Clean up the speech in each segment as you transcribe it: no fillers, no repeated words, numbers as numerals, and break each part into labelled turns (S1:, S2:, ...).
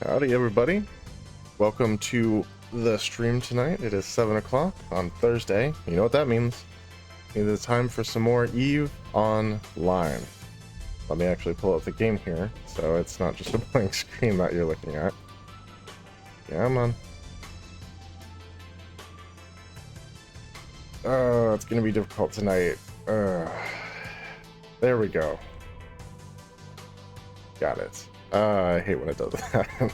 S1: Howdy, everybody. Welcome to the stream tonight. It is 7 o'clock on Thursday. You know what that means. It is time for some more EVE Online. Let me actually pull up the game here, so it's not just a blank screen that you're looking at. Yeah, man. It's gonna be difficult tonight. There we go. Got it. I hate when it does that.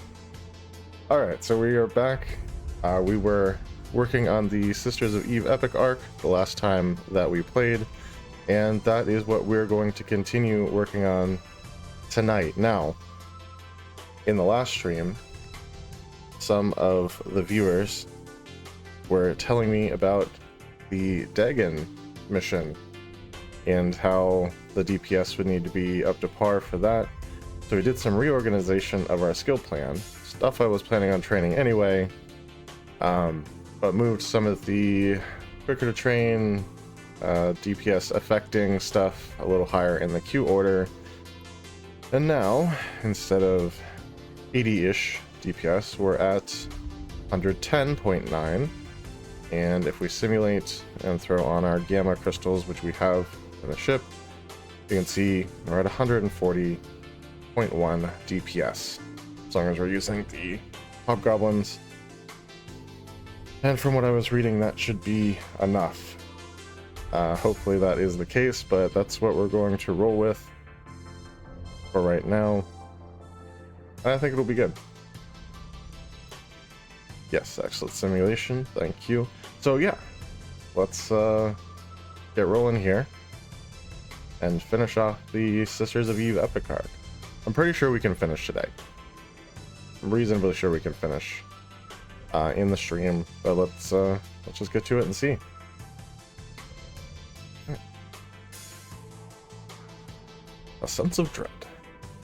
S1: Alright, so we are back. We were working on the Sisters of Eve epic arc the last time that we played, and that is what we're going to continue working on tonight. Now, in the last stream, some of the viewers were telling me about the Dagon mission and how the DPS would need to be up to par for that. So we did some reorganization of our skill plan, stuff I was planning on training anyway, but moved some of the quicker to train, DPS affecting stuff a little higher in the queue order. And now, instead of 80-ish DPS, we're at 110.9. And if we simulate and throw on our gamma crystals, which we have in the ship, you can see we're at 140.1 DPS, as long as we're using the hobgoblins. And from what I was reading, that should be enough. Hopefully that is the case, but that's what we're going to roll with for right now. I think it'll be good. Yes, excellent simulation, thank you. So yeah, let's get rolling here and finish off the Sisters of Eve epic arc. I'm pretty sure we can finish today. I'm reasonably sure we can finish in the stream, but let's just get to it and see. A sense of dread.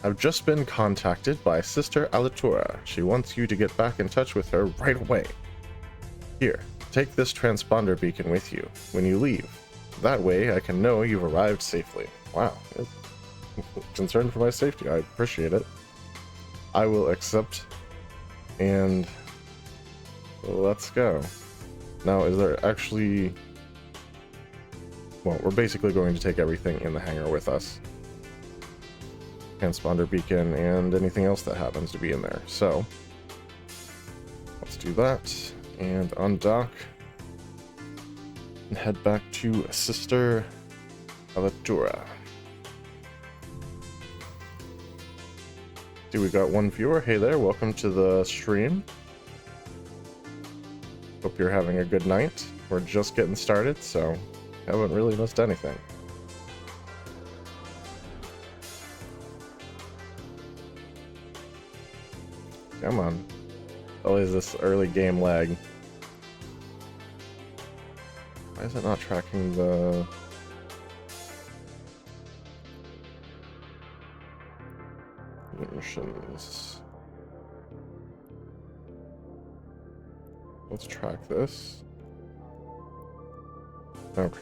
S1: I've just been contacted by Sister Alitura. She wants you to get back in touch with her right away. Here, take this transponder beacon with you when you leave. That way I can know you've arrived safely. Wow. Concerned for my safety. I appreciate it. I will accept, and let's go. Now, is there actually... Well, we're basically going to take everything in the hangar with us. Transponder beacon and anything else that happens to be in there. So, let's do that and undock and head back to Sister Alitura. See, we got one viewer. Hey there, welcome to the stream. Hope you're having a good night. We're just getting started, so haven't really missed anything. Come on. Always this early game lag. Why is it not tracking the... missions? Let's track this. Okay.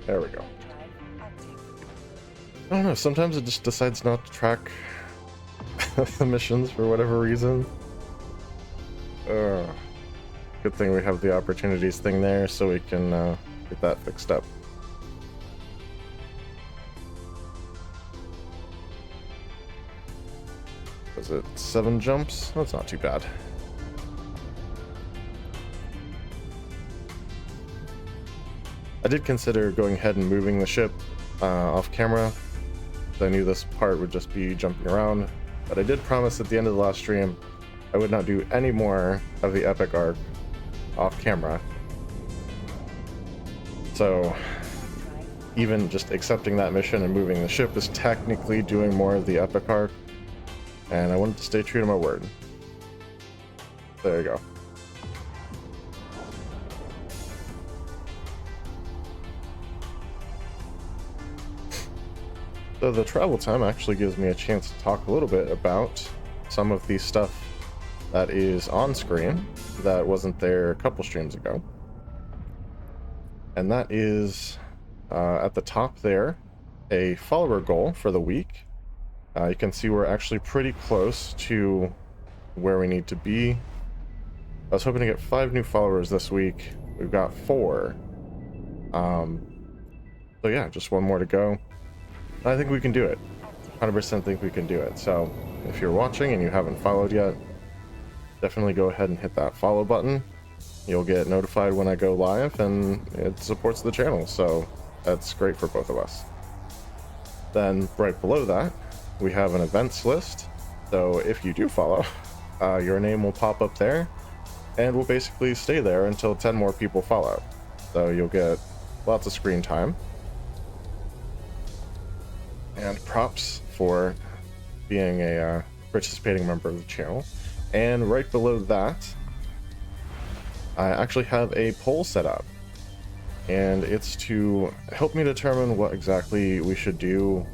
S1: There we go. I don't know, sometimes it just decides not to track the missions for whatever reason. Good thing we have the opportunities thing there so we can get that fixed up. Was it 7 jumps? That's not too bad. I did consider going ahead and moving the ship off camera. I knew this part would just be jumping around, but I did promise at the end of the last stream I would not do any more of the epic arc off camera. So even just accepting that mission and moving the ship is technically doing more of the epic arc, and I wanted to stay true to my word. There you go. So the travel time actually gives me a chance to talk a little bit about some of the stuff that is on screen that wasn't there a couple streams ago. And that is at the top there, a follower goal for the week You can see we're actually pretty close to where we need to be. I was hoping to get 5 new followers this week. We've got 4. So yeah, just 1 more to go. I think we can do it. 100% think we can do it. So if you're watching and you haven't followed yet, definitely go ahead and hit that follow button. You'll get notified when I go live, and it supports the channel, so that's great for both of us. Then right below that, we have an events list. So if you do follow, your name will pop up there, and will basically stay there until 10 more people follow. So you'll get lots of screen time. And props for being a participating member of the channel. And right below that, I actually have a poll set up, and it's to help me determine what exactly we should do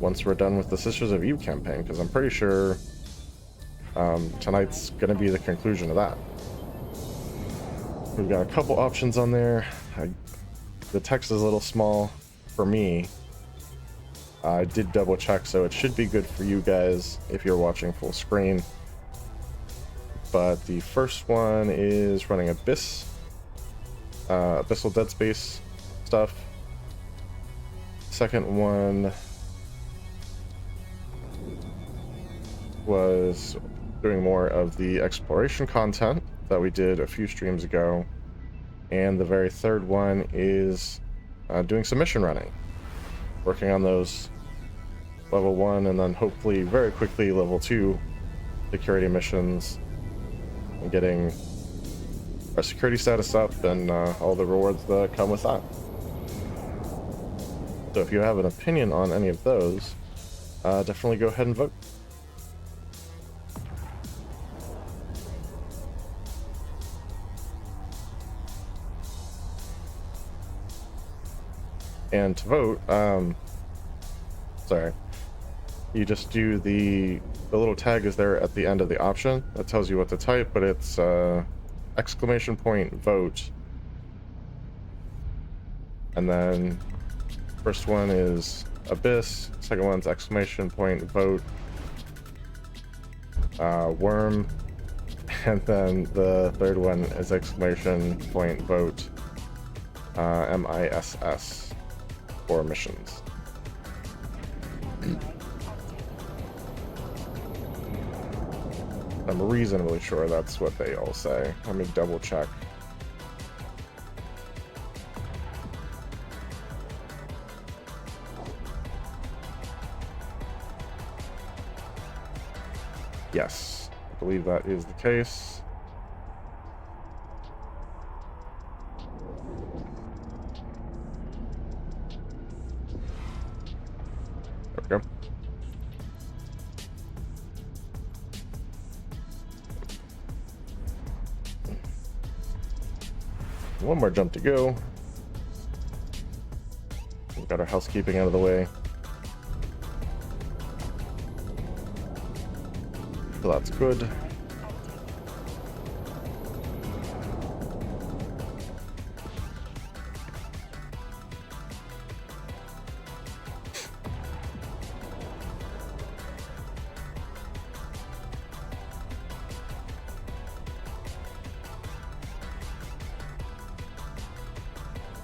S1: once we're done with the Sisters of Eve campaign, because I'm pretty sure tonight's going to be the conclusion of that. We've got a couple options on there. The text is a little small for me. I did double check, so it should be good for you guys if you're watching full screen. But the first one is running Abyssal Dead Space stuff. Second one was doing more of the exploration content that we did a few streams ago. And the very third one is doing some mission running. Working on those level 1 and then hopefully very quickly level 2 security missions. And getting our security status up and all the rewards that come with that. So if you have an opinion on any of those, definitely go ahead and vote. And to vote, sorry, you just do the little tag is there at the end of the option that tells you what to type, but it's exclamation point vote, and then first one is Abyss, second one's exclamation point vote worm, and then the third one is exclamation point vote MISS for missions. I'm reasonably sure that's what they all say. Let me double check. Yes, I believe that is the case. There we go. One more jump to go. We've got our housekeeping out of the way. So that's good.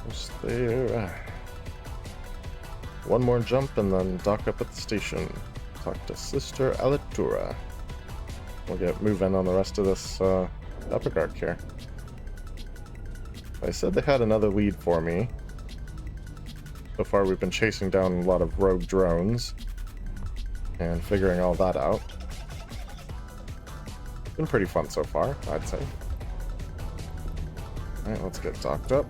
S1: Just there. One more jump and then dock up at the station. Talk to Sister Alitura. We'll get moving on the rest of this epic arc here. I said they had another lead for me. So far we've been chasing down a lot of rogue drones and figuring all that out. It's been pretty fun so far, I'd say. Alright, let's get docked up.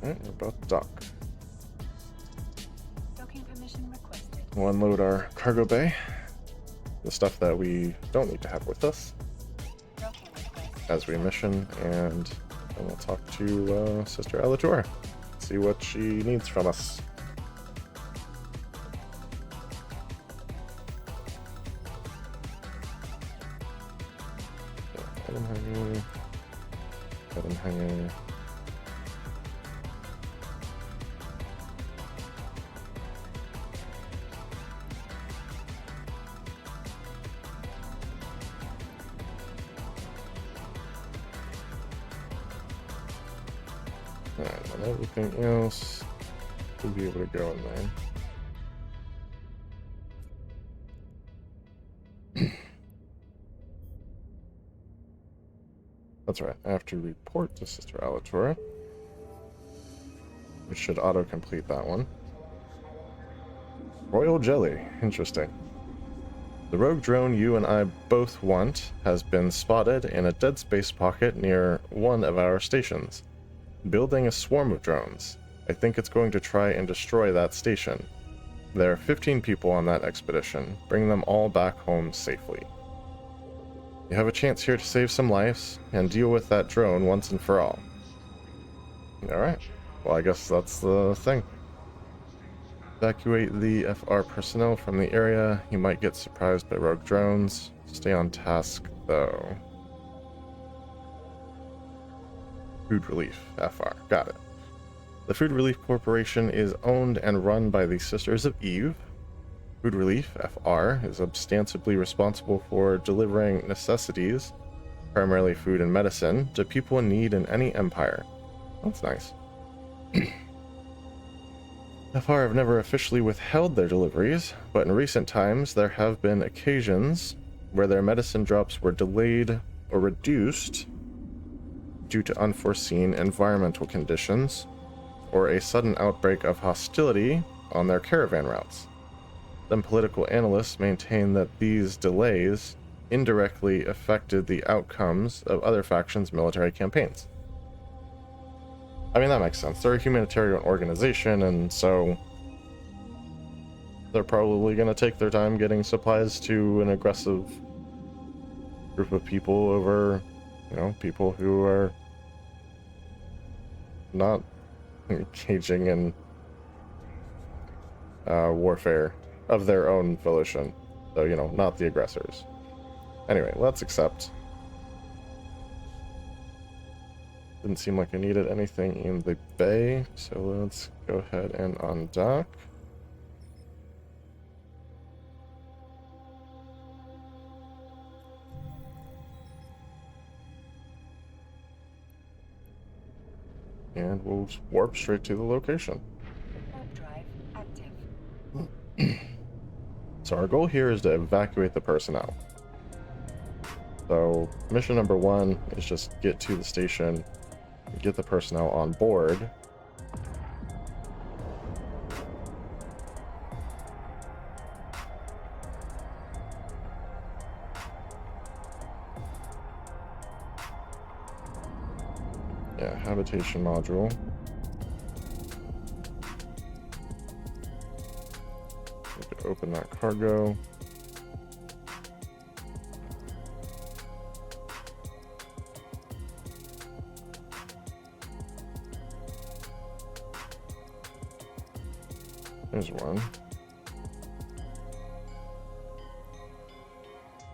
S1: Alright, we're about to dock.
S2: Docking permission requested.
S1: We'll unload our cargo bay, the stuff that we don't need to have with us as we mission, and then we'll talk to Sister Alator, see what she needs from us. Item hanger. Alright, and everything else will be able to go in there. That's right, I have to report to Sister Alatura, which should auto-complete that one. Royal Jelly, interesting. The rogue drone you and I both want has been spotted in a dead space pocket near one of our stations. Building a swarm of drones. I think it's going to try and destroy that station. There are 15 people on that expedition. Bring them all back home safely. You have a chance here to save some lives and deal with that drone once and for all. Alright, well I guess that's the thing. Evacuate the FR personnel from the area. You might get surprised by rogue drones. Stay on task though. Food Relief, FR, got it. The Food Relief Corporation is owned and run by the Sisters of Eve. Food Relief, FR, is ostensibly responsible for delivering necessities, primarily food and medicine, to people in need in any empire. That's nice. FR have never officially withheld their deliveries, but in recent times there have been occasions where their medicine drops were delayed or reduced due to unforeseen environmental conditions or a sudden outbreak of hostility on their caravan routes. Some political analysts maintain that these delays indirectly affected the outcomes of other factions' military campaigns. I mean, that makes sense. They're a humanitarian organization, and so they're probably going to take their time getting supplies to an aggressive group of people over, people who are not engaging in warfare of their own volition. So, not the aggressors. Anyway, let's accept. Didn't seem like I needed anything in the bay, so let's go ahead and undock. And we'll warp straight to the location.
S2: Warp drive active.
S1: So our goal here is to evacuate the personnel. So mission number 1 is just get to the station, get the personnel on board. Yeah, habitation module. We could open that cargo. There's one.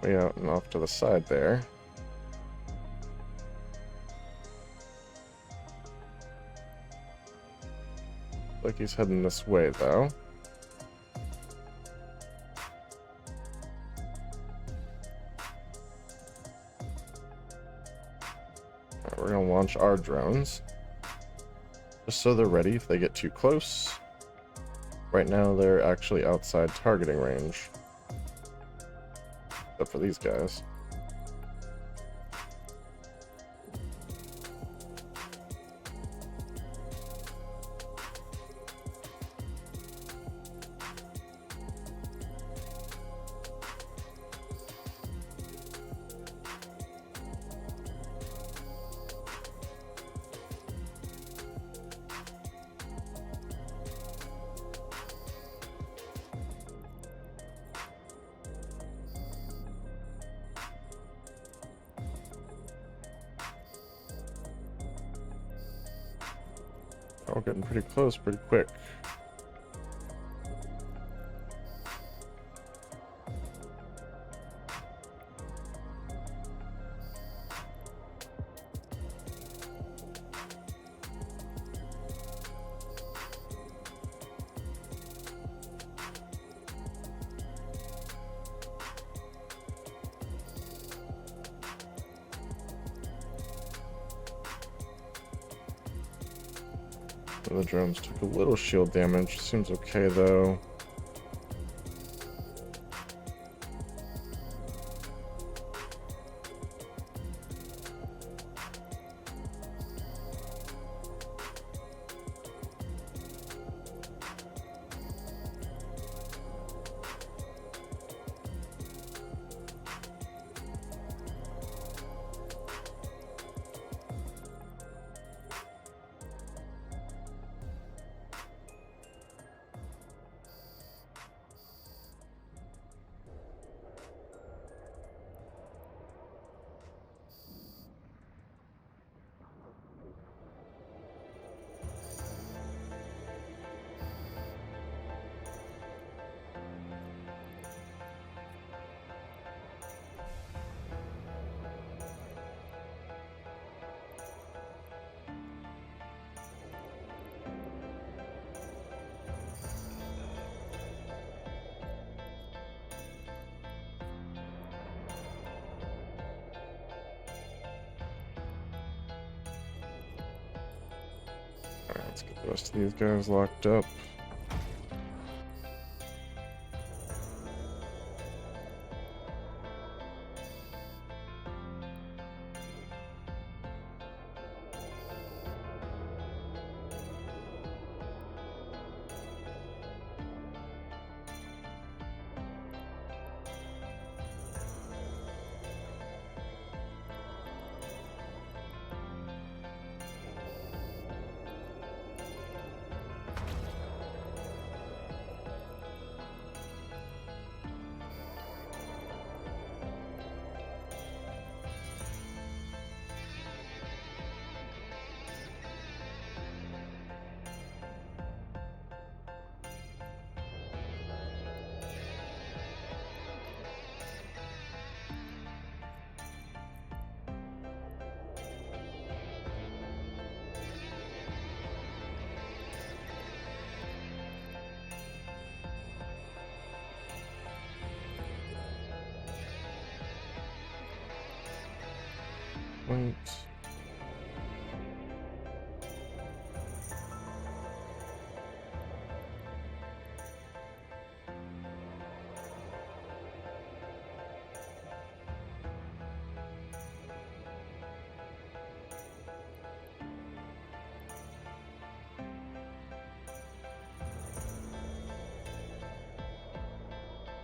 S1: Way out and off to the side there. Like he's heading this way, though. Alright, we're gonna launch our drones. Just so they're ready if they get too close. Right now, they're actually outside targeting range. Except for these guys. all getting pretty close pretty quick. The drones took a little shield damage. Seems okay though. Alright, let's get the rest of these guys locked up. Wait.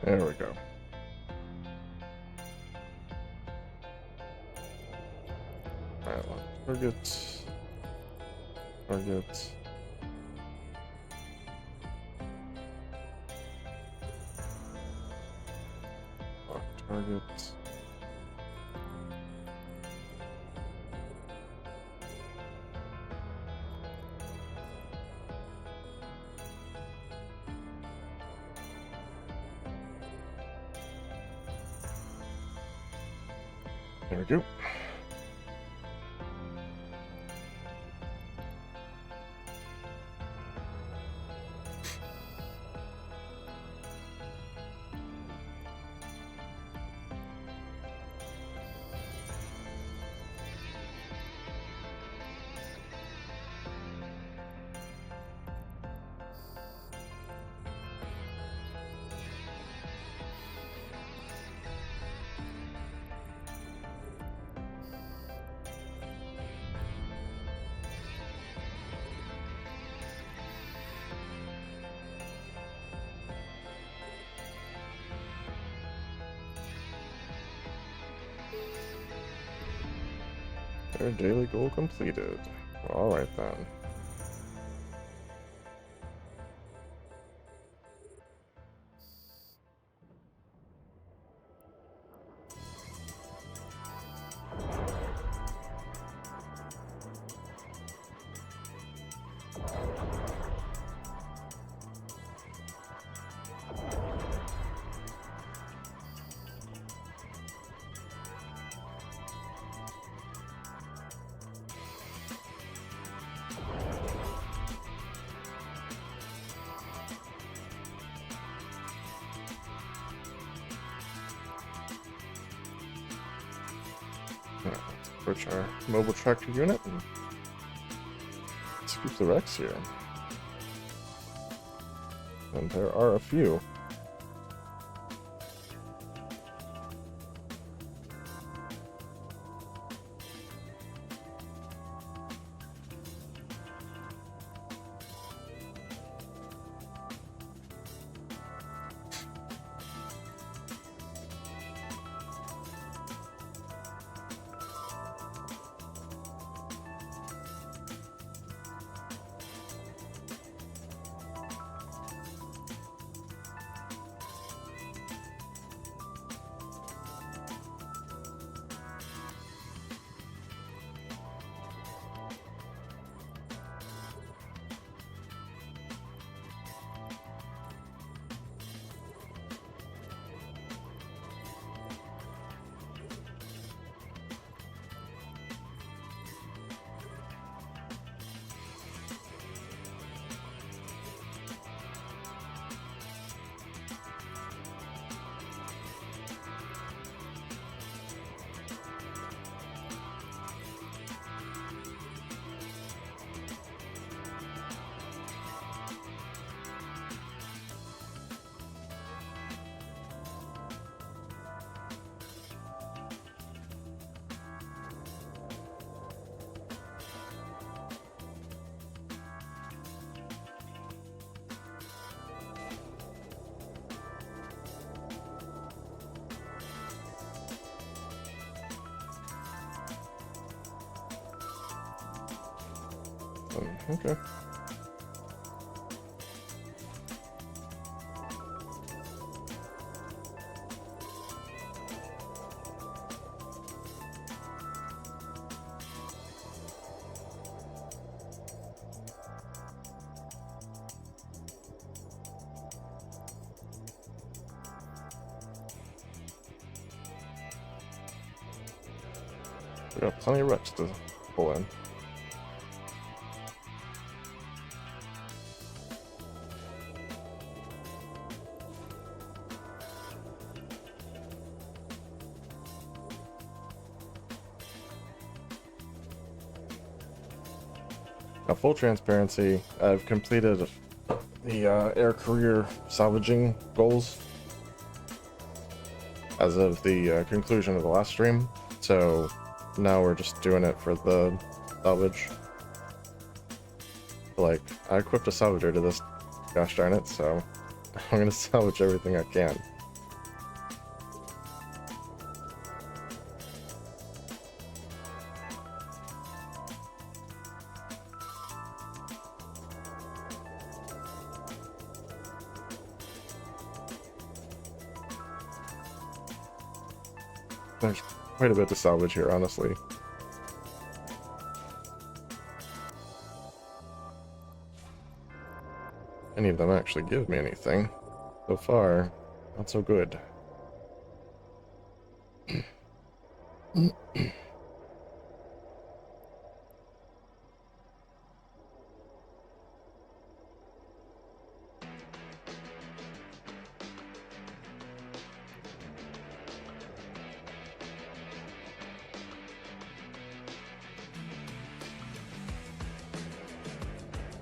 S1: There we go. Alright, lock target. Target. Lock target. There we go. Their daily goal completed. Alright then. Approach our mobile tractor unit and scoop the wrecks here. And there are a few. Okay. We got plenty of wrecks to pull in. Now, full transparency, I've completed the air career salvaging goals as of the conclusion of the last stream, so now we're just doing it for the salvage. Like, I equipped a salvager to this, gosh darn it, so I'm gonna salvage everything I can. There's quite a bit to salvage here, honestly. Any of them actually give me anything. So far, not so good.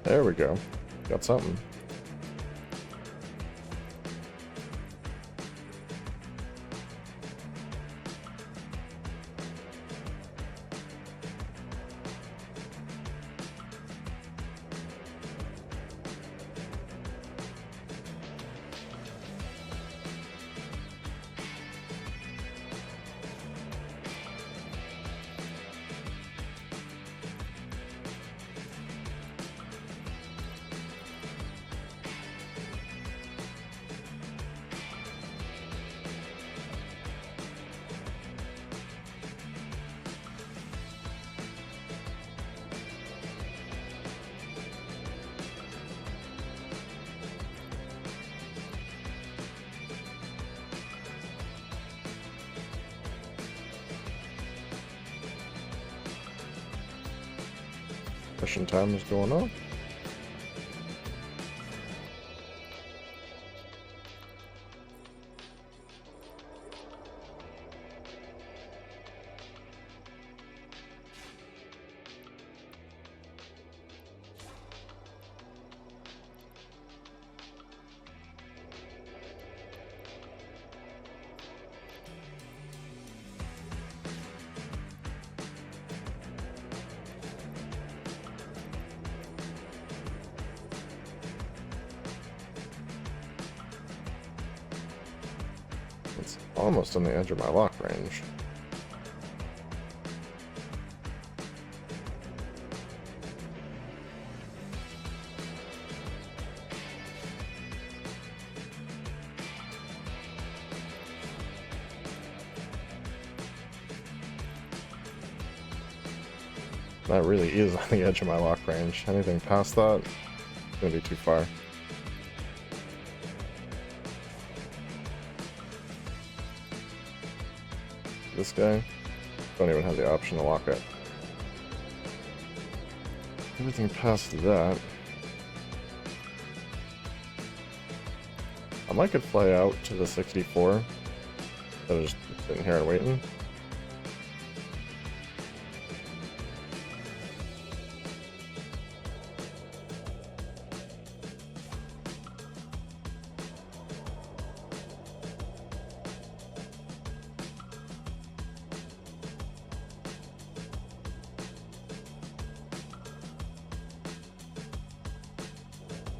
S1: There we go. Got something. Mission time is going on. It's almost on the edge of my lock range. That really is on the edge of my lock range. Anything past that, it's gonna be too far. This guy, don't even have the option to lock it. Everything past that, I might could fly out to the 64. So just sitting here and waiting.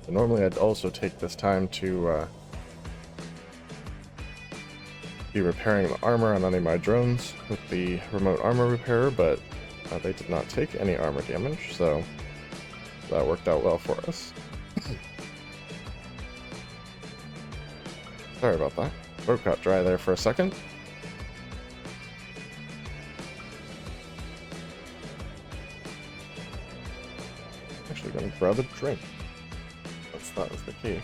S1: And normally I'd also take this time to be repairing the armor on any of my drones with the remote armor repairer, but they did not take any armor damage, so that worked out well for us. Sorry about that. Throat got dry there for a second. Actually gonna grab a drink. That was the case.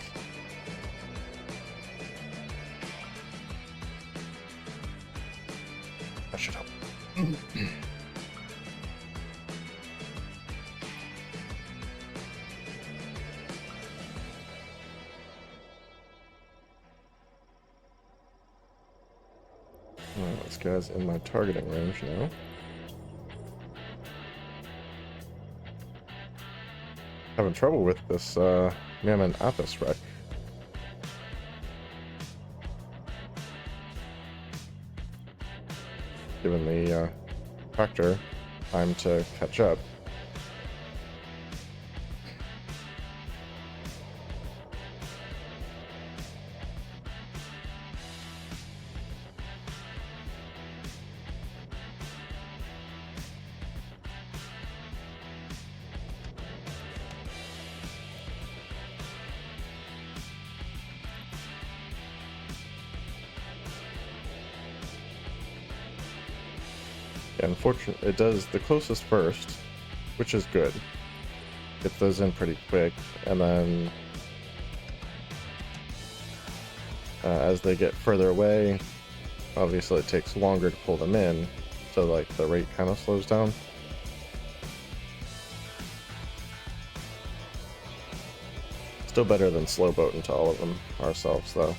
S1: That should help. Alright, this guy's in my targeting range now. Having trouble with this Minmatar wreck. Given the tractor time to catch up. Unfortunately, it does the closest first, which is good. Get those in pretty quick, and then as they get further away, obviously it takes longer to pull them in, so like the rate kind of slows down. Still better than slow boat into all of them ourselves, though.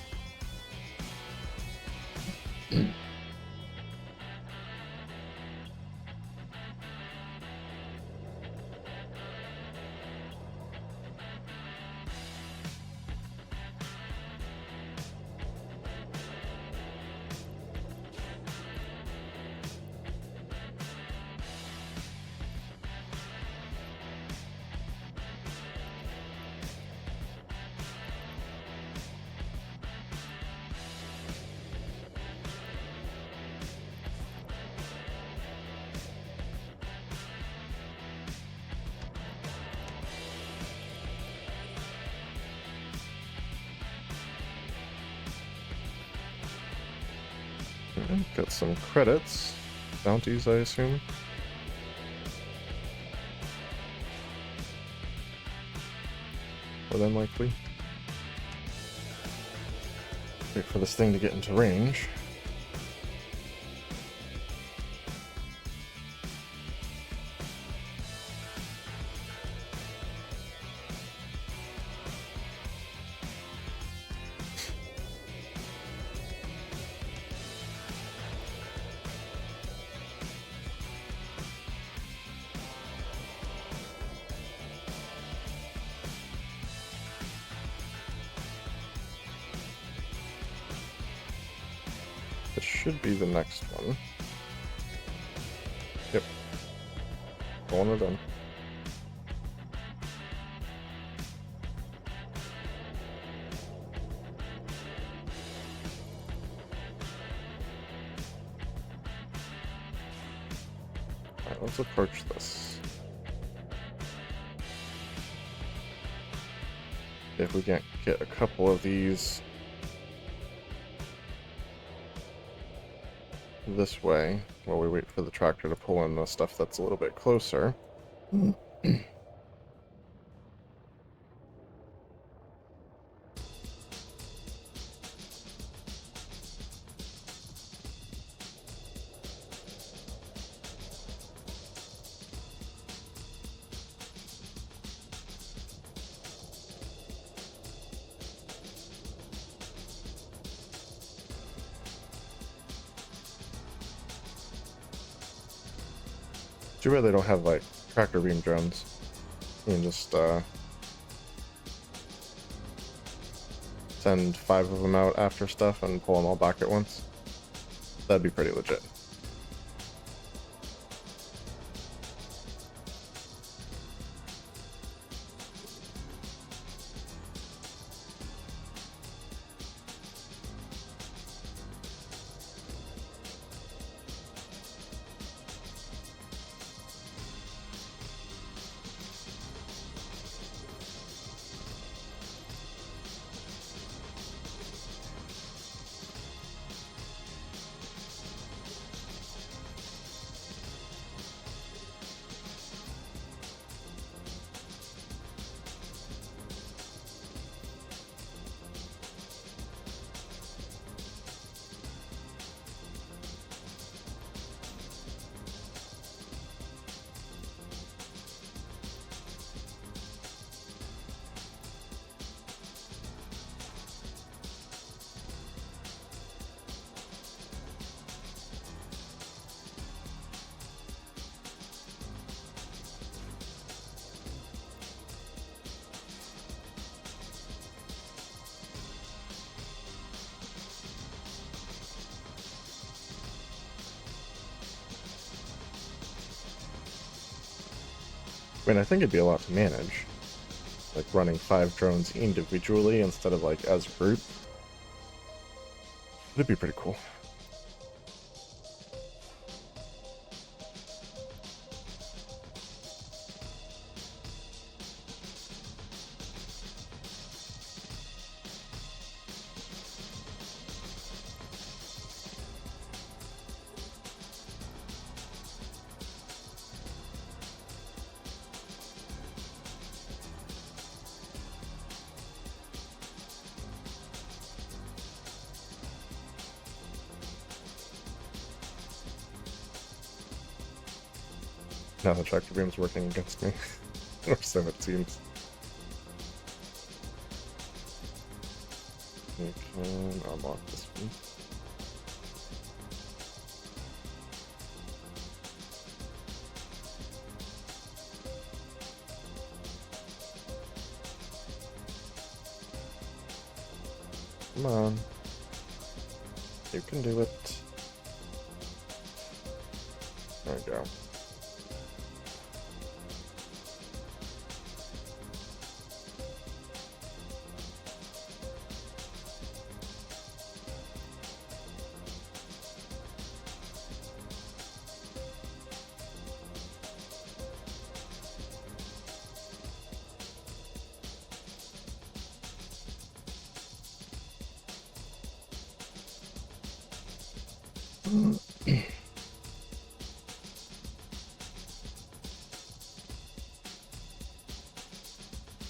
S1: Got some credits. Bounties, I assume. More than likely. Wait for this thing to get into range. This should be the next one. Yep. One of them. Alright, let's approach this. If we can get a couple of these this way while we wait for the tractor to pull in the stuff that's a little bit closer. Too bad they don't have, like, tractor beam drones. You can just, send 5 of them out after stuff and pull them all back at once. That'd be pretty legit. I mean, I think it'd be a lot to manage. Like, running 5 drones individually instead of, like, as a group. It'd be pretty cool. Now the tractor beam's working against me. Or so it seems. We can unlock this one. Come on. You can do it. There we go.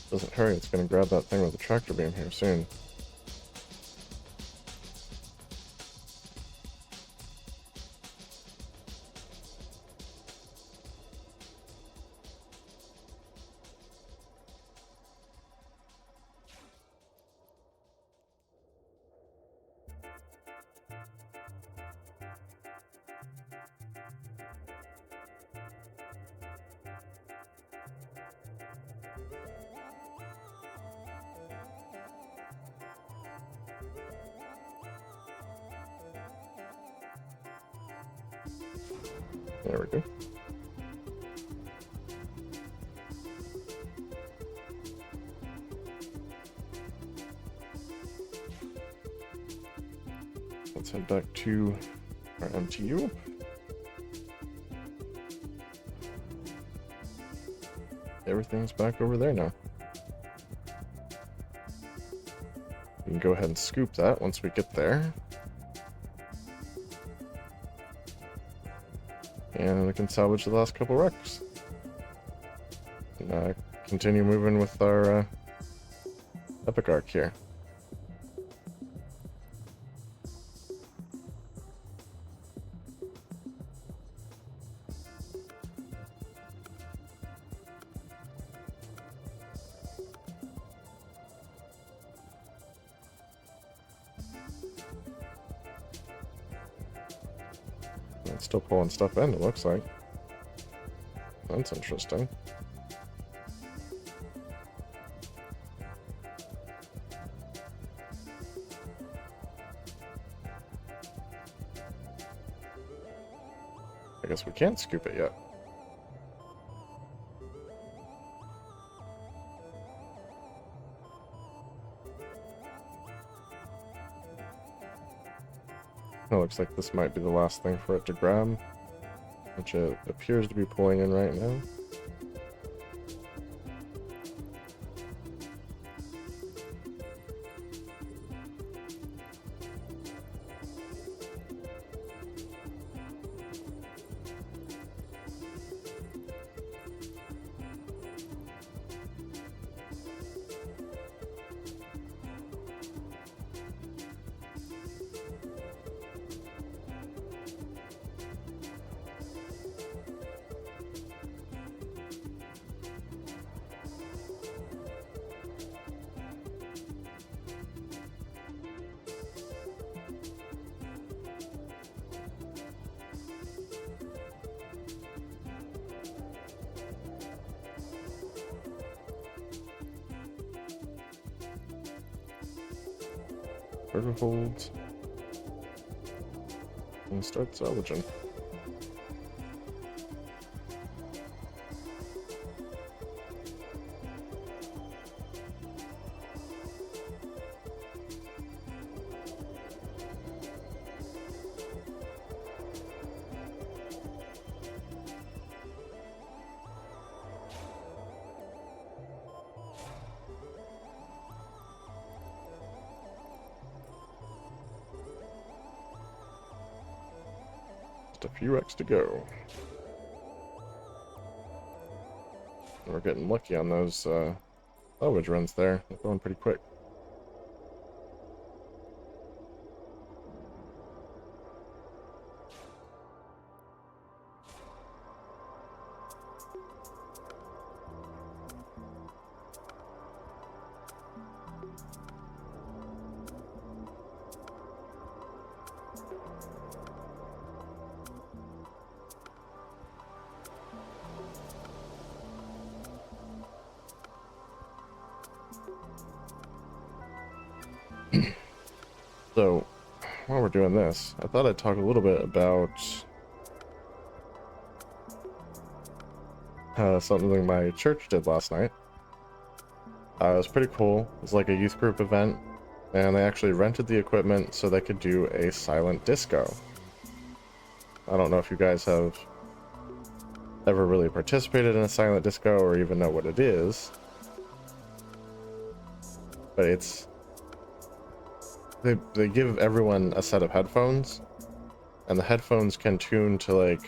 S1: Doesn't hurry, it's gonna grab that thing with the tractor beam here soon. There we go. Let's head back to our MTU. everything's back over there now. We can go ahead and scoop that once we get there. And we can salvage the last couple wrecks. And continue moving with our epic arc here. It's still pulling stuff in, it looks like. That's interesting. I guess we can't scoop it yet. It looks like this might be the last thing for it to grab, which it appears to be pulling in right now. Holds and start salvaging. A few wrecks to go. We're getting lucky on those salvage runs there. They're going pretty quick. So, while we're doing this, I thought I'd talk a little bit about something my church did last night. It was pretty cool. It was like a youth group event, and they actually rented the equipment so they could do a silent disco. I don't know if you guys have ever really participated in a silent disco or even know what it is, but it's... They give everyone a set of headphones, and the headphones can tune to like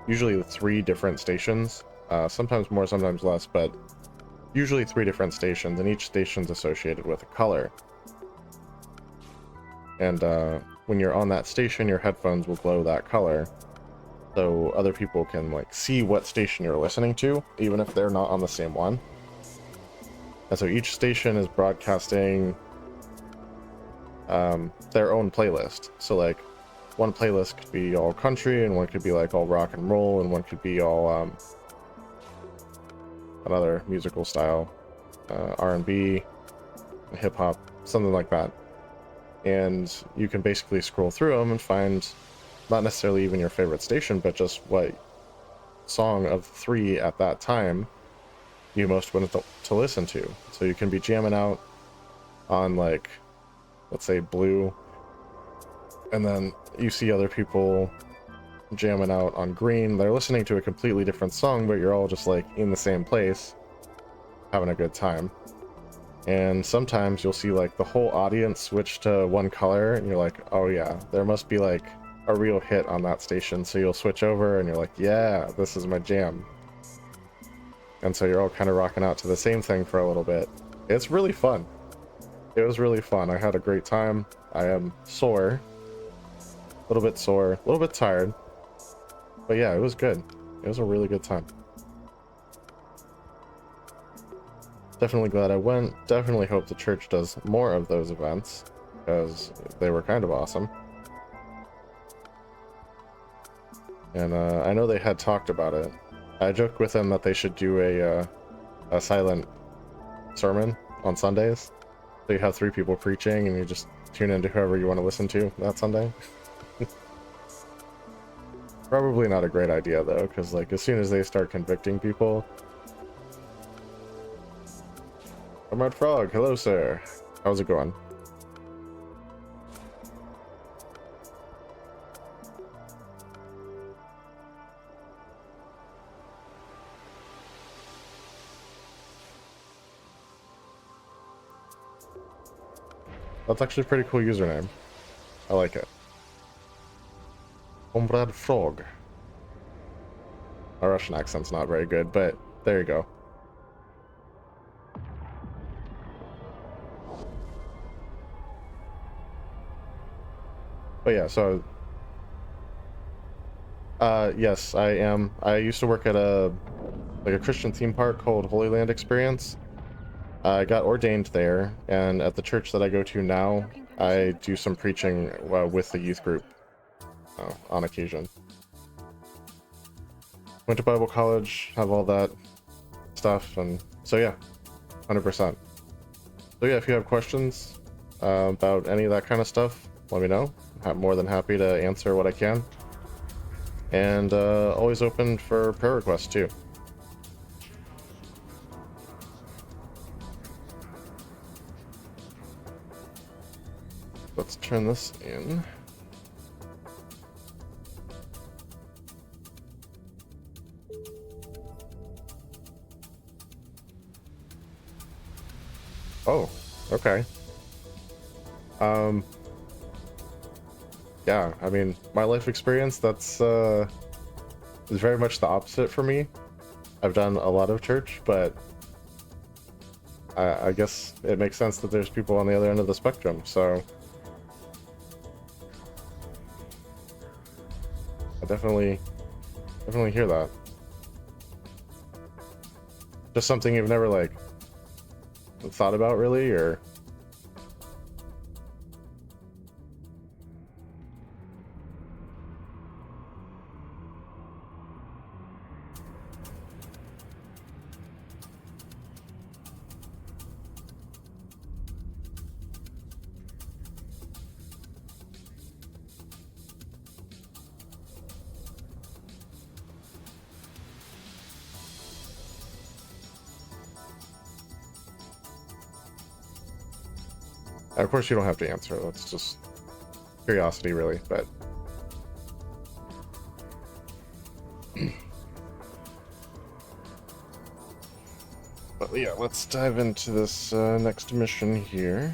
S1: usually 3 different stations, sometimes more, sometimes less, but usually 3 different stations, and each station's associated with a color. And when you're on that station, your headphones will glow that color, so other people can like see what station you're listening to, even if they're not on the same one. And so each station is broadcasting their own playlist. So like one playlist could be all country, and one could be like all rock and roll, and one could be all another musical style, R&B, hip hop, something like that. And you can basically scroll through them and find not necessarily even your favorite station, but just what song of 3 at that time you most want to listen to. So you can be jamming out on like, let's say Blue, and then you see other people jamming out on green. They're listening to a completely different song, but you're all just like in the same place, having a good time. And sometimes you'll see like the whole audience switch to one color, and you're like, oh yeah, there must be like a real hit on that station. So you'll switch over and you're like, yeah, this is my jam. And so you're all kind of rocking out to the same thing for a little bit. It's really fun. It was really fun. I had a great time. I am sore, a little bit sore, a little bit tired, but yeah, it was good. It was a really good time. Definitely glad I went. Definitely hope the church does more of those events, because they were kind of awesome. And I know they had talked about it. I joked with them that they should do a silent sermon on Sundays. So you have 3 people preaching and you just tune into whoever you want to listen to that Sunday. Probably not a great idea though, because like as soon as they start convicting people. Comrade Frog, hello sir. How's it going? That's actually a pretty cool username. I like it. Comrade Frog. My Russian accent's not very good, but there you go. But yeah, so yes, I am. I used to work at a Christian theme park called Holy Land Experience. I got ordained there, and at the church that I go to now, I do some preaching with the youth group on occasion. Went to Bible college, have all that stuff, and so yeah, 100%. So yeah, if you have questions about any of that kind of stuff, let me know. I'm more than happy to answer what I can. And always open for prayer requests too. Let's turn this in. Oh, okay. Yeah, I mean, my life experience, that's is very much the opposite for me. I've done a lot of church, but I guess it makes sense that there's people on the other end of the spectrum, so I definitely hear that. Just something you've never like thought about really, or of course you don't have to answer. That's just curiosity really, but yeah, let's dive into this next mission here.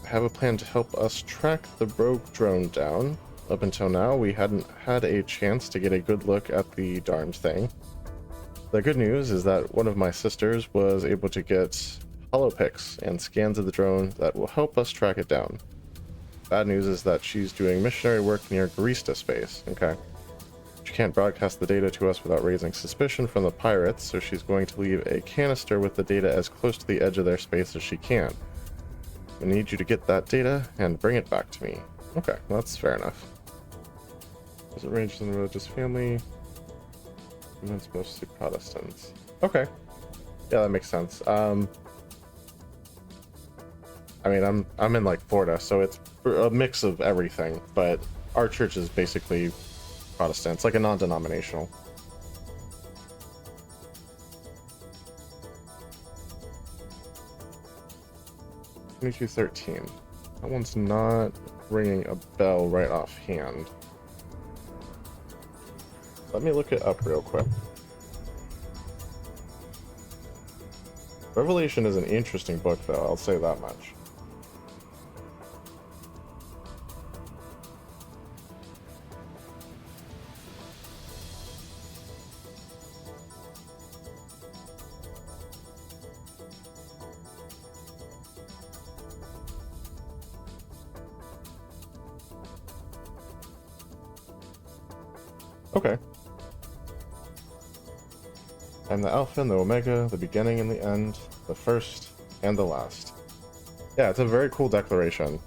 S1: I have a plan to help us track the rogue drone down. Up until now, we hadn't had a chance to get a good look at the darned thing. The good news is that one of my sisters was able to get holopics and scans of the drone that will help us track it down. Bad news is that she's doing missionary work near Garista space. Okay. She can't broadcast the data to us without raising suspicion from the pirates, so she's going to leave a canister with the data as close to the edge of their space as she can. I need you to get that data and bring it back to me. Okay, well, that's fair enough. Was it ranged in the religious family? It's mostly Protestants. Okay. Yeah, that makes sense. I mean, I'm in like Florida, so it's a mix of everything, but our church is basically Protestant. It's like a non-denominational. $22.13. That one's not ringing a bell right offhand. Let me look it up real quick. Revelation is an interesting book, though, I'll say that much. Okay. I'm the Alpha and the Omega, the beginning and the end, the first and the last. Yeah, it's a very cool declaration.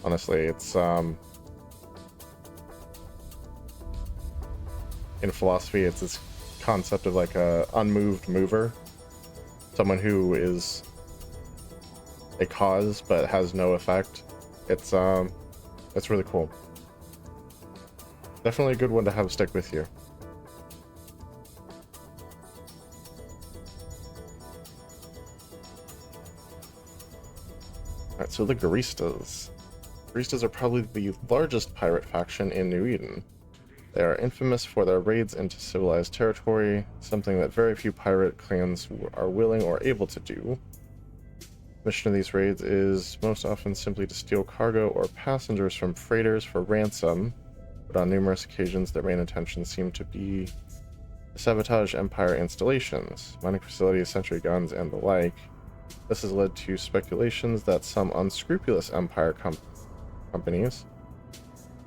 S1: Honestly, it's in philosophy, it's this concept of like a unmoved mover, someone who is a cause but has no effect. It's really cool. Definitely a good one to have stick with you. Alright, so the Garistas. Garistas are probably the largest pirate faction in New Eden. They are infamous for their raids into civilized territory, something that very few pirate clans are willing or able to do. The mission of these raids is most often simply to steal cargo or passengers from freighters for ransom, but on numerous occasions their main intentions seem to be to sabotage Empire installations, mining facilities, sentry guns, and the like. This has led to speculations that some unscrupulous Empire companies,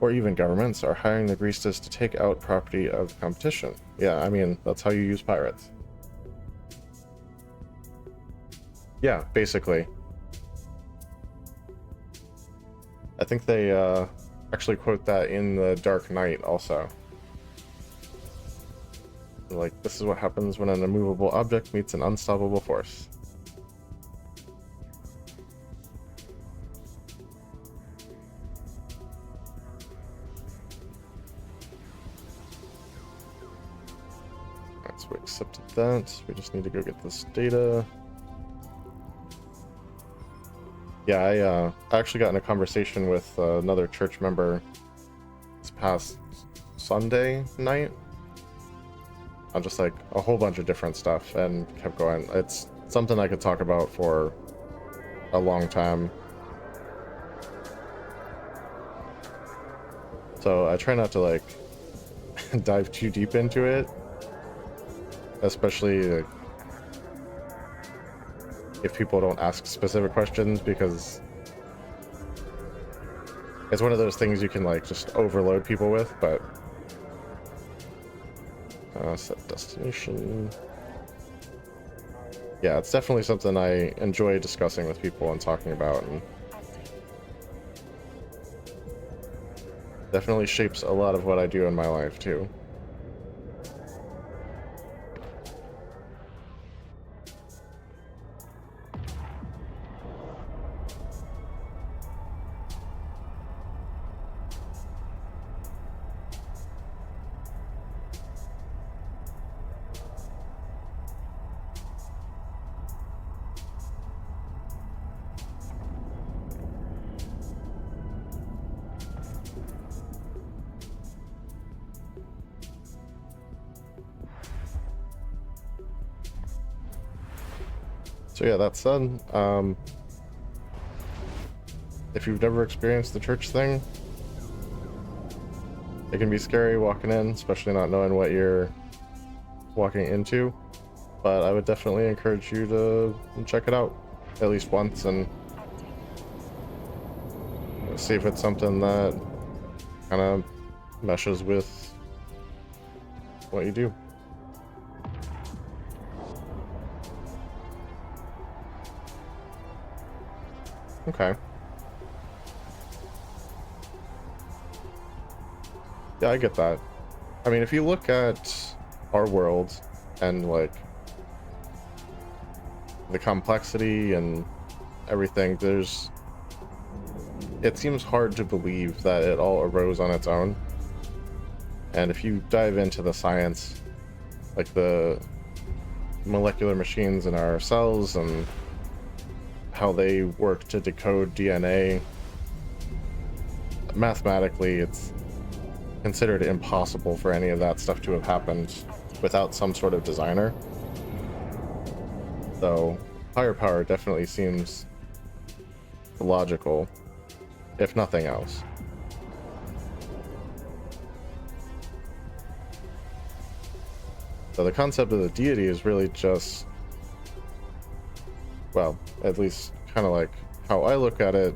S1: or even governments, are hiring the Gristas to take out property of the competition. Yeah, I mean, that's how you use pirates. Yeah, basically. I think they actually quote that in the Dark Knight also. Like, this is what happens when an immovable object meets an unstoppable force. Alright, so we accepted that. We just need to go get this data. Yeah, I actually got in a conversation with another church member this past Sunday night on just like a whole bunch of different stuff, and kept going. It's something I could talk about for a long time. So I try not to like dive too deep into it, especially like, if people don't ask specific questions, because it's one of those things you can like just overload people with. But set destination. Yeah, it's definitely something I enjoy discussing with people and talking about, and definitely shapes a lot of what I do in my life too. So yeah, that said, if you've never experienced the church thing, it can be scary walking in, especially not knowing what you're walking into. But I would definitely encourage you to check it out at least once and see if it's something that kind of meshes with what you do. Okay. Yeah, I get that. I mean, if you look at our world and like the complexity and everything, it seems hard to believe that it all arose on its own. And if you dive into the science, like the molecular machines in our cells and how they work to decode DNA, mathematically considered impossible for any of that stuff to have happened without some sort of designer. So firepower definitely seems logical, if nothing else. So the concept of the deity is really just, well, at least kind of like how I look at it.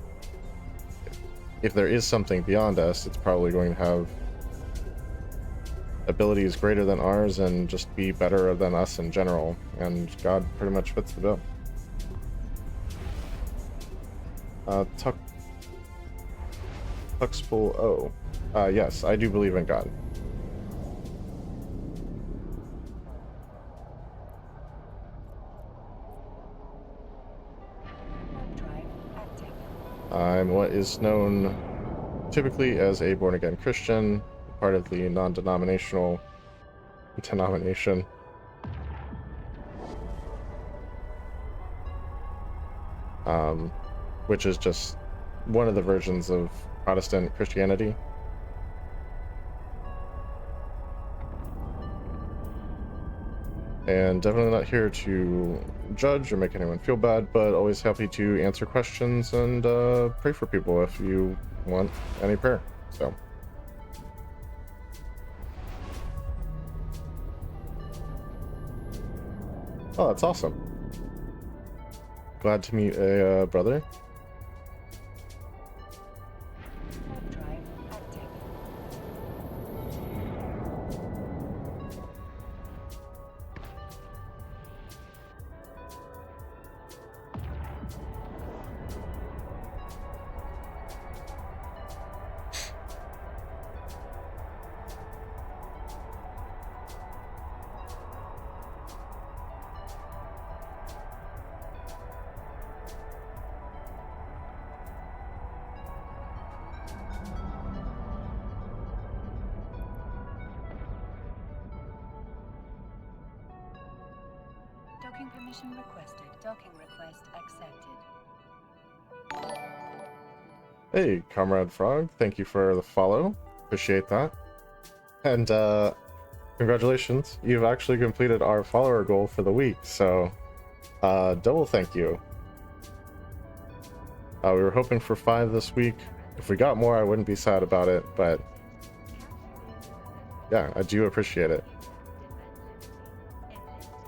S1: If there is something beyond us, it's probably going to have abilities greater than ours and just be better than us in general, and God pretty much fits the bill. Tuxpool O. Yes, I do believe in God.
S2: Warp drive active.
S1: I'm what is known typically as a born-again Christian, part of the non-denominational denomination. Which is just one of the versions of Protestant Christianity. And definitely not here to judge or make anyone feel bad, but always happy to answer questions and pray for people if you want any prayer. So. Oh, that's awesome. Glad to meet a brother.
S2: Warp drive active. Docking permission requested. Docking request accepted.
S1: Hey, Comrade Frog, thank you for the follow. Appreciate that. And congratulations, you've actually completed our follower goal for the week, so double thank you. We were hoping for 5 this week. If we got more, I wouldn't be sad about it, but yeah, I do appreciate it.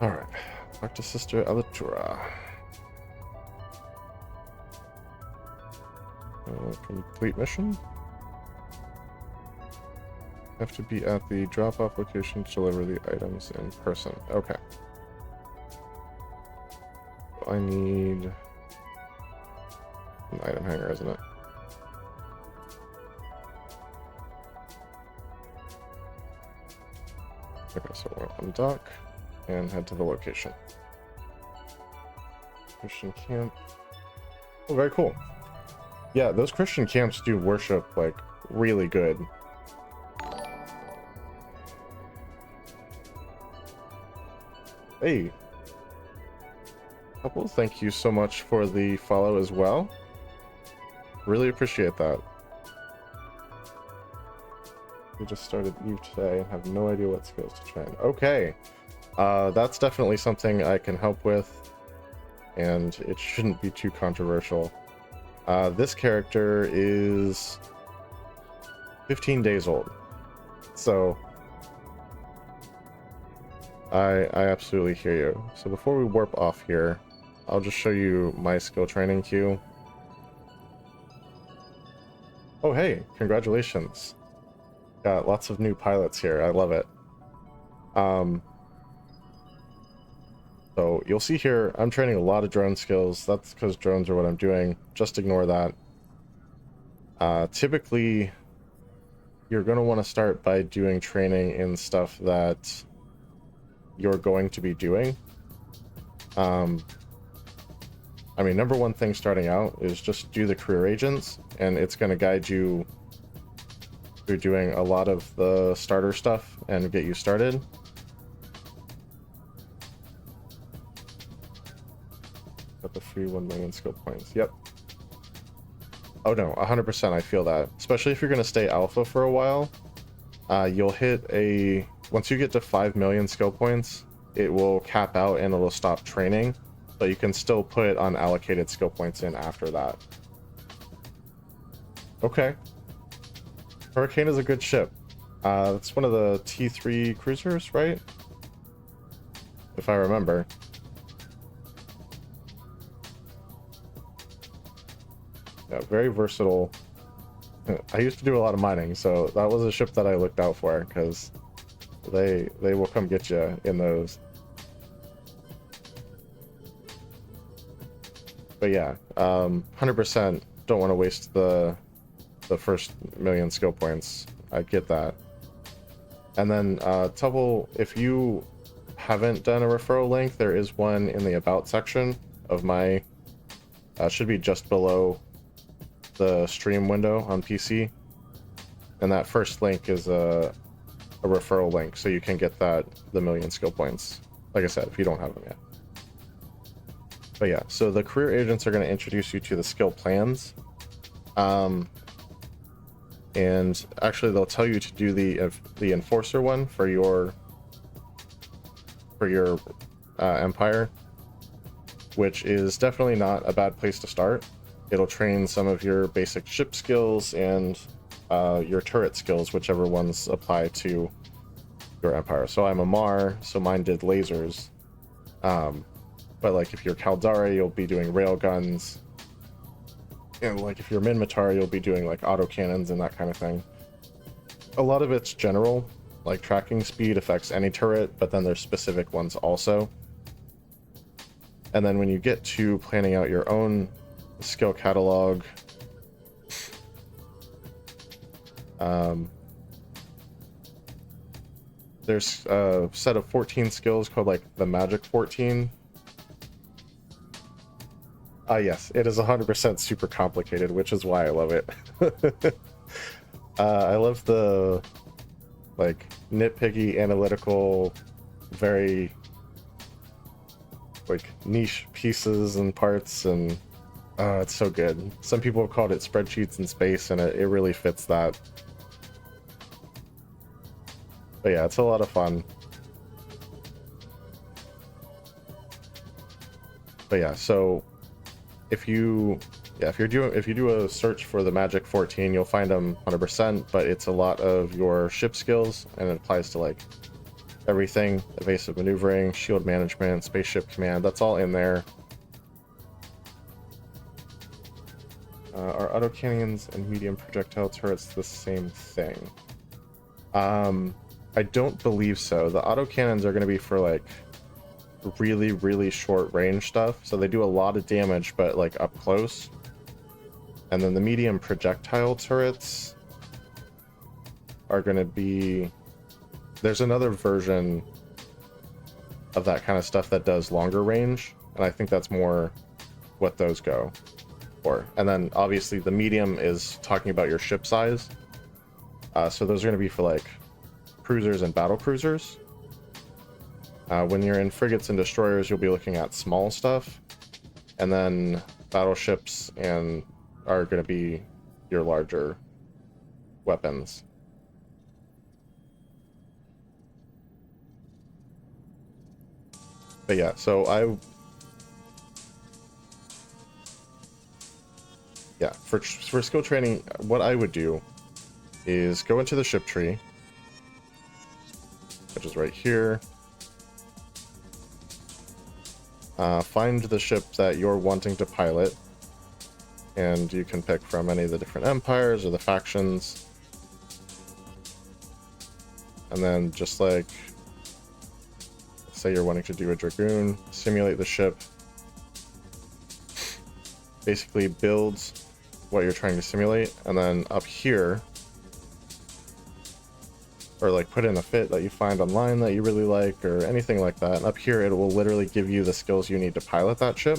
S1: Alright, back to Sister Alitura. Complete mission. Have to be at the drop-off location to deliver the items in person. Okay. I need an item hanger, isn't it? Okay, so we'll undock and head to the location. Christian camp. Oh, very cool. Yeah, those Christian camps do worship, like, really good. Hey. Couple, thank you so much for the follow as well. Really appreciate that. We just started Eve today and have no idea what skills to train. Okay. That's definitely something I can help with, and it shouldn't be too controversial. This character is 15 days old, so I absolutely hear you. So before we warp off here, I'll just show you my skill training queue. Oh hey, congratulations. Got lots of new pilots here, I love it. So you'll see here, I'm training a lot of drone skills. That's because drones are what I'm doing. Just ignore that. Typically, you're going to want to start by doing training in stuff that you're going to be doing. I mean, number one thing starting out is just do the career agents, and it's going to guide you through doing a lot of the starter stuff and get you started. Got the free 1 million skill points. Yep. Oh no, 100% I feel that. Especially if you're going to stay alpha for a while. you'll hit a... Once you get to 5 million skill points, it will cap out and it'll stop training, but you can still put unallocated skill points in after that. Okay. Hurricane is a good ship. It's one of the T3 cruisers, right? If I remember. Yeah, very versatile. I used to do a lot of mining, so that was a ship that I looked out for, because they will come get you in those. But yeah, 100% don't want to waste the first million skill points. I get that. And then Tubble, if you haven't done a referral link, there is one in the about section of my should be just below the stream window on PC, and that first link is a referral link, so you can get the million skill points, like I said, if you don't have them yet. But yeah, so the career agents are going to introduce you to the skill plans, and actually they'll tell you to do the enforcer one for your empire, which is definitely not a bad place to start. It'll train some of your basic ship skills and your turret skills, whichever ones apply to your empire. So I'm a Mar, so mine did lasers. But like if you're Caldari, you'll be doing rail guns. And like if you're Minmatar, you'll be doing like autocannons and that kind of thing. A lot of it's general, like tracking speed affects any turret, but then there's specific ones also. And then when you get to planning out your own skill catalog, there's a set of 14 skills called like the Magic 14. Yes, it is 100% super complicated, which is why I love it. I love the like nitpicky, analytical, very like niche pieces and parts, and it's so good. Some people have called it spreadsheets in space, and it really fits that. But yeah, it's a lot of fun. But yeah, so if you do a search for the Magic 14, you'll find them 100%, but it's a lot of your ship skills, and it applies to like everything: evasive maneuvering, shield management, spaceship command. That's all in there. Are autocannons and medium projectile turrets the same thing? I don't believe so. The autocannons are going to be for like really, really short range stuff, so they do a lot of damage, but like up close. And then the medium projectile turrets are going to be... There's another version of that kind of stuff that does longer range, and I think that's more what those go for. And then obviously the medium is talking about your ship size, so those are going to be for like cruisers and battle cruisers. When you're in frigates and destroyers, you'll be looking at small stuff, and then battleships and are going to be your larger weapons. But yeah, so for skill training, what I would do is go into the ship tree, which is right here. Find the ship that you're wanting to pilot, and you can pick from any of the different empires or the factions. And then just like, say you're wanting to do a Dragoon, simulate the ship, basically builds what you're trying to simulate, and then up here, or like put in a fit that you find online that you really like, or anything like that. And up here, it will literally give you the skills you need to pilot that ship.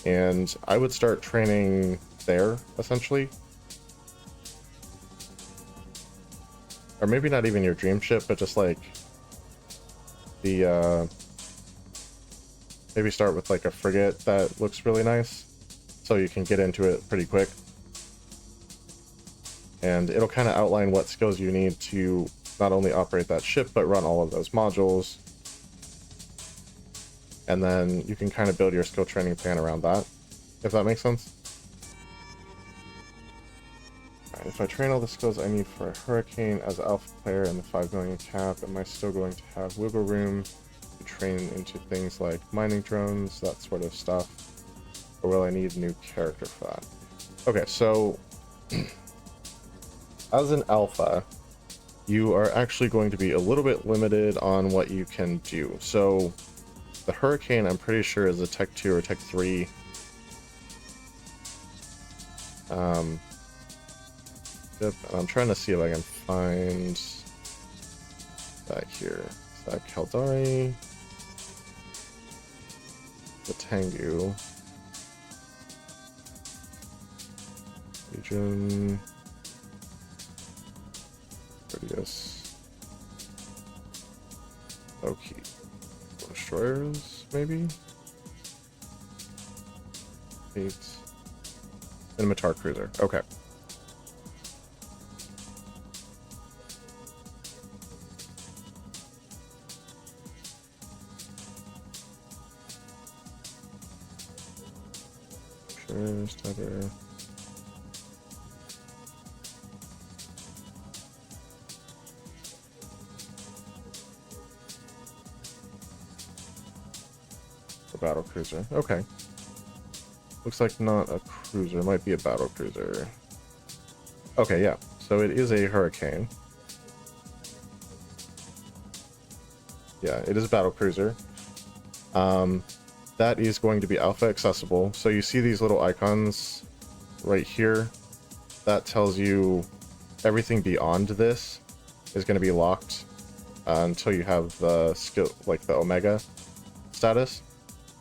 S1: And I would start training there, essentially. Or maybe not even your dream ship, but just like the, maybe start with like a frigate that looks really nice, so you can get into it pretty quick. and it'll kind of outline what skills you need to not only operate that ship, but run all of those modules. And then you can kind of build your skill training plan around that, if that makes sense. Alright, if I train all the skills I need for a Hurricane as an alpha player and the 5 million cap, am I still going to have wiggle room to train into things like mining drones, that sort of stuff? Or will I need a new character for that? Okay, so as an alpha, you are actually going to be a little bit limited on what you can do. So the Hurricane, I'm pretty sure, is a Tech 2 or Tech 3. Yep, and I'm trying to see if I can find that here. Is that Caldari? The Tengu. Legion. Radius. Okay. Destroyers, maybe? 8. Minmatar cruiser. Okay. Stabber. A battle cruiser. Okay. Looks like not a cruiser. Might be a battle cruiser. Okay, yeah. So it is a Hurricane. Yeah, it is a battle cruiser. That is going to be alpha accessible. So you see these little icons right here. That tells you everything beyond this is going to be locked until you have the skill, like the Omega status.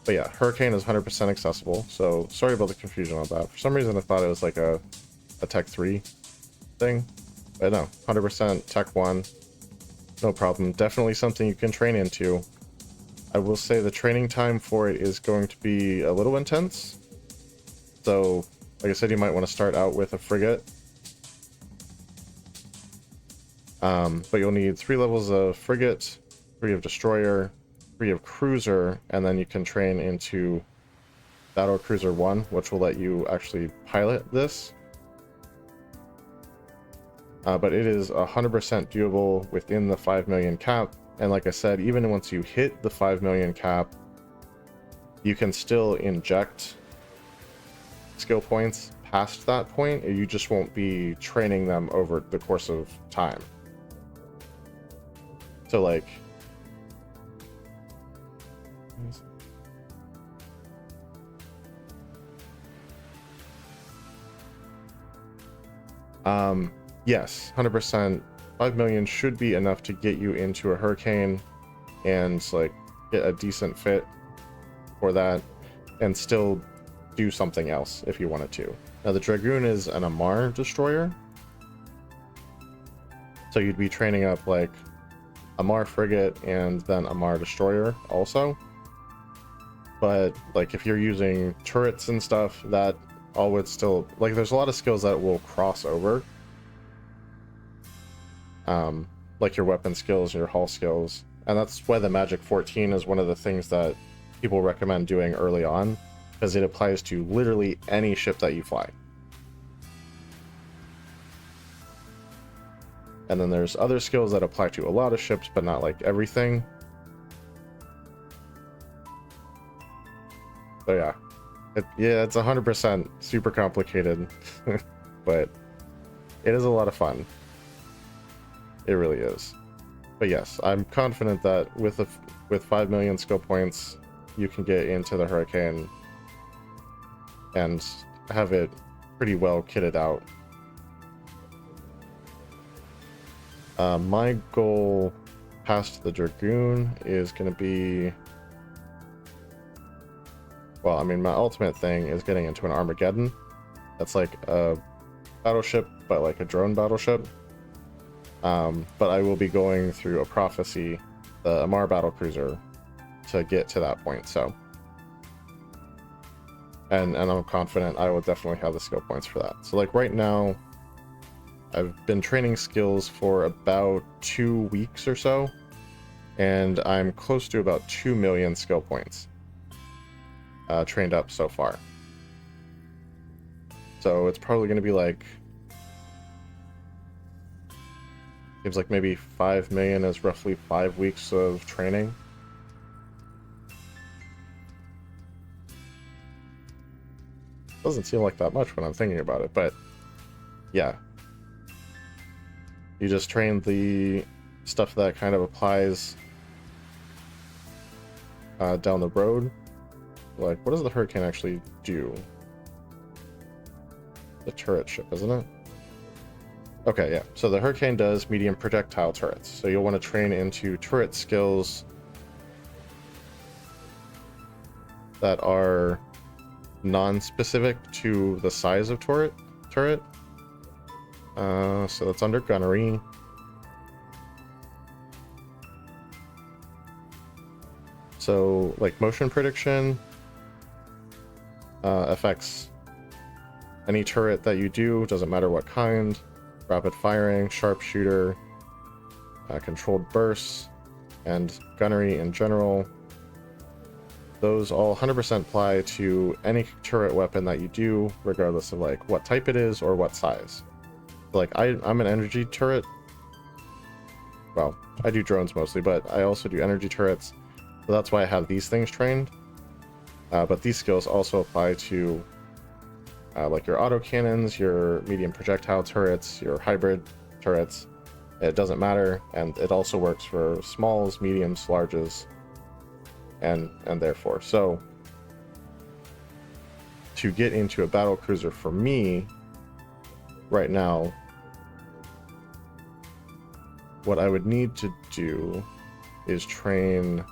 S1: But yeah, Hurricane is 100% accessible. So sorry about the confusion on that. For some reason I thought it was like a Tech 3 thing. But no, 100% Tech 1. No problem. Definitely something you can train into. I will say the training time for it is going to be a little intense. So, like I said, you might want to start out with a frigate. But you'll need 3 levels of frigate, 3 of destroyer, 3 of cruiser, and then you can train into Battle Cruiser 1, which will let you actually pilot this. But it is 100% doable within the 5 million cap. And like I said, even once you hit the 5 million cap, you can still inject skill points past that point. You just won't be training them over the course of time. So like, yes, 100%. 5 million should be enough to get you into a Hurricane and like get a decent fit for that and still do something else if you wanted to. Now the Dragoon is an Amar destroyer, so you'd be training up like Amar frigate and then Amar destroyer also. But like if you're using turrets and stuff, that all would still, like, there's a lot of skills that will cross over. Like your weapon skills, your hull skills. And that's why the Magic 14 is one of the things that people recommend doing early on, because it applies to literally any ship that you fly. And then there's other skills that apply to a lot of ships, but not like everything. So yeah, it's 100% super complicated, but it is a lot of fun. It really is. But yes, I'm confident that with 5 million skill points, you can get into the Hurricane and have it pretty well kitted out. My goal past the Dragoon is going to be, well, I mean, my ultimate thing is getting into an Armageddon. That's like a battleship, but like a drone battleship. But I will be going through a Prophecy, the Amar battlecruiser, to get to that point. So, and I'm confident I will definitely have the skill points for that. So like right now, I've been training skills for about 2 weeks or so, and I'm close to about 2 million skill points trained up so far. So it's probably going to be like, seems like maybe 5 million is roughly 5 weeks of training. Doesn't seem like that much when I'm thinking about it, but yeah. You just train the stuff that kind of applies down the road. Like, what does the Hurricane actually do? The turret ship, isn't it? Okay, yeah. So the Hurricane does medium projectile turrets. So you'll want to train into turret skills that are non-specific to the size of turret. So that's under gunnery. So like motion prediction affects any turret that you do, doesn't matter what kind. Rapid firing, sharpshooter, controlled bursts, and gunnery in general. Those all 100% apply to any turret weapon that you do, regardless of like what type it is or what size. Like I'm an energy turret. Well, I do drones mostly, but I also do energy turrets. So that's why I have these things trained. But these skills also apply to like your autocannons, your medium projectile turrets, your hybrid turrets. It doesn't matter, and it also works for smalls, mediums, larges, and therefore. So to get into a battle cruiser for me right now, what I would need to do is train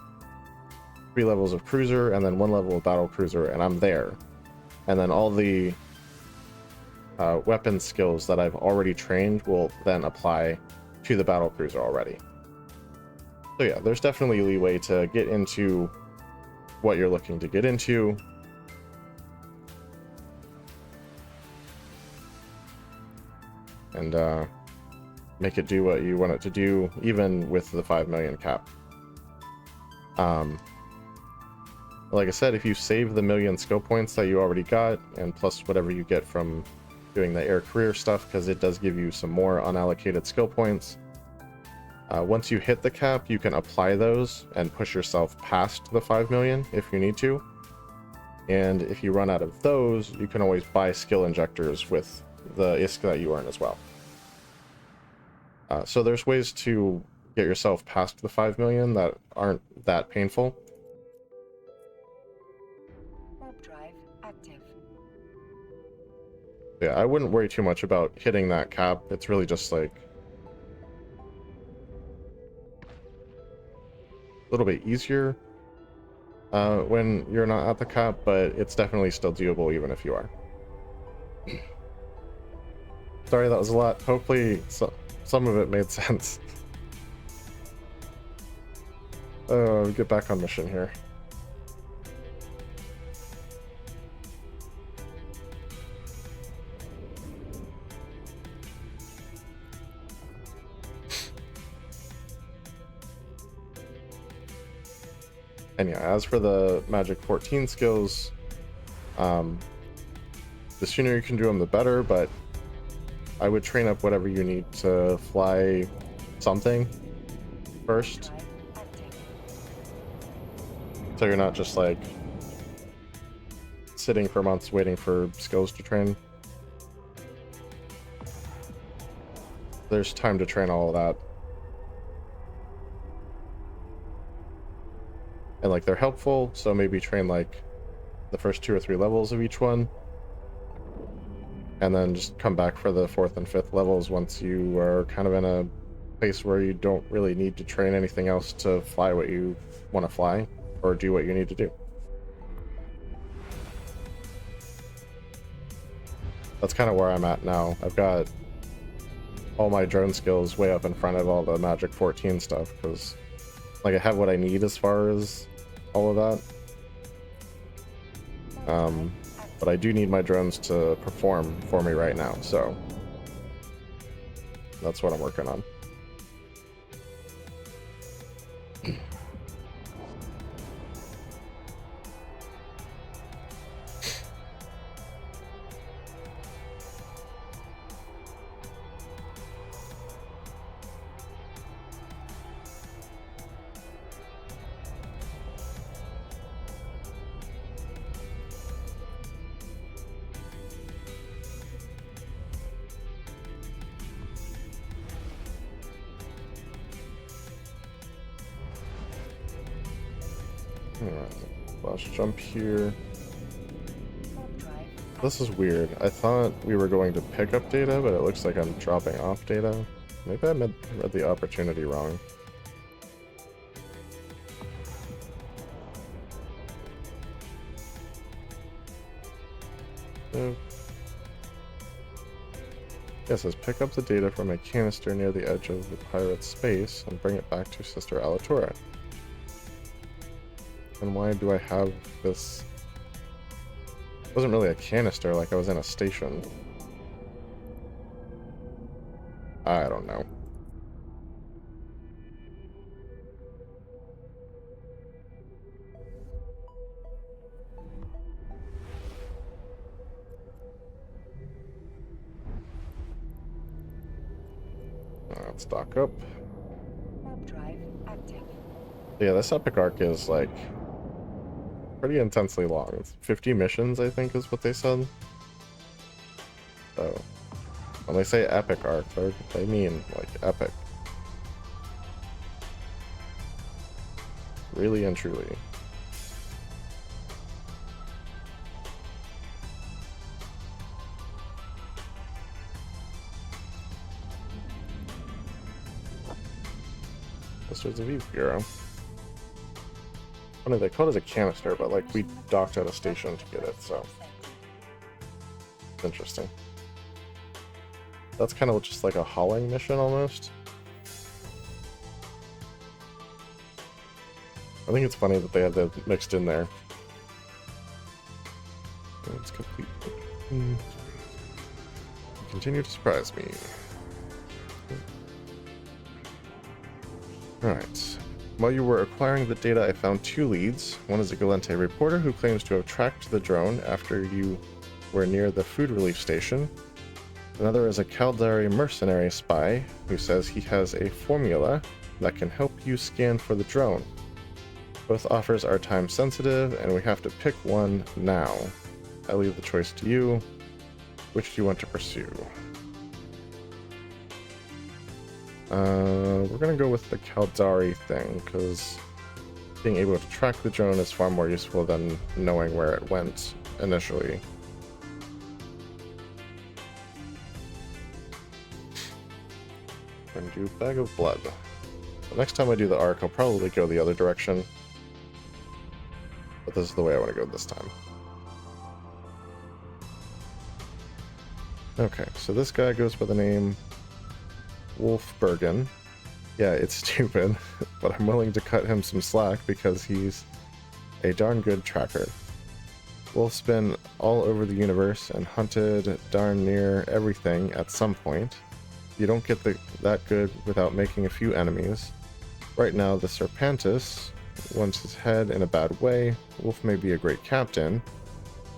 S1: 3 levels of cruiser and then 1 level of battle cruiser, and I'm there. And then all the weapon skills that I've already trained will then apply to the battle cruiser already. So yeah, there's definitely leeway to get into what you're looking to get into. And make it do what you want it to do, even with the 5 million cap. Like I said, if you save the million skill points that you already got, and plus whatever you get from doing the air career stuff, because it does give you some more unallocated skill points, once you hit the cap, you can apply those and push yourself past the 5 million if you need to. And if you run out of those, you can always buy skill injectors with the ISK that you earn as well. So there's ways to get yourself past the 5 million that aren't that painful.
S2: Warp drive active.
S1: Yeah, I wouldn't worry too much about hitting that cap. It's really just like a little bit easier when you're not at the cap, but it's definitely still doable even if you are. Sorry, that was a lot. Hopefully some of it made sense. Get back on mission here. And yeah, as for the Magic 14 skills, the sooner you can do them, the better, but I would train up whatever you need to fly something first. So you're not just like sitting for months waiting for skills to train. There's time to train all of that. And like they're helpful, so maybe train like the first 2 or 3 levels of each one, and then just come back for the 4th and 5th levels once you are kind of in a place where you don't really need to train anything else to fly what you want to fly or do what you need to do. That's kind of where I'm at now. I've got all my drone skills way up in front of all the Magic 14 stuff, because like I have what I need as far as all of that. But I do need my drones to perform for me right now, so That's what I'm working on. Alright, let's jump here. This is weird. I thought we were going to pick up data, but it looks like I'm dropping off data. Maybe I read the opportunity wrong. Yeah, it says pick up the data from a canister near the edge of the pirate's space and bring it back to Sister Alatura. And why do I have this? It wasn't really a canister, like I was in a station. I don't know. Let's dock up.
S2: Warp drive active.
S1: Yeah, this epic arc is like pretty intensely long. It's 50 missions, I think, is what they said. So when they say epic arc, they mean like epic. Really and truly. Sisters of Eve Bureau. Funny, they call it a canister, but like we docked at a station to get it, so interesting. That's kind of just like a hauling mission almost. I think it's funny that they had that mixed in there. It's complete. Continue to surprise me. Alright. While you were acquiring the data, I found 2 leads. One is a Galente reporter who claims to have tracked the drone after you were near the food relief station. Another is a Caldari mercenary spy who says he has a formula that can help you scan for the drone. Both offers are time sensitive, and we have to pick one now. I leave the choice to you. Which do you want to pursue? We're gonna go with the Caldari thing, because being able to track the drone is far more useful than knowing where it went initially. And do Bag of Blood. The next time I do the arc, I'll probably go the other direction. But this is the way I want to go this time. Okay, so this guy goes by the name Wolfbergen. Yeah, it's stupid, but I'm willing to cut him some slack because he's a darn good tracker. Wolf's been all over the universe and hunted darn near everything at some point. You don't get that good without making a few enemies. Right now, the Serpantis wants his head in a bad way. Wolf may be a great captain,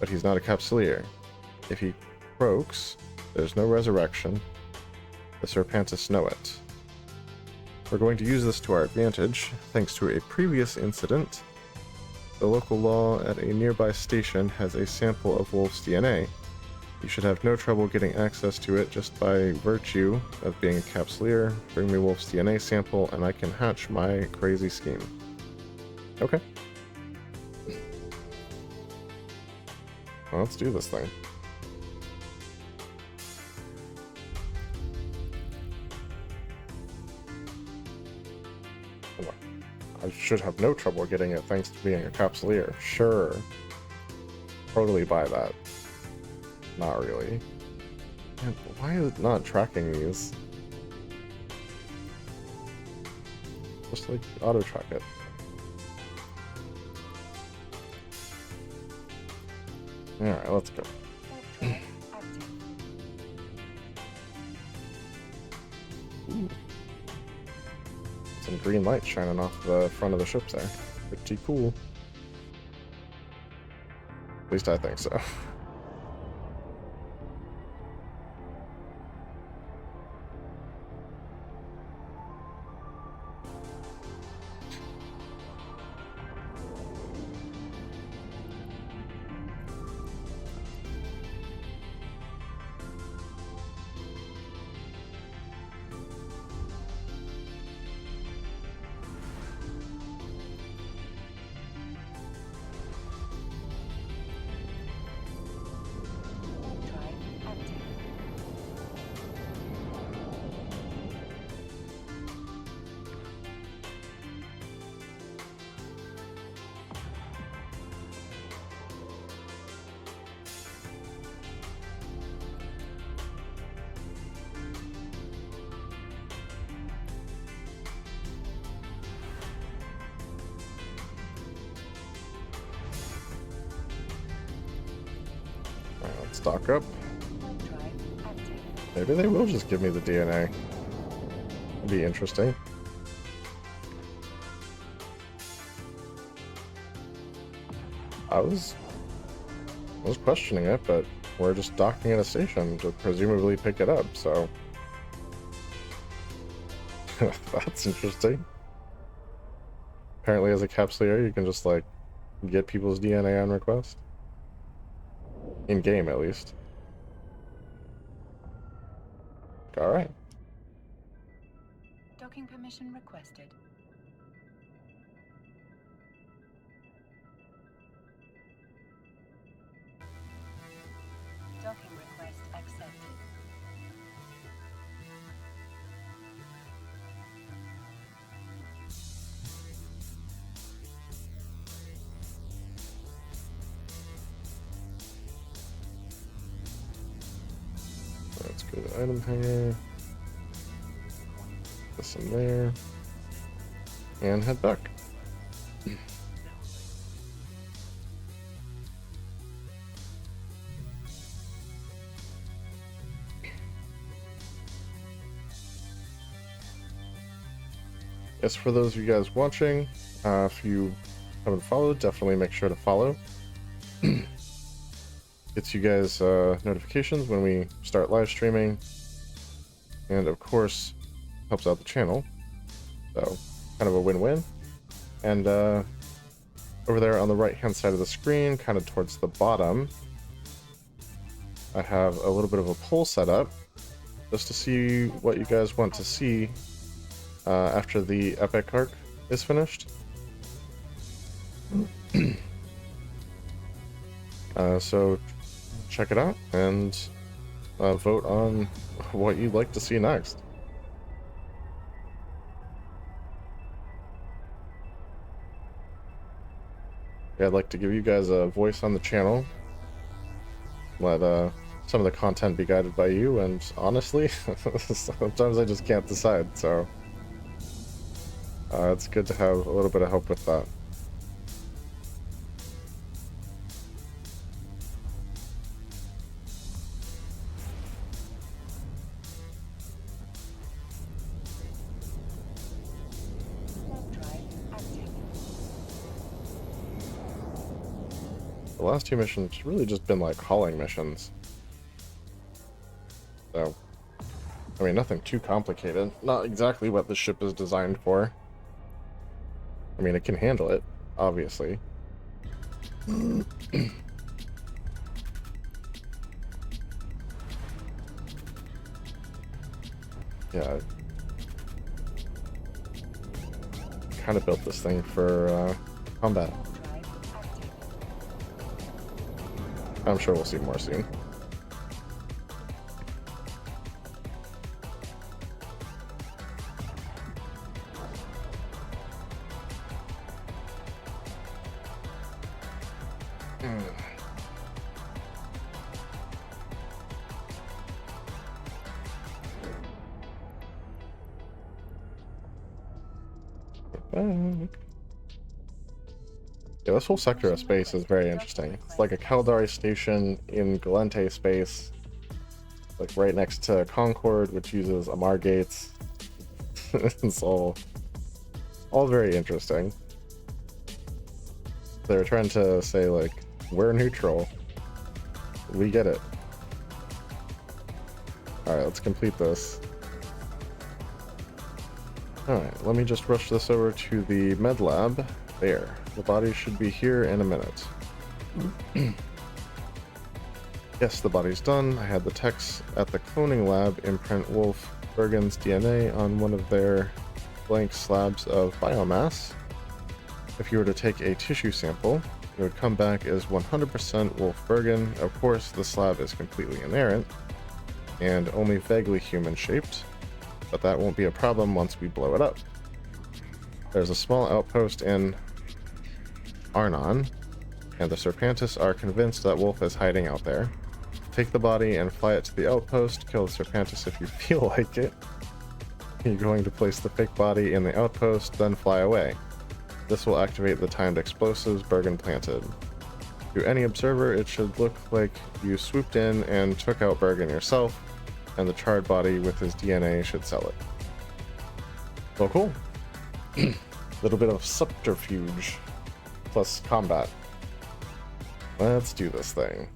S1: but he's not a capsuleer. If he croaks, there's no resurrection. The Serpantis know it. We're going to use this to our advantage, thanks to a previous incident. The local law at a nearby station has a sample of Wolf's DNA. You should have no trouble getting access to it just by virtue of being a capsuleer. Bring me Wolf's DNA sample and I can hatch my crazy scheme. Okay. Well, let's do this thing. I should have no trouble getting it thanks to being a capsuleer. Sure. Totally buy that. Not really. Man, why is it not tracking these? Just like auto track it. Alright, let's go. green lights shining off the front of the ships there. Pretty cool. At least I think so. Stock up. Maybe they will just give me the DNA. It'd be interesting. I was questioning it, but we're just docking at a station to presumably pick it up, so that's interesting. Apparently as a capsuleer you can just like get people's DNA on request. In game, at least. Alright.
S2: Docking permission requested. Docking request accepted.
S1: Let's go to the item hanger. This in there. And head back. Yes, for those of you guys watching, if you haven't followed, definitely make sure to follow. Gets you guys notifications when we start live streaming, and of course helps out the channel, so kind of a win-win. And over there on the right hand side of the screen, kind of towards the bottom, I have a little bit of a poll set up just to see what you guys want to see after the epic arc is finished. So check it out and vote on what you'd like to see next. Yeah, I'd like to give you guys a voice on the channel. Let some of the content be guided by you, and honestly, sometimes I just can't decide, so it's good to have a little bit of help with that. The last two missions really just been like hauling missions. So, I mean, nothing too complicated. Not exactly what the ship is designed for. I mean, it can handle it, obviously. Yeah. Kind of built this thing for combat. I'm sure we'll see more soon. Yeah, this whole sector of space is very interesting. It's like a Caldari station in Galente space, like right next to Concord, which uses Amar gates. It's all All very interesting. They're trying to say, like, we're neutral. We get it. Alright, let's complete this. Alright, let me just rush this over to the med lab. There. The body should be here in a minute. Yes, the body's done. I had the techs at the cloning lab imprint Wolf Bergen's DNA on one of their blank slabs of biomass. If you were to take a tissue sample, it would come back as 100% Wolf Bergen. Of course, the slab is completely inerrant and only vaguely human-shaped, but that won't be a problem once we blow it up. There's a small outpost in Arnon, and the Serpantis are convinced that Wolf is hiding out there. Take the body and fly it to the outpost. Kill the Serpantis if you feel like it. You're going to place the fake body in the outpost, then fly away. This will activate the timed explosives Bergen planted. To any observer, it should look like you swooped in and took out Bergen yourself, and the charred body with his DNA should sell it. Well, cool. Little bit of subterfuge plus combat. Let's do this thing.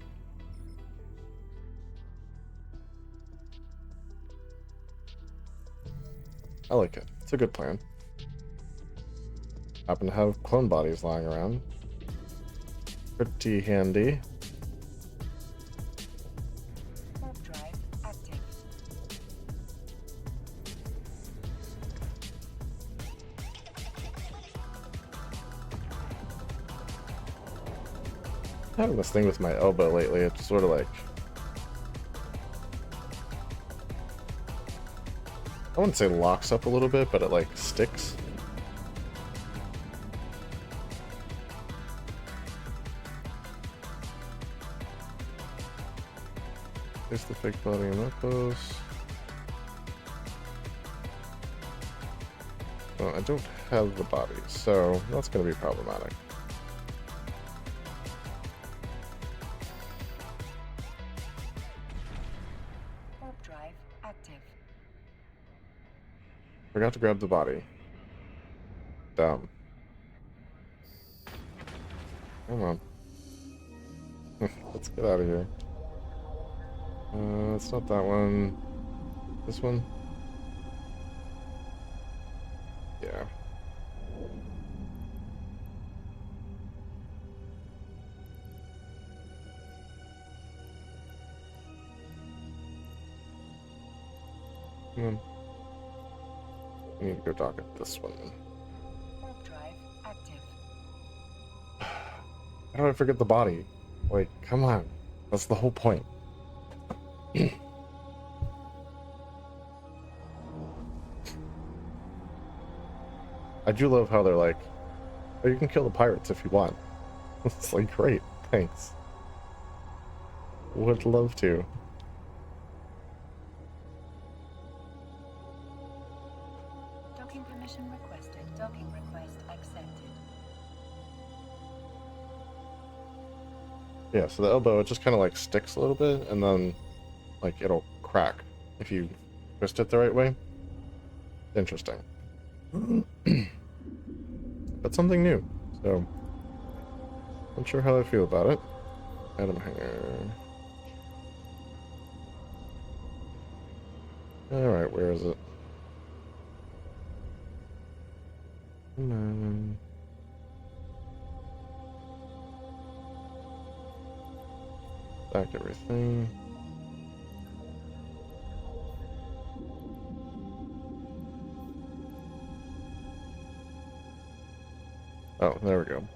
S1: I like it. It's a good plan. Happen to have clone bodies lying around. Pretty handy.
S2: Warp drive active.
S1: Having this thing with my elbow lately, it's sort of like... I wouldn't say locks up a little bit, but it like sticks. Place the fake body in that post. Well, I don't have the body, so that's going to be problematic.
S2: Warp drive active.
S1: Forgot to grab the body. Dumb. Come on. Let's get out of here. It's not that one. This one? Yeah. Come on. I need to go talk at this one.
S2: Warp drive active.
S1: How do I forget the body? Like, come on. That's the whole point. I do love how they're like, oh, you can kill the pirates if you want. It's like, great, thanks. Would love to.
S2: Docking permission requested. Docking request accepted.
S1: Yeah, so the elbow, it just kind of like sticks a little bit, and then like it'll crack if you twist it the right way. Interesting. But something new, so not sure how I feel about it. Atom hanger. Alright, where is it? Come on. Back everything. Oh, there we go.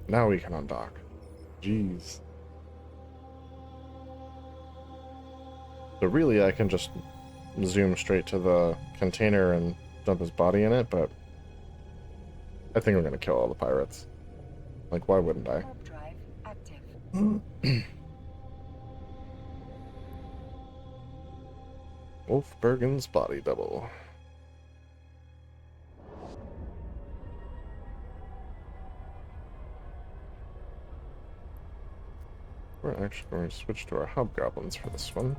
S1: Now we can undock. Jeez. So really, I can just zoom straight to the container and dump his body in it, but I think we're gonna kill all the pirates. Like, why wouldn't I?
S2: Warp drive active.
S1: Wolf Bergen's body double. We're actually going to switch to our hobgoblins for this one.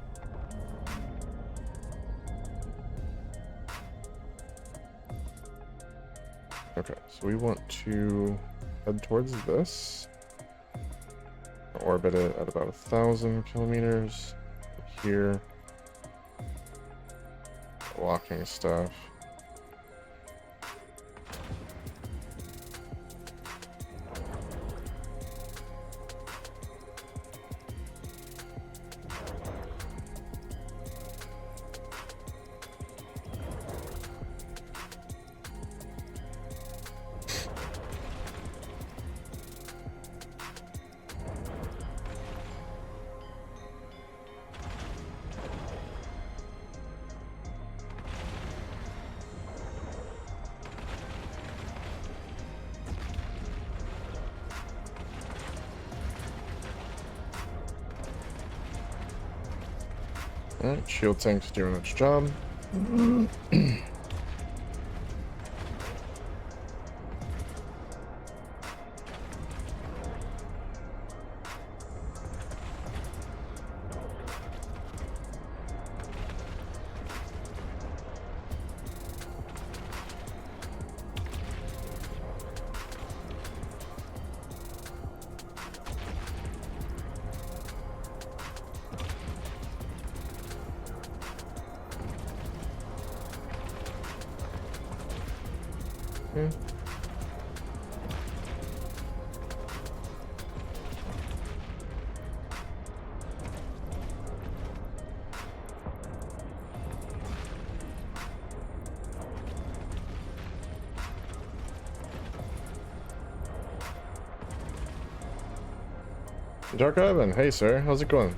S1: So we want to head towards this. Orbit it at about 1,000 kilometers. Here. Walking stuff. Alright, shield tank's doing its job. Okay. Dark Ivan, hey sir, how's it going?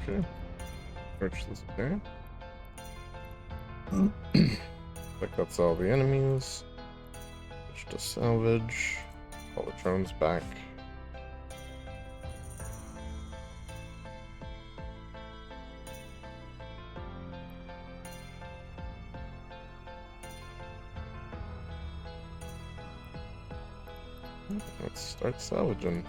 S1: Okay. Approach this there. Like that's all the enemies. Switch to salvage. All the drones back. Let's start salvaging.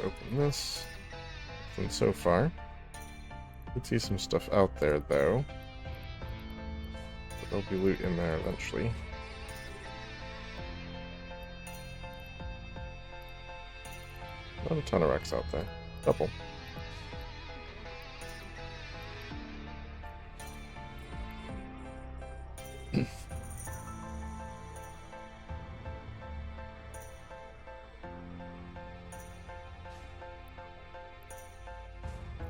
S1: Open this. Nothing so far. Could see some stuff out there though. But there'll be loot in there eventually. Not a ton of wrecks out there. Couple.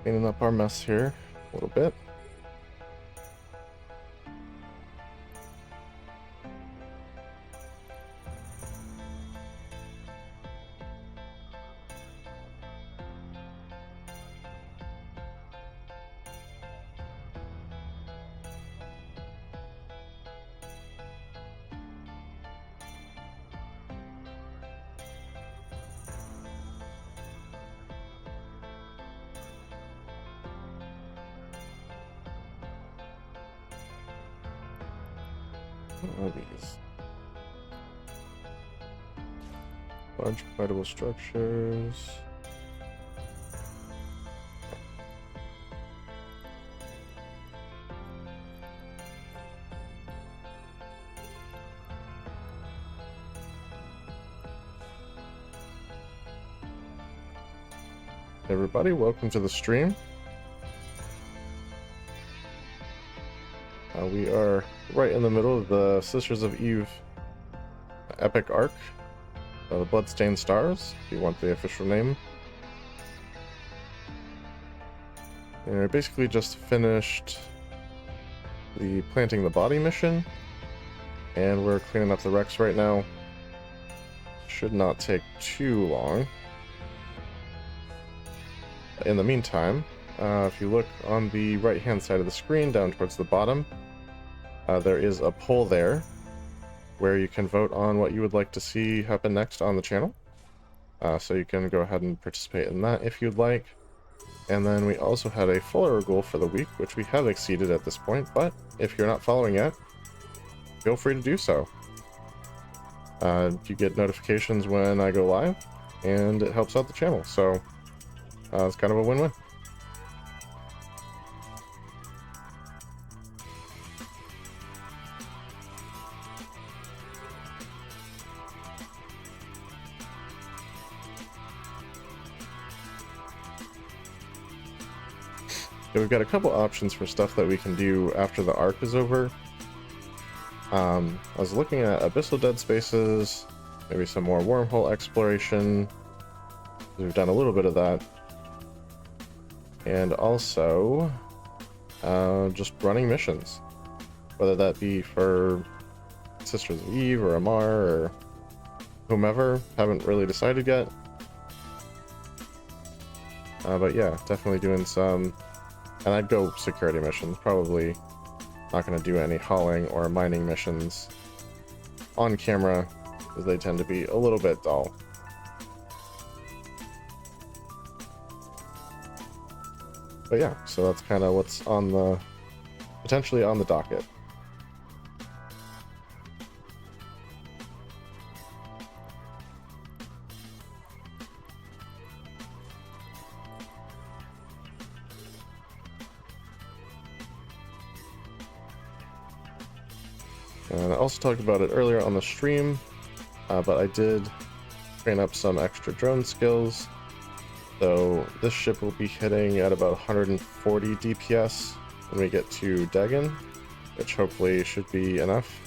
S1: Cleaning up our mess here a little bit. What are these? Bunch of fightable structures. Everybody, welcome to the stream. We are right in the middle of the Sisters of Eve epic arc, the Bloodstained Stars, if you want the official name. And we basically just finished the planting the body mission, and we're cleaning up the wrecks right now. Should not take too long. In the meantime, if you look on the right hand side of the screen down towards the bottom, there is a poll there where you can vote on what you would like to see happen next on the channel. So you can go ahead and participate in that if you'd like. And then we also had a follower goal for the week, which we have exceeded at this point, but if you're not following yet, feel free to do so. You get notifications when I go live, and it helps out the channel, so it's kind of a win-win. Yeah, we've got a couple options for stuff that we can do after the arc is over. I was looking at Abyssal Dead Spaces, maybe some more wormhole exploration. We've done a little bit of that. And also, just running missions. Whether that be for Sisters of Eve or Amar or whomever, haven't really decided yet. But yeah, definitely doing some... And I'd go security missions, probably not going to do any hauling or mining missions on camera, because they tend to be a little bit dull. But yeah, so that's kind of what's on the, potentially on the docket. And I also talked about it earlier on the stream, but I did train up some extra drone skills. So this ship will be hitting at about 140 DPS when we get to Dagon, which hopefully should be enough.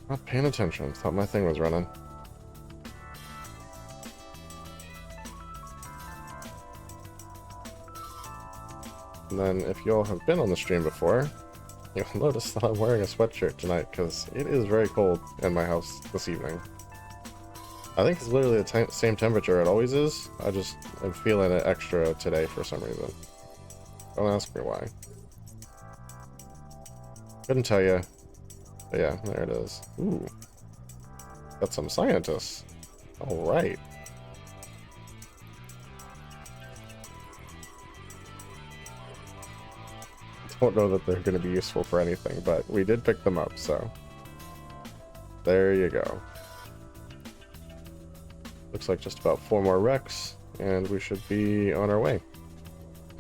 S1: Not paying attention. Thought my thing was running. And then if you all have been on the stream before, you'll notice that I'm wearing a sweatshirt tonight because it is very cold in my house this evening. I think it's literally the same temperature it always is. I just am feeling it extra today for some reason. Don't ask me why. Couldn't tell you. But yeah, there it is. Ooh. Got some scientists. Alright. Don't know that they're going to be useful for anything, but we did pick them up, so there you go. Looks like just about 4 more wrecks, and we should be on our way.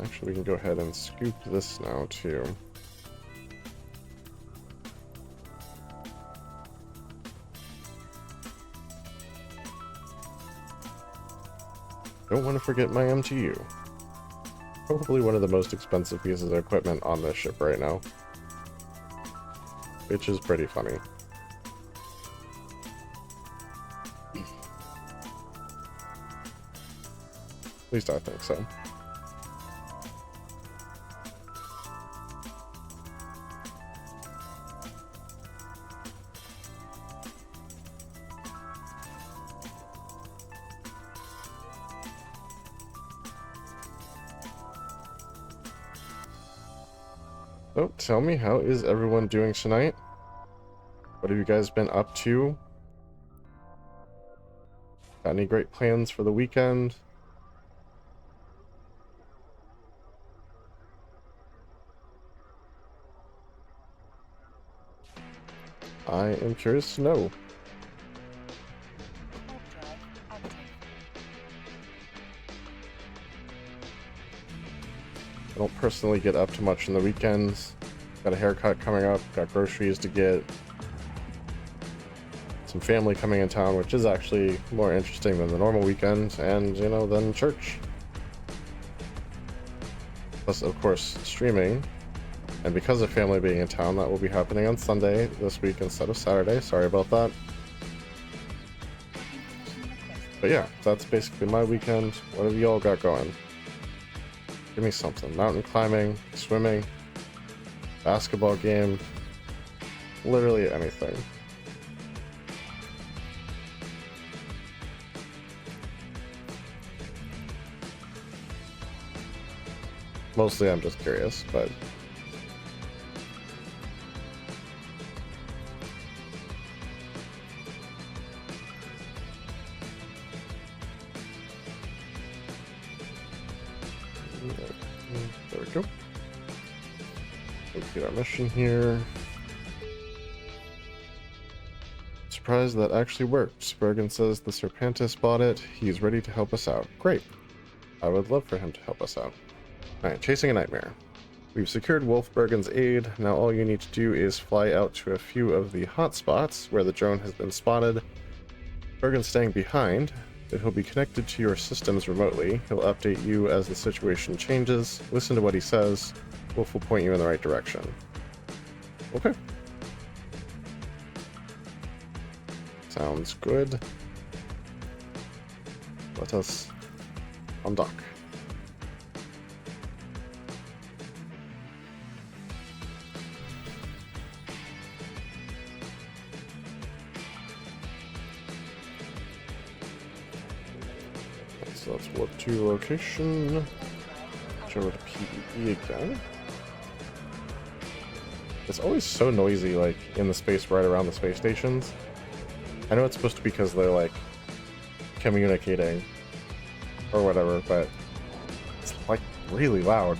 S1: Actually, we can go ahead and scoop this now, too. Don't want to forget my MTU. Probably one of the most expensive pieces of equipment on this ship right now. Which is pretty funny. At least I think so. So, tell me, how is everyone doing tonight? What have you guys been up to? Got any great plans for the weekend? I am curious to know.
S2: Warp drive active.
S1: I don't personally get up to much on the weekends. Got a haircut coming up, got groceries to get, some family coming in town, which is actually more interesting than the normal weekend, and, you know, then church. Plus, of course, streaming. And because of family being in town, that will be happening on Sunday this week instead of Saturday. Sorry about that. But yeah, that's basically my weekend. What have you all got going? Give me something. Mountain climbing, swimming, basketball game, literally anything. Mostly I'm just curious, but there we go. Let's get our mission here. Surprised that actually worked. Bergen says the Serpentis bought it. He's ready to help us out. Great. I would love for him to help us out. Alright, chasing a nightmare. We've secured Wolfbergen's aid. Now all you need to do is fly out to a few of the hotspots where the drone has been spotted. Bergen's staying behind, but he'll be connected to your systems remotely. He'll update you as the situation changes. Listen to what he says. Wolf will point you in the right direction. Okay. Sounds good. Let us undock. So let's warp to location. Show it to PvE again. It's always so noisy, like, in the space right around the space stations. I know it's supposed to be because they're, like, communicating or whatever, but it's, like, really loud.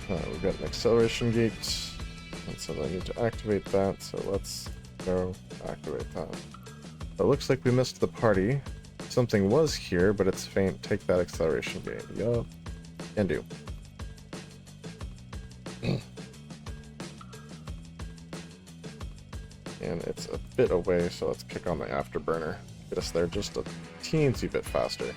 S1: We've got an acceleration gate, and so I need to activate that, so let's go activate that. It looks like we missed the party. Something was here, but it's faint. Take that acceleration gate. Yup. Can do. And it's a bit away, so let's kick on the afterburner. Get us there just a teensy bit faster.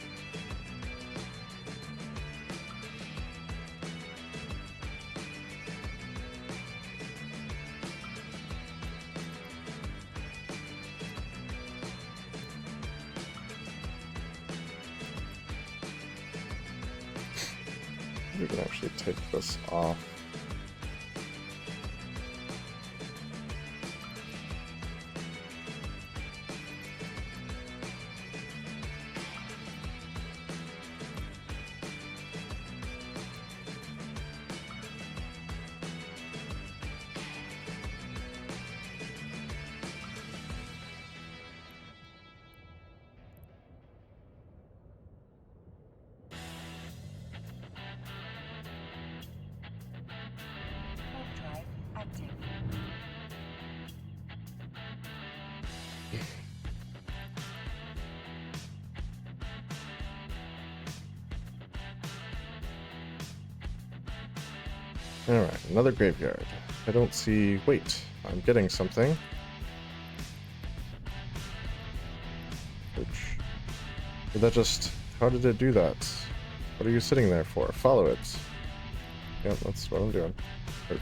S1: We can actually take this off.
S2: Warp drive active.
S1: Alright, another graveyard. I don't see... Wait, I'm getting something. Which... Did that just... How did it do that? What are you sitting there for? Follow it. Yep, that's what I'm doing. Search.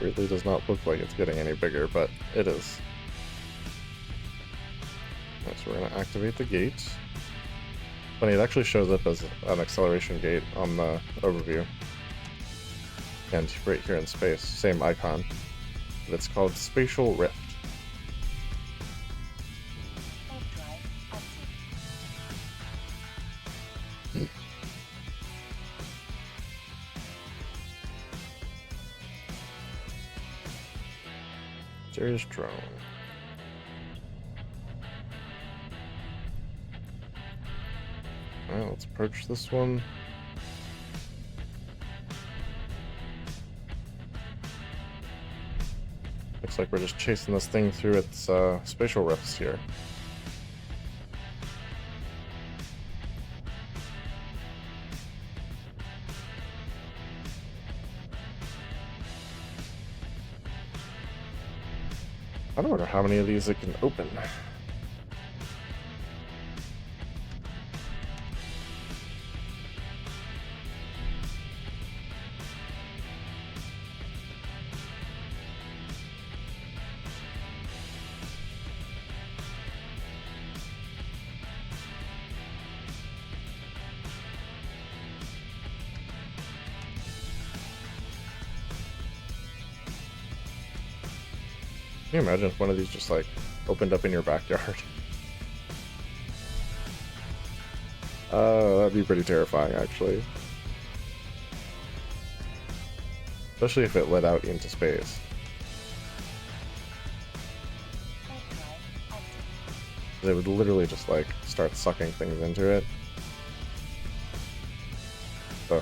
S1: Weirdly does not look like it's getting any bigger, but it is. Right, so we're going to activate the gate. Funny, it actually shows up as an acceleration gate on the overview. And right here in space, same icon. But it's called Spatial Rift.
S2: Warp drive active.
S1: Serious drone. Alright, let's approach this one. Looks like we're just chasing this thing through its spatial rifts here. I don't wonder how many of these it can open. Can you imagine if one of these just like opened up in your backyard? That'd be pretty terrifying, actually. Especially if it led out into space.
S2: Warp drive active.
S1: They would literally just like start sucking things into it. Ugh.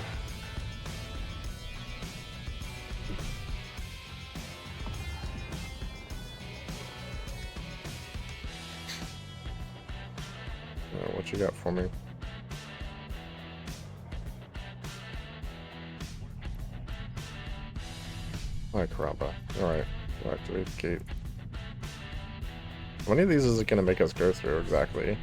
S1: What you got for me? Hi, Karamba. Alright, we'll activate the gate. How many of these is it going to make us go through exactly?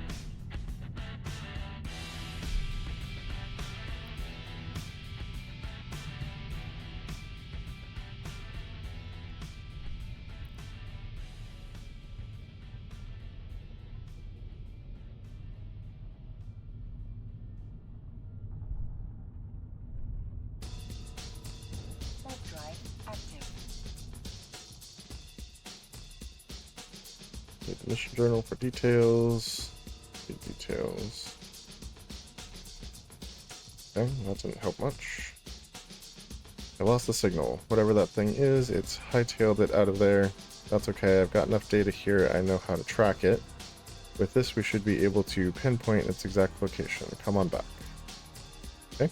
S2: Warp drive active.
S1: Read the mission journal for details. Read details. Okay, that didn't help much. I lost the signal. Whatever that thing is, it's hightailed it out of there. That's okay, I've got enough data here, I know how to track it. With this, we should be able to pinpoint its exact location. Come on back. Okay.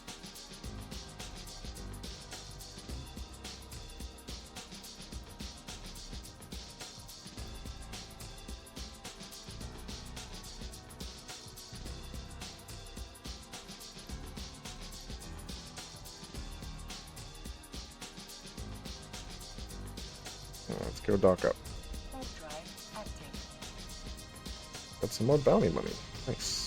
S1: Let's go dock up.
S2: Warp drive active.
S1: Got some more bounty money. Nice.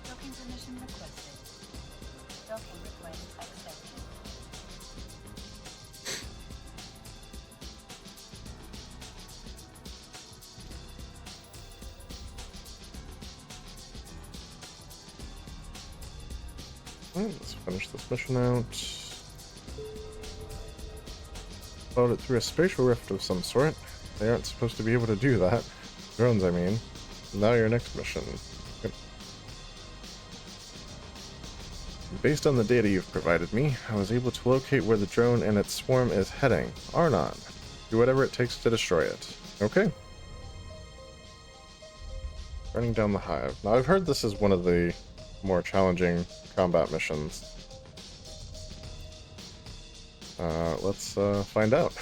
S2: Docking permission requested. Docking request accepted.
S1: Alright, let's finish this mission out. Followed it through a spatial rift of some sort. They aren't supposed to be able to do that. Drones, I mean. Now your next mission. Good. Based on the data you've provided me, I was able to locate where the drone and its swarm is heading. Arnon. Do whatever it takes to destroy it. Okay. Running down the hive. Now, I've heard this is one of the more challenging combat missions. Let's find out.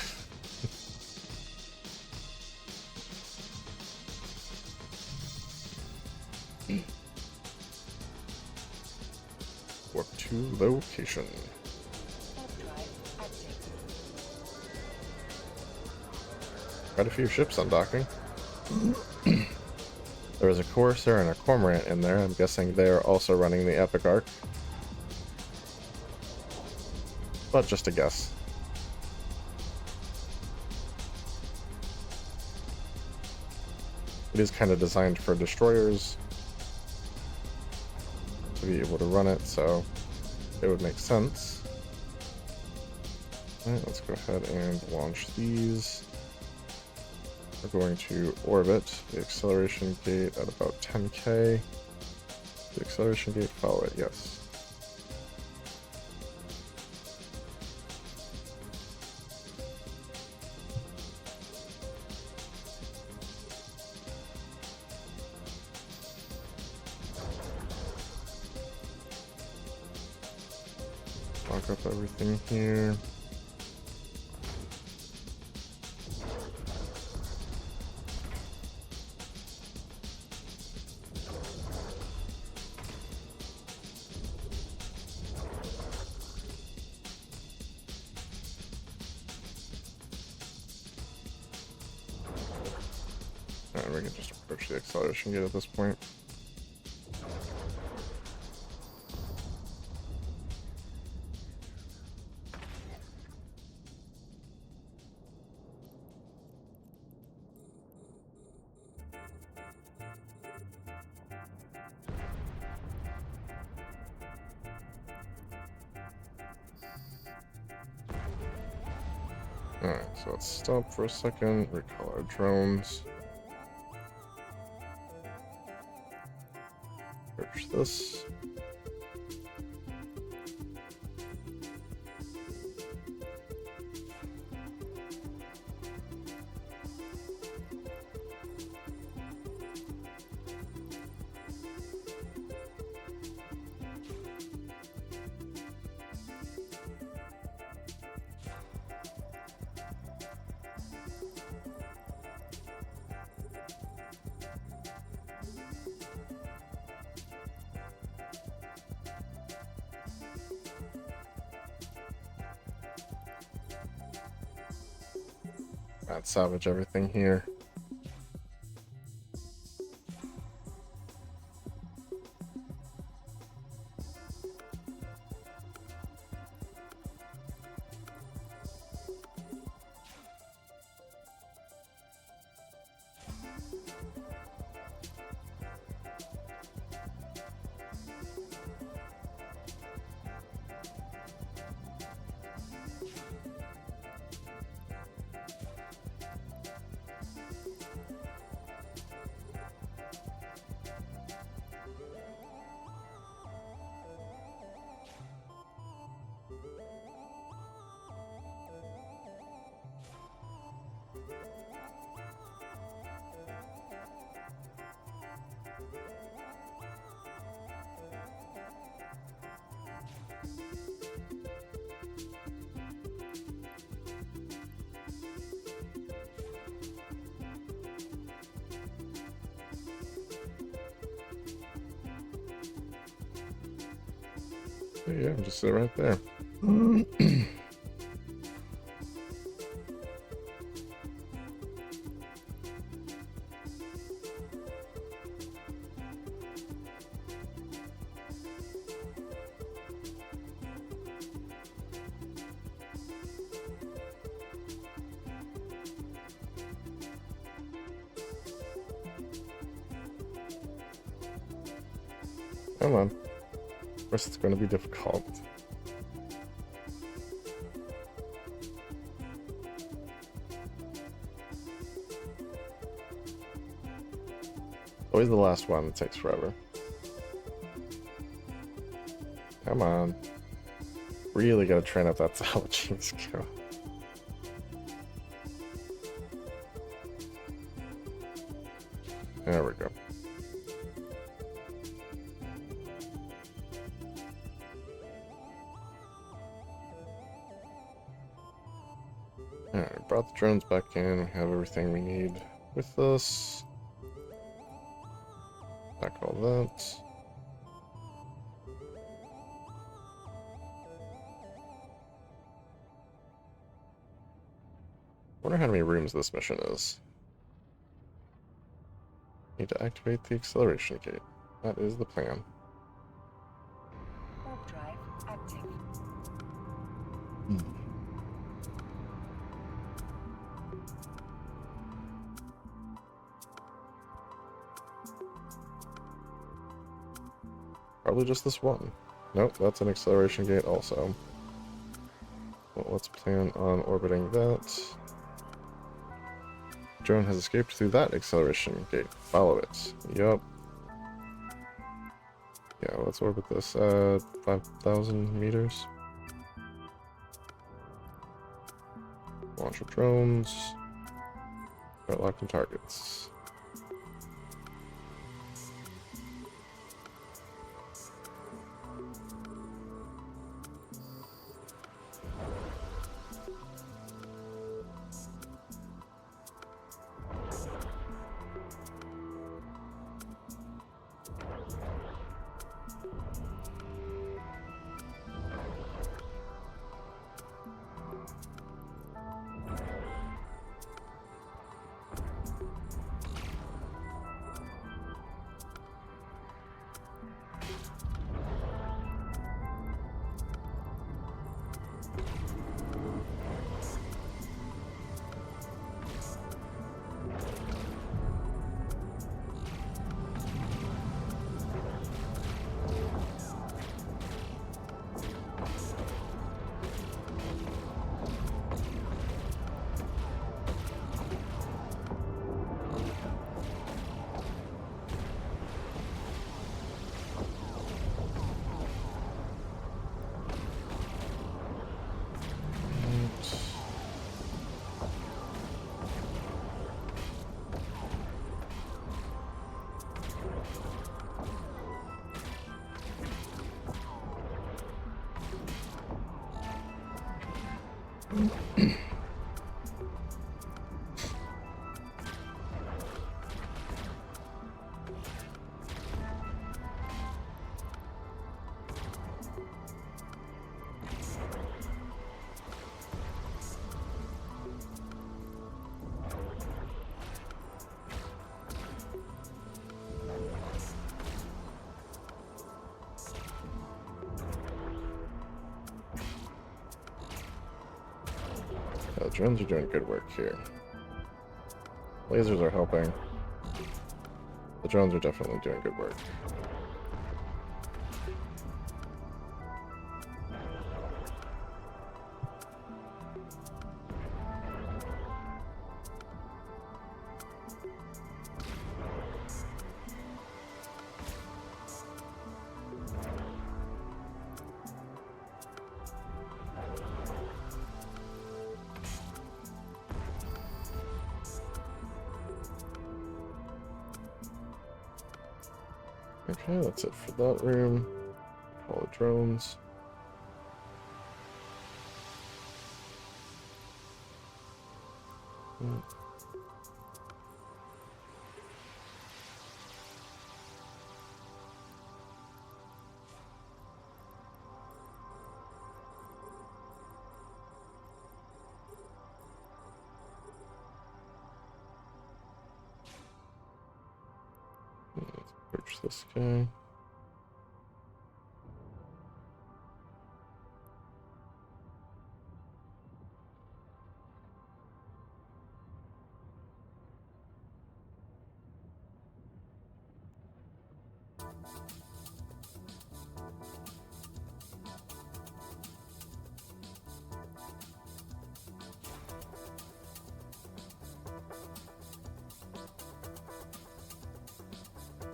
S1: Warp to location.
S2: Warp drive
S1: quite a few ships undocking. There was a Corsair and a Cormorant in there. I'm guessing they're also running the Epic Arc. But just a guess. It is kind of designed for destroyers to be able to run it, so it would make sense. Alright, let's go ahead and launch these. We're going to orbit the acceleration gate at about 10k. The acceleration gate, follow it, yes. Lock up everything here. And we can just approach the acceleration gate at this point. Alright, so let's stop for a second, recall our drones. Approach this. I'd salvage everything here. Yeah, just sit right there. Come on. Of course it's going to be difficult. Always the last one that takes forever. Come on. Really gotta train up that salvaging skill. There we go. Alright, brought the drones back in. We have everything we need with us. Back all that. Wonder how many rooms this mission is. Need to activate the acceleration gate. That is the plan.
S2: Warp drive active.
S1: Probably just this one. Nope, that's an acceleration gate also. Well, let's plan on orbiting that. Drone has escaped through that acceleration gate. Follow it. Yup. Yeah, let's orbit this at 5,000 meters. Launch your drones. Start locking targets. The drones are doing good work here. Lasers are helping. The drones are definitely doing good work. Okay, that's it for that room. All the drones. Let's approach this guy.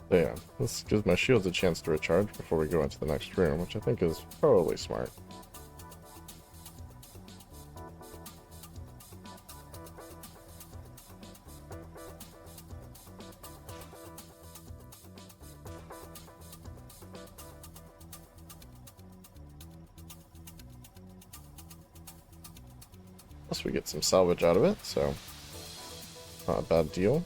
S1: So yeah, this gives my shields a chance to recharge before we go into the next room, which I think is probably smart. Plus we get some salvage out of it, so not a bad deal.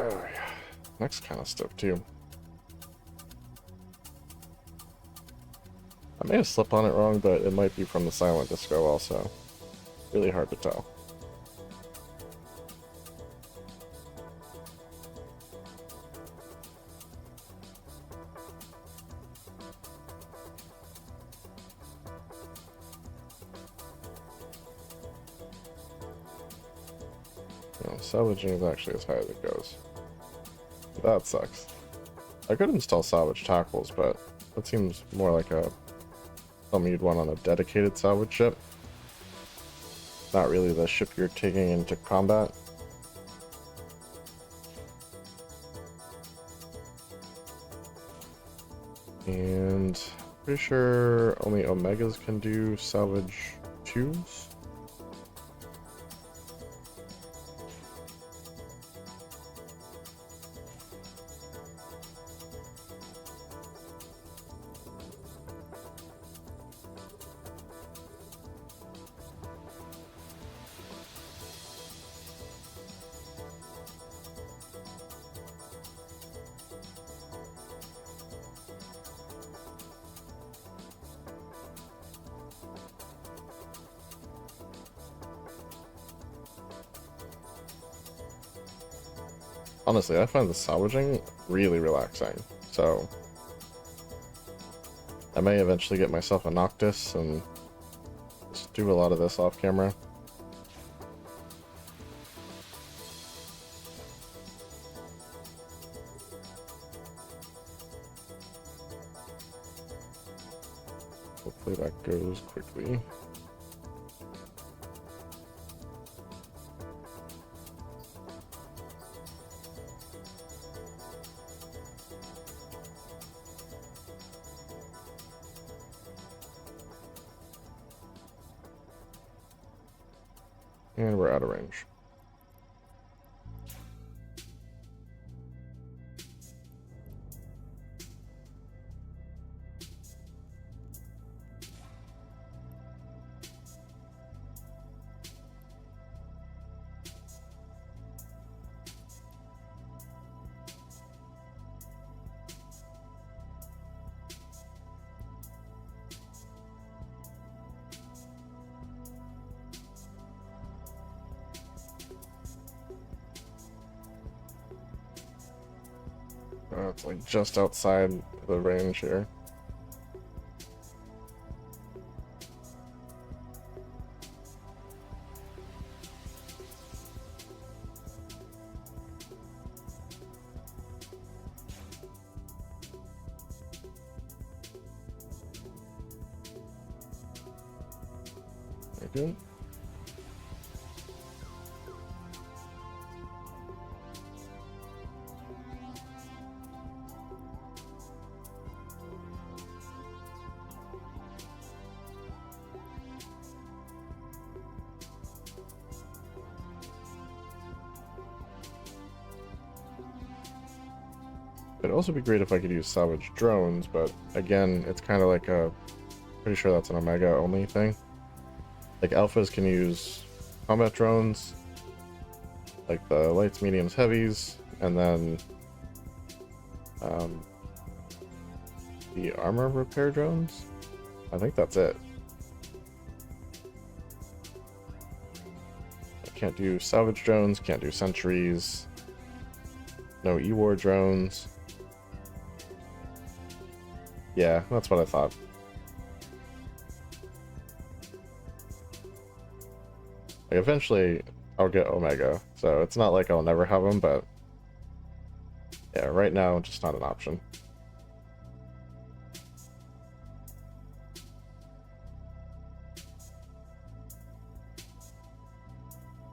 S1: Oh, yeah. Next kind of stuff, too. I may have slipped on it wrong, but it might be from the silent disco also. Really hard to tell. No, salvaging is actually as high as it goes. That sucks. I could install salvage tackles, but that seems more like something you'd want on a dedicated salvage ship. Not really the ship you're taking into combat. And pretty sure only Omegas can do salvage 2s. Honestly, I find the salvaging really relaxing, so I may eventually get myself a Noctis and just do a lot of this off camera. Hopefully that goes quickly. And we're out of range. It's like just outside the range here. Very good. It'd also be great if I could use salvage drones, but again, it's kind of like pretty sure that's an Omega only thing. Like alphas can use combat drones, like the lights, mediums, heavies, and then the armor repair drones. I think that's it. I can't do salvage drones, can't do sentries, no E-war drones. Yeah, that's what I thought. Like, eventually, I'll get Omega, so it's not like I'll never have them, but yeah, right now, just not an option.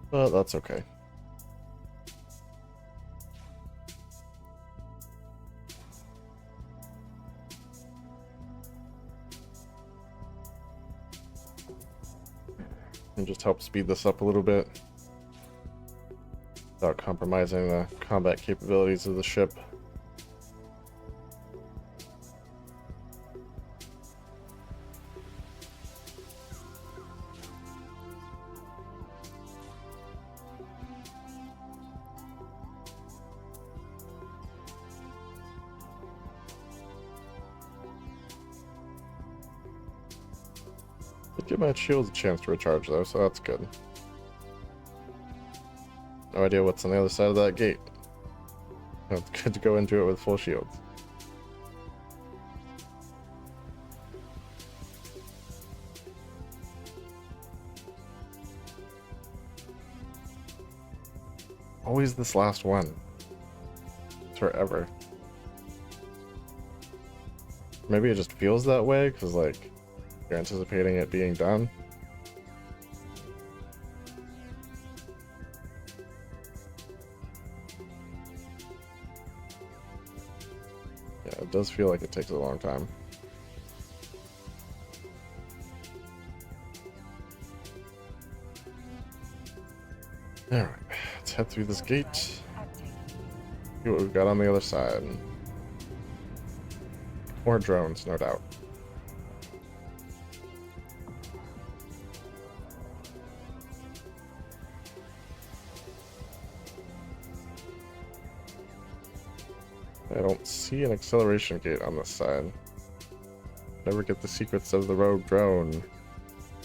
S1: But that's okay. And just help speed this up a little bit without compromising the combat capabilities of the ship. Did give my shields a chance to recharge though, so that's good. No idea what's on the other side of that gate. It's good to go into it with full shields. Always this last one. Forever. Maybe it just feels that way because, like, you're anticipating it being done. Yeah, it does feel like it takes a long time. Alright, let's head through this gate. See what we've got on the other side. More drones, no doubt. I don't see an acceleration gate on this side. Never get the secrets of the rogue drone.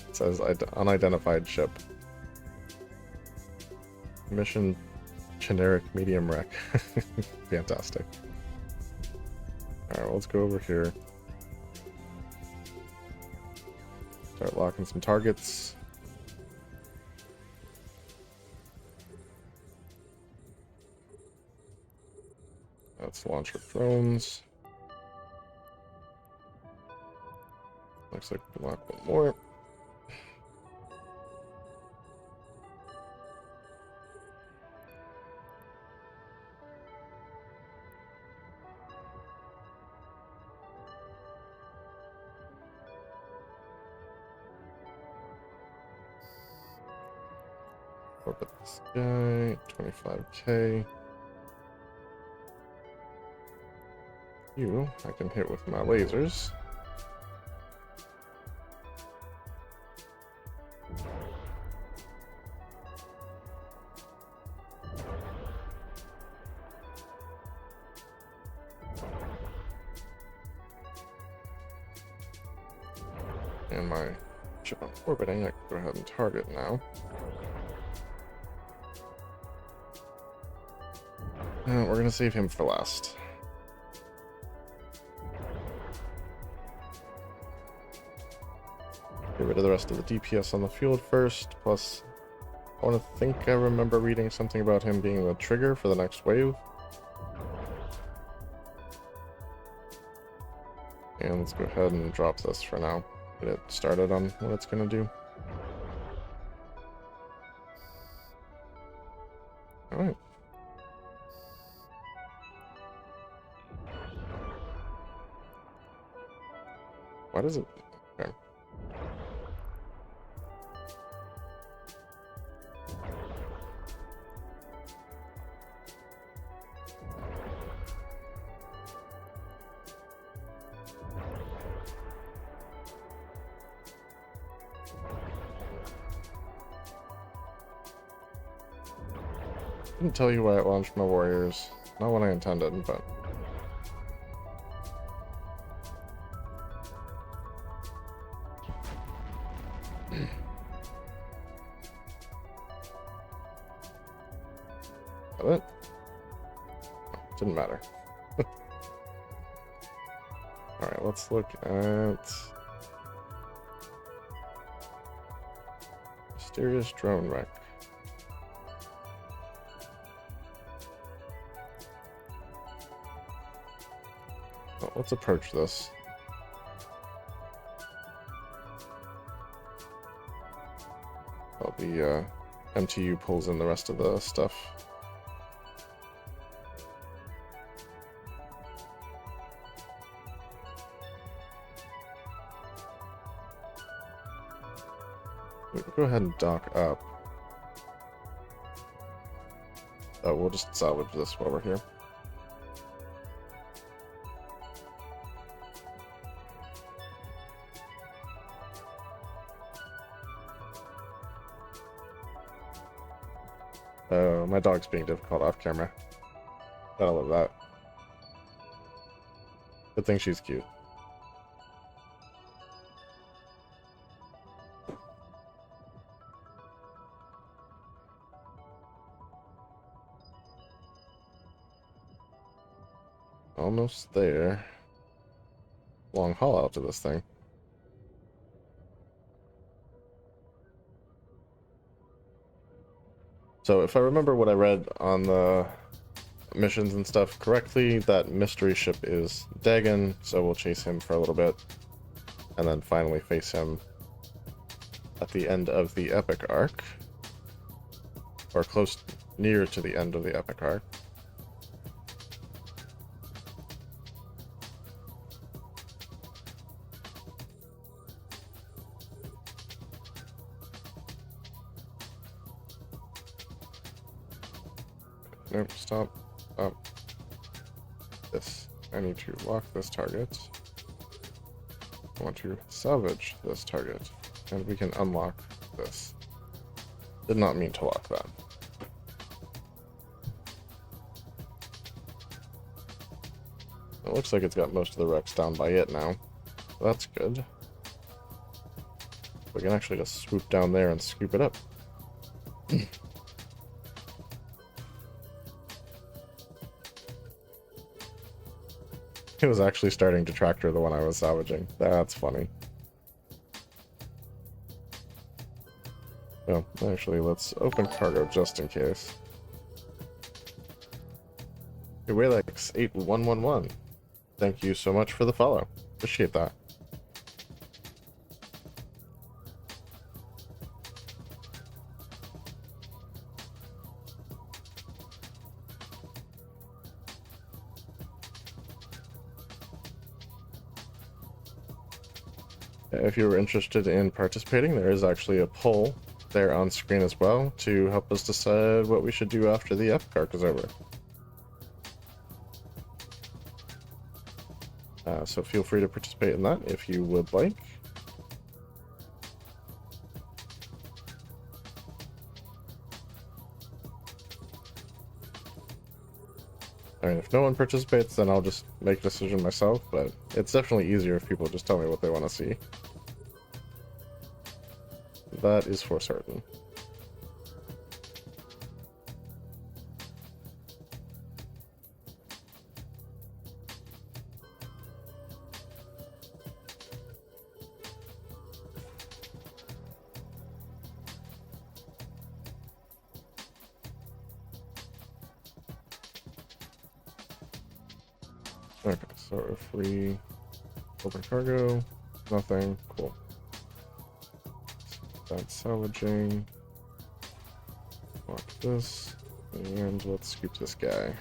S1: It says unidentified ship. Mission generic medium wreck. Fantastic. Alright, let's go over here. Start locking some targets. Let's launch our drones. Looks like we can lock one more. Orbit this guy, 25k. You, I can hit with my lasers. And my ship on orbiting, I can go ahead and target now. We're gonna save him for last. Get rid of the rest of the DPS on the field first, plus I want to think I remember reading something about him being the trigger for the next wave. And let's go ahead and drop this for now. Get it started on what it's gonna do. Alright. Why does it... Okay. Didn't tell you why it launched my warriors. Not what I intended, but... That it? Didn't matter. Alright, let's look at... Mysterious drone wreck. Well, let's approach this. Well, the MTU pulls in the rest of the stuff. We'll go ahead and dock up. We'll just salvage this while we're here. Oh, my dog's being difficult off camera. I love that. Good thing she's cute. almost there. Long haul out to this thing. So if I remember what I read on the missions and stuff correctly, that mystery ship is Dagon, so we'll chase him for a little bit, and then finally face him at the end of the epic arc, or close near to the end of the epic arc. Nope, stop. This. I need to lock this target. I want to salvage this target. And we can unlock this. Did not mean to lock that. It looks like it's got most of the wrecks down by it now. That's good. We can actually just swoop down there and scoop it up. It was actually starting to tractor the one I was salvaging. That's funny. Oh, actually, let's open cargo just in case. Hey, Waylex8111. Thank you so much for the follow. Appreciate that. If you were interested in participating, there is actually a poll there on screen as well to help us decide what we should do after the epic arc is over. So feel free to participate in that if you would like. I mean, if no one participates, then I'll just make a decision myself, but it's definitely easier if people just tell me what they want to see. That is for certain. Okay, so if we open cargo, nothing, cool. That's salvaging. Lock this, and let's scoop this guy.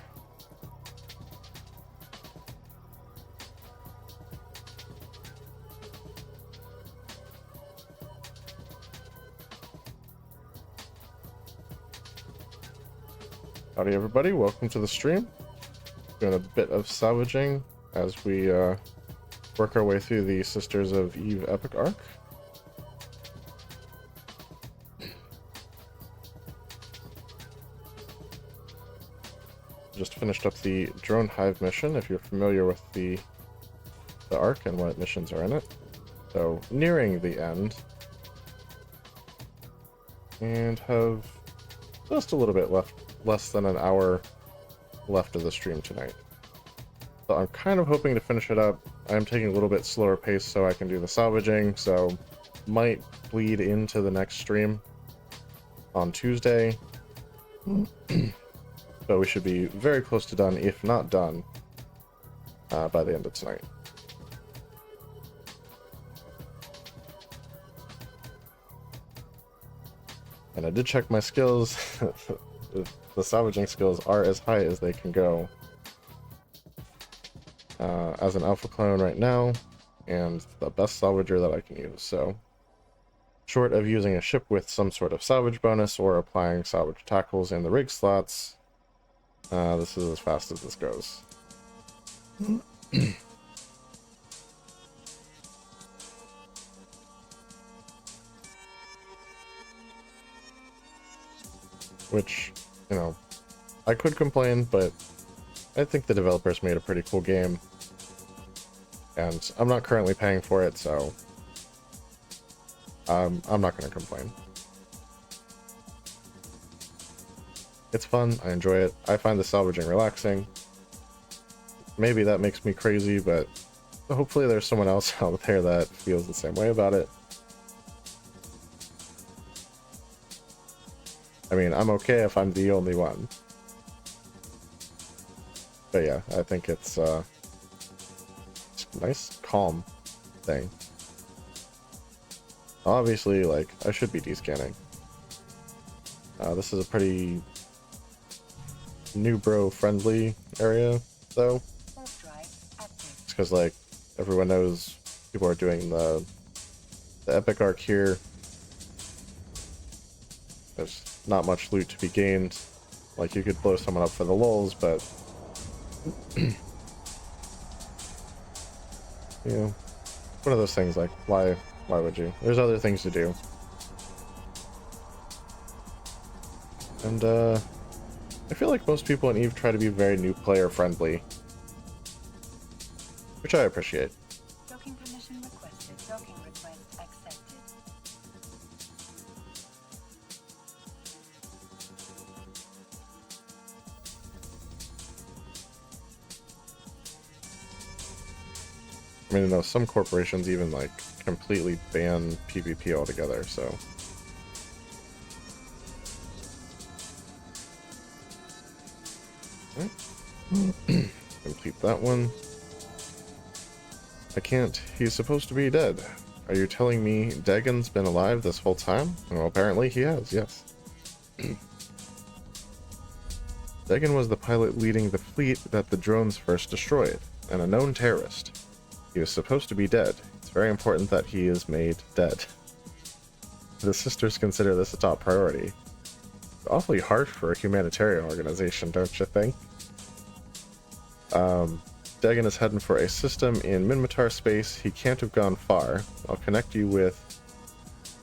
S1: Howdy everybody, welcome to the stream. Doing a bit of salvaging as we work our way through the Sisters of Eve epic arc. Just finished up the drone hive mission, if you're familiar with the arc and what missions are in it. So nearing the end, and have just a little bit left, less than an hour left of the stream tonight. So I'm kind of hoping to finish it up. I'm taking a little bit slower pace so I can do the salvaging, so might bleed into the next stream on Tuesday. But we should be very close to done, if not done, by the end of tonight. And I did check my skills. The salvaging skills are as high as they can go as an alpha clone right now, and the best salvager that I can use. So, short of using a ship with some sort of salvage bonus or applying salvage tackles in the rig slots, this is as fast as this goes. Which, you know, I could complain, but I think the developers made a pretty cool game. And I'm not currently paying for it, so I'm not going to complain. It's fun, I enjoy it. I find the salvaging relaxing. maybe that makes me crazy, but hopefully there's someone else out there that feels the same way about it. I mean, I'm okay if I'm the only one. But yeah, I think it's a nice, calm thing. Obviously, like, I should be descanning. This is a pretty new bro friendly area, though. It's because, like, everyone knows people are doing the epic arc here. There's not much loot to be gained. Like, you could blow someone up for the lulz, but you know, one of those things, like, why would you? There's other things to do. And I feel like most people in EVE try to be very new player friendly, which I appreciate.
S2: Docking permission requested. Docking request accepted.
S1: I mean, I know some corporations even, like, completely ban PvP altogether, so... Complete that one. I can't. He's supposed to be dead. Are you telling me Dagon's been alive this whole time? Well, apparently he has, yes. Dagon was the pilot leading the fleet that the drones first destroyed, and a known terrorist. He was supposed to be dead. It's very important that he is made dead. The sisters consider this a top priority. It's awfully harsh for a humanitarian organization, don't you think? Dagon is heading for a system in Minmatar space. He can't have gone far. I'll connect you with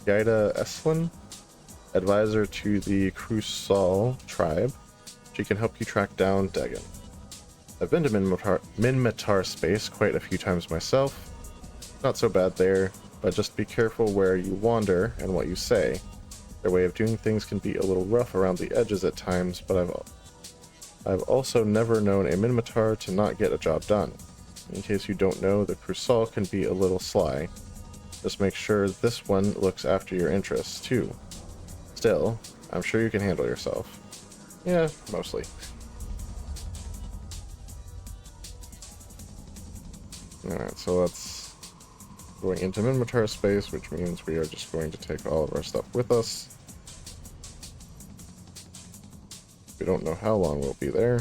S1: Gaida Eslin, advisor to the Krusal tribe. She can help you track down Dagon. I've been to Minmatar space quite a few times myself. Not so bad there, but just be careful where you wander and what you say. Their way of doing things can be a little rough around the edges at times, but I've also never known a Minmatar to not get a job done. In case you don't know, the Krusal can be a little sly. Just make sure this one looks after your interests, too. Still, I'm sure you can handle yourself. Yeah, mostly. Alright, so that's going into Minmatar space, which means we are just going to take all of our stuff with us. We don't know how long we'll be there.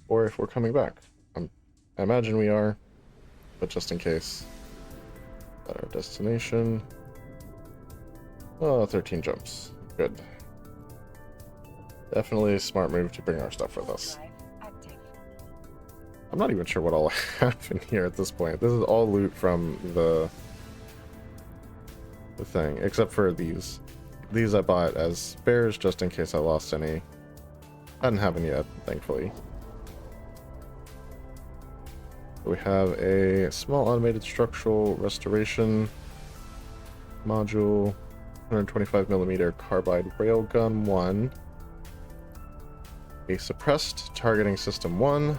S1: Or if we're coming back. I imagine we are, but just in case. At our destination. Oh, 13 jumps. Good. Definitely a smart move to bring our stuff with us. I'm not even sure what all I have in here at this point. This is all loot from the thing, except for these. These I bought as spares just in case I lost any. I didn't have any yet, thankfully. We have a small automated structural restoration module, 125mm carbide railgun 1, a suppressed targeting system 1,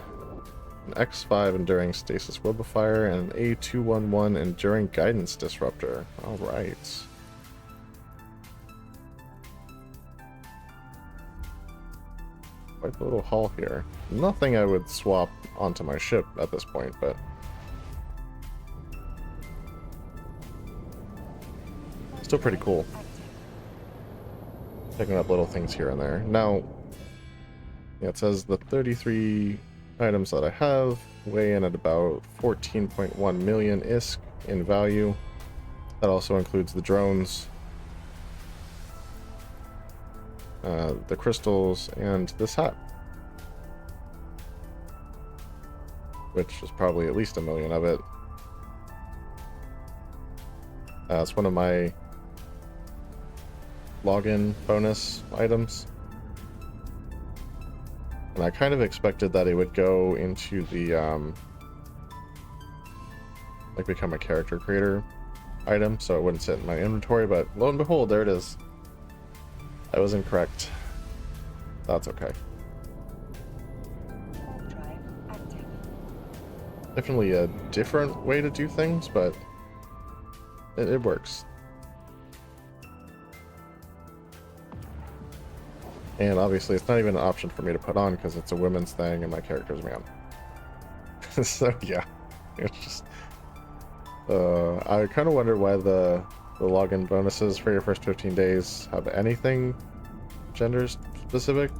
S1: an X5 enduring stasis webifier, and an A211 enduring guidance disruptor. Alright. Quite a little haul here. Nothing I would swap onto my ship at this point, but still pretty cool. Picking up little things here and there. Now, yeah, it says the 33 items that I have weigh in at about 14.1 million ISK in value. That also includes the drones, the crystals, and this hat, which is probably at least 1 million of it. It's one of my login bonus items, and I kind of expected that it would go into the like become a character creator item, so it wouldn't sit in my inventory, but lo and behold, there it is. I was incorrect. That's okay.
S2: Warp drive active.
S1: Definitely a different way to do things, but it works. And obviously it's not even an option for me to put on because it's a women's thing and my character's man. So yeah, it's just I kind of wonder why the login bonuses for your first 15 days have anything gender specific.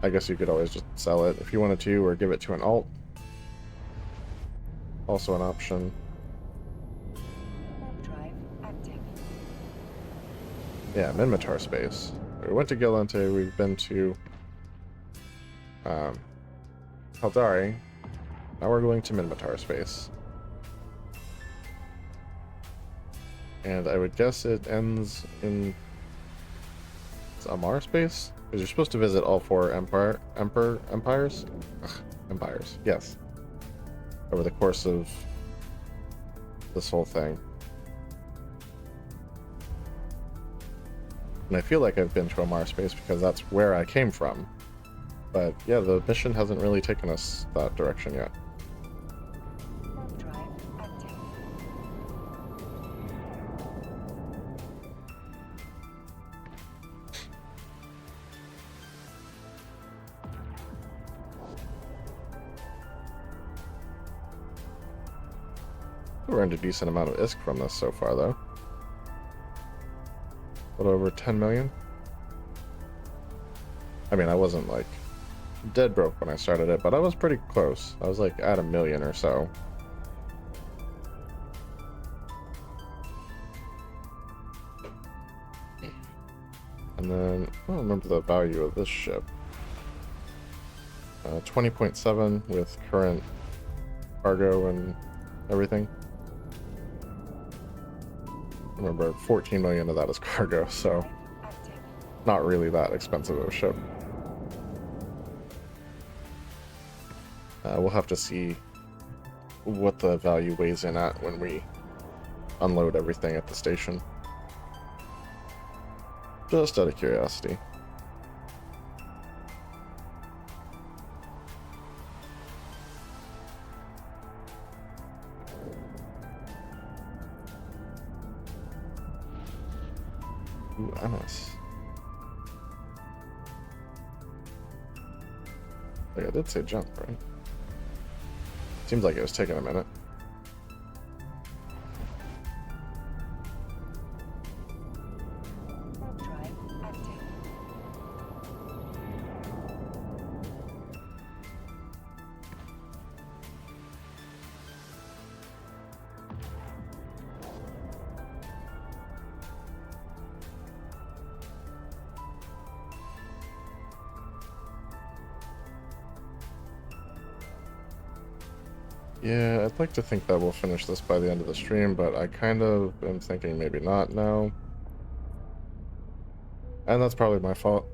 S1: I guess you could always just sell it if you wanted to, or give it to an alt. Also an option.
S2: Warp drive active.
S1: Yeah, Minmatar space. We went to Gilente, we've been to Haldari. Now we're going to Minmatar space. And I would guess it ends in Amar space? Because you're supposed to visit all 4 empires? Ugh, empires, yes. Over the course of this whole thing. And I feel like I've been to Amar space because that's where I came from. But yeah, the mission hasn't really taken us that direction yet.
S2: Warp drive active.
S1: We earned a decent amount of ISK from this so far, though. A little over 10 million. I mean, I wasn't like dead broke when I started it, but I was pretty close. I was like at 1 million or so. And then I don't remember the value of this ship. 20.7 with current cargo and everything. Remember, 14 million of that is cargo, so
S2: Active.
S1: not really that expensive of a ship. We'll have to see what the value weighs in at when we unload everything at the station. Just out of curiosity. Ooh, Anis. Like I did say jump, right? Seems like it was taking a minute.
S2: Warp drive active.
S1: Yeah, I'd like to think that we'll finish this by the end of the stream, but I kind of am thinking maybe not now. And that's probably my fault.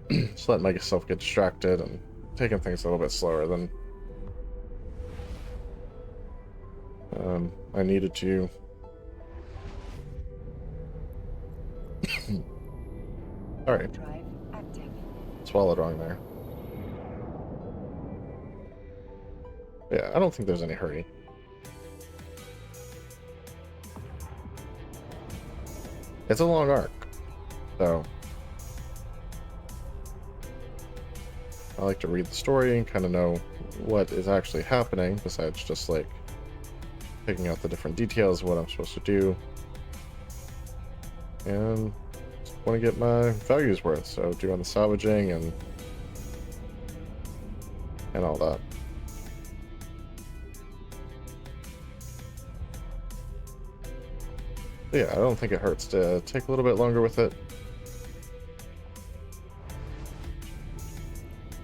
S1: Just letting myself get distracted and taking things a little bit slower than I needed to. Alright,
S2: Drive active.
S1: swallowed wrong there. Yeah, I don't think there's any hurry. It's a long arc, so I like to read the story and kind of know what is actually happening, besides just like picking out the different details of what I'm supposed to do. And just want to get my values worth, so doing the salvaging and all that. But yeah, I don't think it hurts to take a little bit longer with it.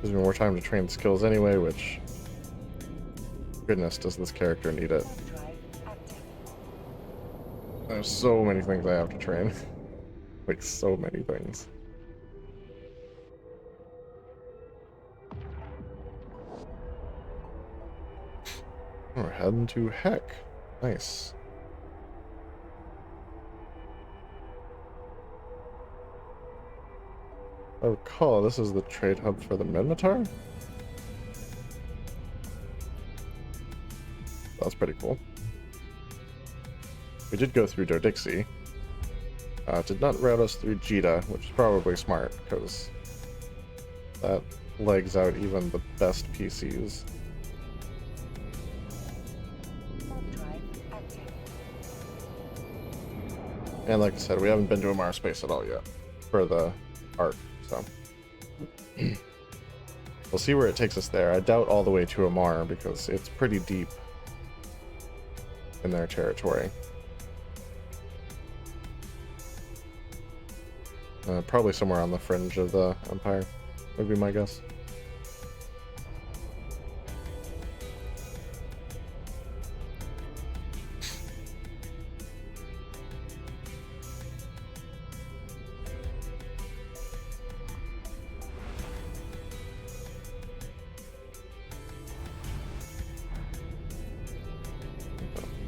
S1: Gives me more time to train skills anyway, which, goodness, does this character need it.
S2: Warp drive active.
S1: There's so many things I have to train. Like, so many things. We're heading to Heck. Nice. I recall this is the trade hub for the Minmatar? That's pretty cool. We did go through Dodixie. Did not route us through Jita, which is probably smart, because that legs out even the best PCs. And like I said, we haven't been to Amar Space at all yet for the arc, so we'll see where it takes us there. I doubt all the way to Amar because it's pretty deep in their territory. Probably somewhere on the fringe of the Empire, would be my guess.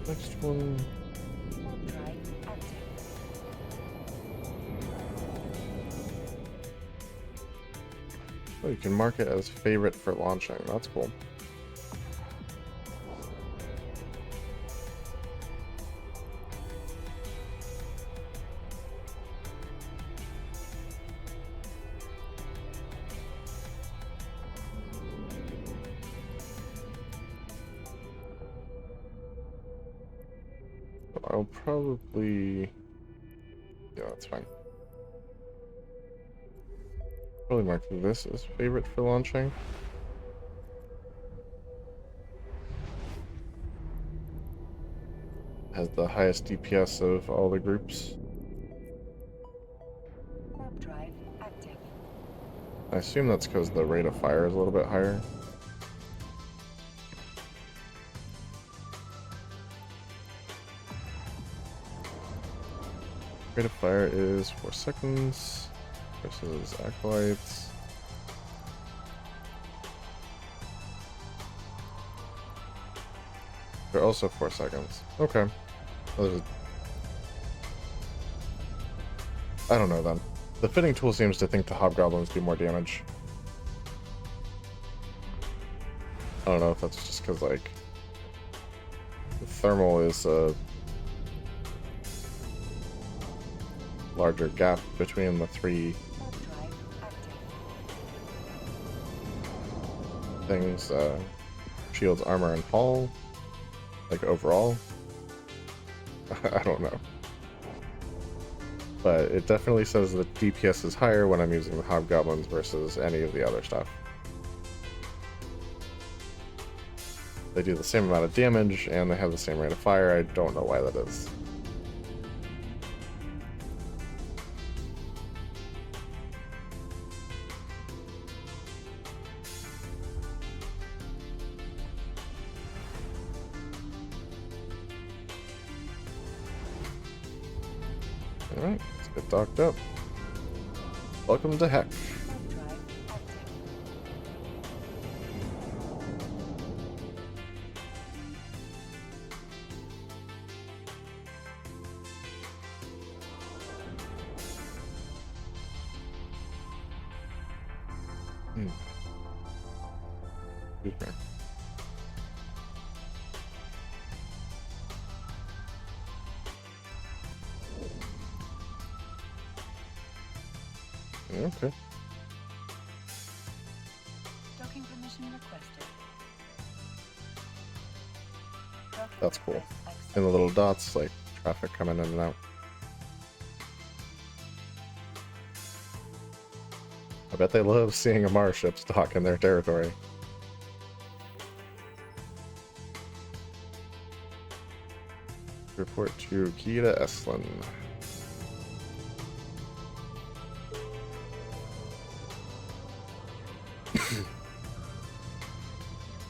S1: Next one. Oh, you can mark it as favorite for launching. That's cool. I'll probably... Yeah, that's fine. Probably mark this as favorite for launching. Has the highest DPS of all the groups.
S2: Warp drive active.
S1: I assume that's because the rate of fire is a little bit higher. Rate of fire is 4 seconds versus acolytes. They're also 4 seconds. Okay. Well, I don't know then. The fitting tool seems to think the hobgoblins do more damage. I don't know if that's just because, like, the thermal is a larger gap between the 3 things, shields, armor, and hull, like overall. I don't know. But it definitely says that DPS is higher when I'm using the hobgoblins versus any of the other stuff. They do the same amount of damage and they have the same rate of fire. I don't know why that is. Alright, let's get docked up. Welcome to Heck. Excuse me. Okay.
S2: Docking permission requested. Docking
S1: That's cool.
S2: request accepted.
S1: And the little dots, like traffic coming in and out. I bet they love seeing Amar ships dock in their territory. Report to Kita Eslin.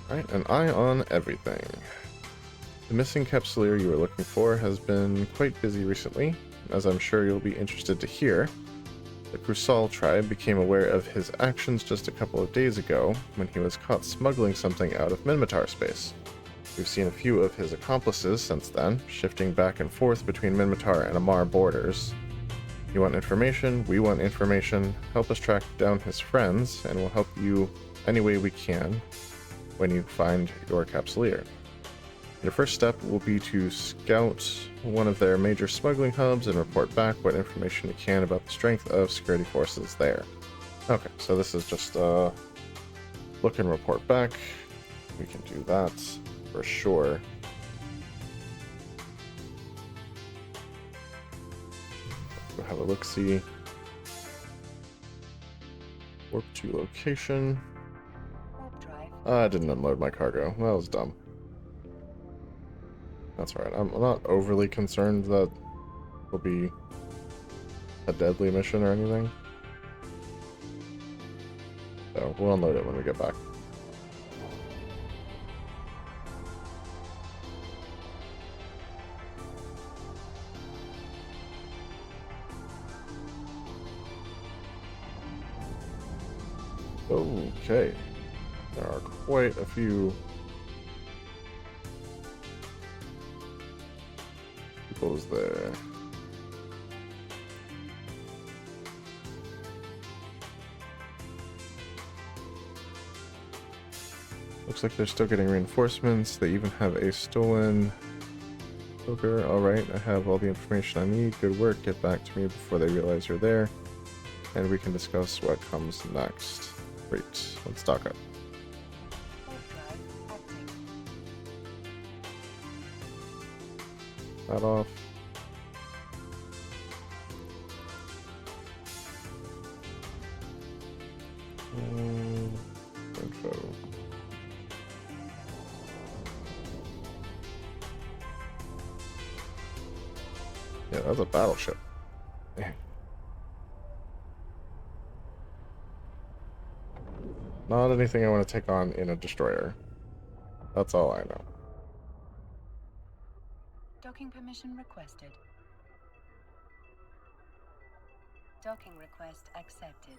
S1: Alright, an eye on everything. The missing capsuleer you were looking for has been quite busy recently. As I'm sure you'll be interested to hear, the Krusal tribe became aware of his actions just a couple of days ago when he was caught smuggling something out of Minmatar space. We've seen a few of his accomplices since then, shifting back and forth between Minmatar and Amar borders. You want information, we want information. Help us track down his friends, and we'll help you any way we can when you find your Capsuleer. Your first step will be to scout one of their major smuggling hubs and report back what information you can about the strength of security forces there. Okay, so this is just look and report back. We can do that for sure. Go have a look-see. Warp to location.
S2: Warp drive.
S1: I didn't unload my cargo. That was dumb. That's alright. I'm not overly concerned that will be a deadly mission or anything. So we'll unload it when we get back. Okay. There are quite a few peoples there. Looks like they're still getting reinforcements. They even have a stolen poker. Alright, I have all the information I need. Good work. Get back to me before they realize you're there. And we can discuss what comes next. Great. Let's dock up.
S2: Warp drive active.
S1: That off. Info. Yeah, that's a battleship. Man. Not anything I want to take on in a destroyer. That's all I know.
S2: Docking permission requested. Docking request accepted.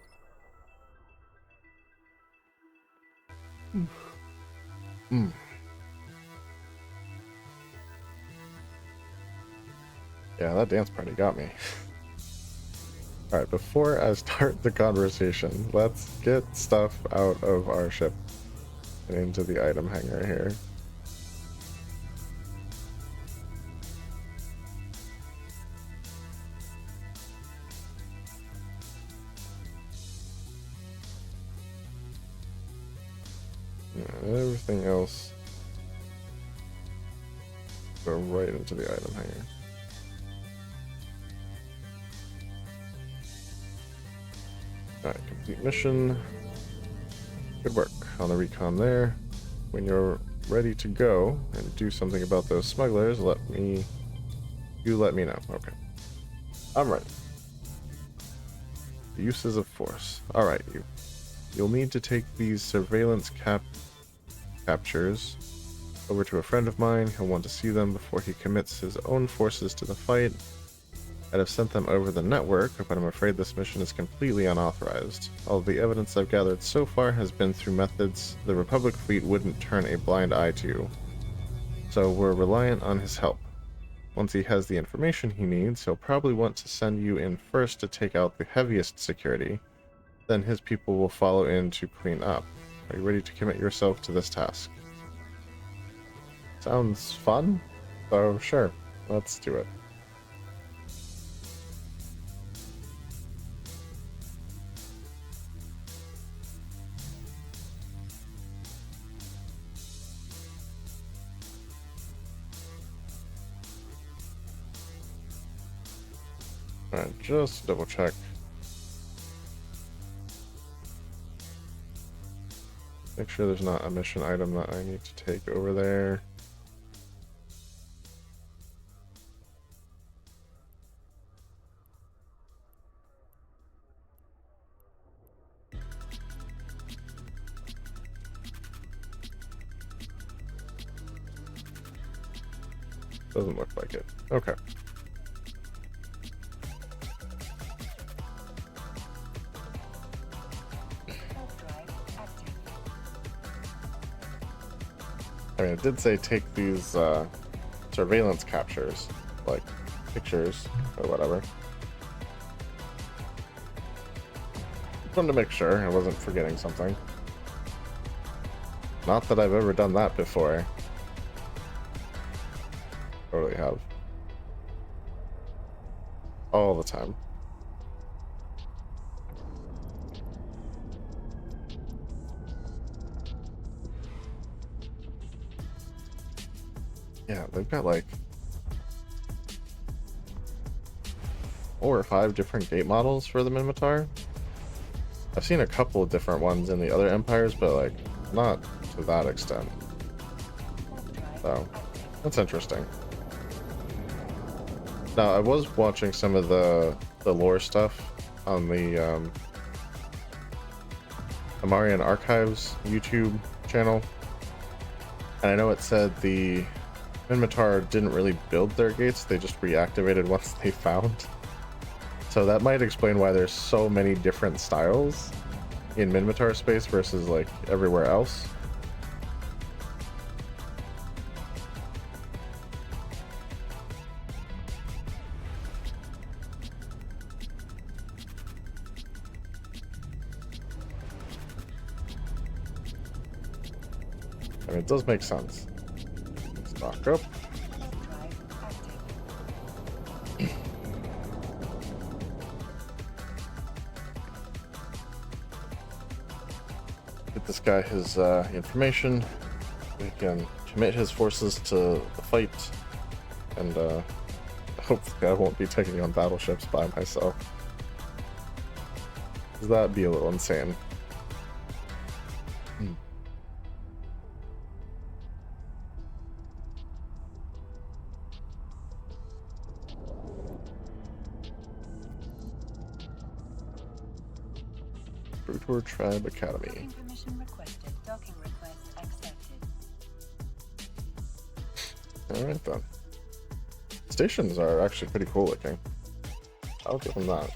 S1: Yeah, that dance party got me. Alright, before I start the conversation, let's get stuff out of our ship and into the item hangar here. Yeah, everything else go right into the item hangar. Alright, complete mission. Good work on the recon there. When you're ready to go and do something about those smugglers, let me know. Okay. I'm ready. The uses of force. Alright, you'll need to take these surveillance captures over to a friend of mine. He'll want to see them before he commits his own forces to the fight. I'd have sent them over the network, but I'm afraid this mission is completely unauthorized. All of the evidence I've gathered so far has been through methods the Republic fleet wouldn't turn a blind eye to. So we're reliant on his help. Once he has the information he needs, he'll probably want to send you in first to take out the heaviest security. Then his people will follow in to clean up. Are you ready to commit yourself to this task? Sounds fun? So sure, let's do it. Alright, just double check. Make sure there's not a mission item that I need to take over there. Doesn't look like it. Okay.
S2: Warp drive active.
S1: I mean, it did say take these surveillance captures, like pictures or whatever. Just wanted to make sure I wasn't forgetting something. Not that I've ever done that before. Totally have. All the time. Yeah, they've got like 4 or 5 different gate models for the Minmatar. I've seen a couple of different ones in the other empires, but like not to that extent. So that's interesting. Now I was watching some of the lore stuff on the Amarian Archives YouTube channel, and I know it said the Minmatar didn't really build their gates, they just reactivated once they found. So that might explain why there's so many different styles in Minmatar space versus like everywhere else. I mean, it does make sense. Stock up. Get this guy his information. We can commit his forces to the fight, and hopefully I won't be taking on battleships by myself. That'd be a little insane. Brutor Tribe Academy.
S2: Docking permission requested. Docking request accepted.
S1: Alright then. Stations are actually pretty cool looking. I'll give them that.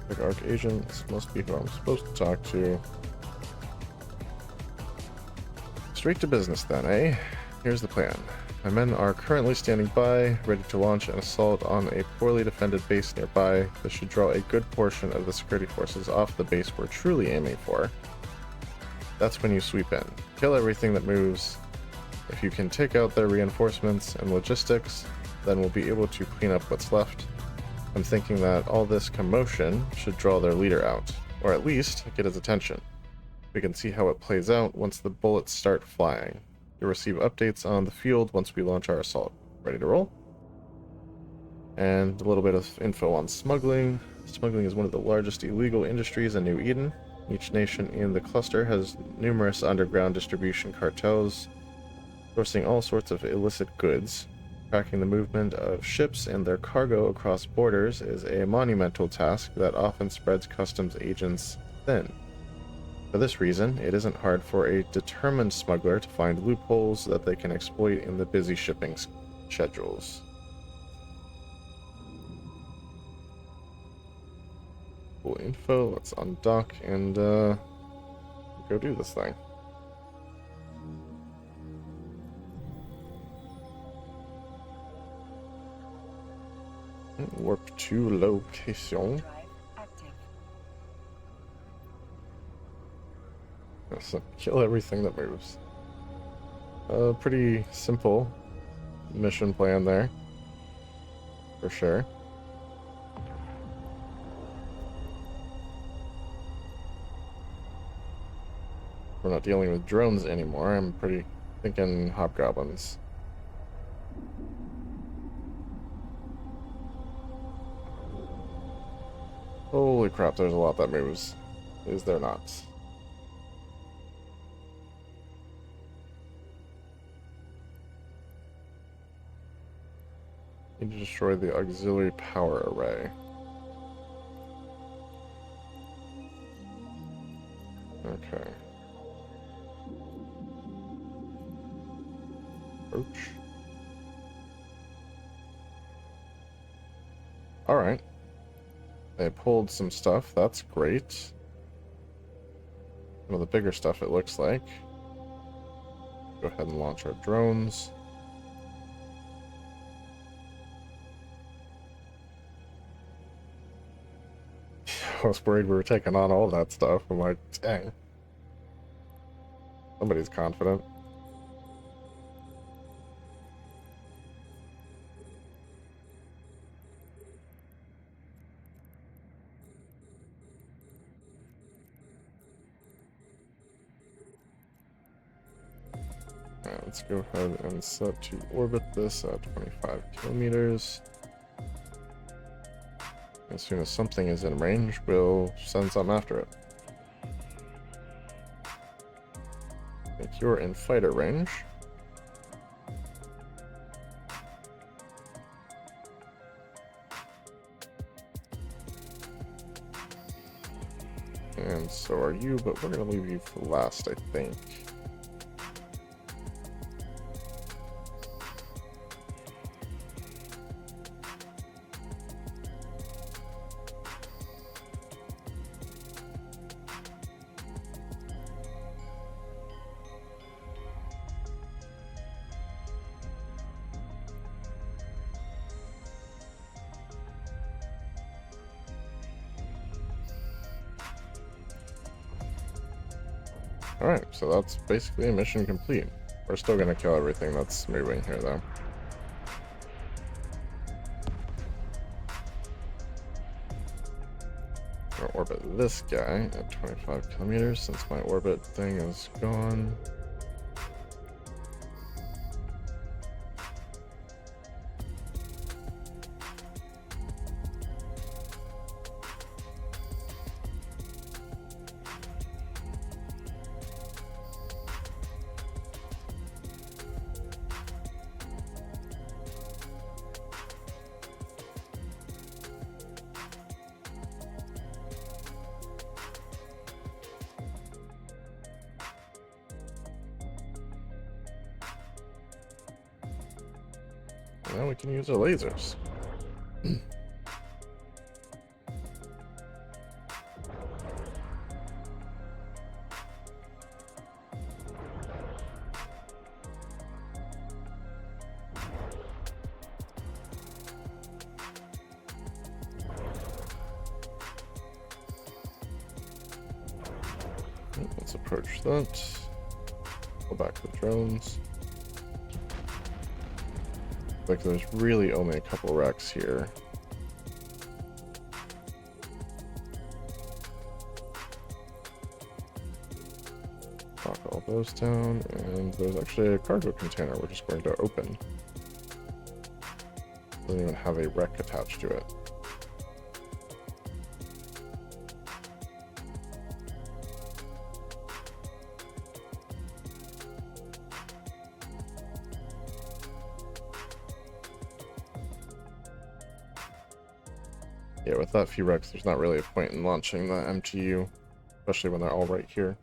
S1: Like Arc agents must be who I'm supposed to talk to. Straight to business then, eh? Here's the plan. My men are currently standing by, ready to launch an assault on a poorly defended base nearby. This should draw a good portion of the security forces off the base we're truly aiming for. That's when you sweep in. Kill everything that moves. If you can take out their reinforcements and logistics, then we'll be able to clean up what's left. I'm thinking that all this commotion should draw their leader out, or at least get his attention. We can see how it plays out once the bullets start flying. You'll receive updates on the field once we launch our assault. Ready to roll? And a little bit of info on smuggling. Smuggling is one of the largest illegal industries in New Eden. Each nation in the cluster has numerous underground distribution cartels, sourcing all sorts of illicit goods. Tracking the movement of ships and their cargo across borders is a monumental task that often spreads customs agents thin. For this reason, it isn't hard for a determined smuggler to find loopholes that they can exploit in the busy shipping schedules. Cool info, let's undock and go do this thing. Warp to location.
S2: Drive active.
S1: So kill everything that moves. Pretty simple mission plan there, for sure. We're not dealing with drones anymore. I'm pretty thinking hobgoblins. Holy crap, there's a lot that moves. Is there not? Need to destroy the auxiliary power array. Okay. Approach. Alright. They pulled some stuff, that's great. One of the bigger stuff, it looks like. Go ahead and launch our drones. I was worried we were taking on all that stuff. I'm like, dang. Somebody's confident. Alright, let's go ahead and set to orbit this at 25 kilometers. As soon as something is in range, we'll send something after it. I think you're in fighter range. And so are you, but we're going to leave you for last, I think. Alright, so that's basically a mission complete. We're still going to kill everything that's moving here, though. We'll orbit this guy at 25 kilometers since my orbit thing is gone. Now we can use our lasers. Let's approach that. Go back to the drones. Like there's really only a couple wrecks here. Knock all those down, and there's actually a cargo container we're just going to open. Doesn't even have a wreck attached to it. Yeah, with that few wrecks, there's not really a point in launching the MTU, especially when they're all right here.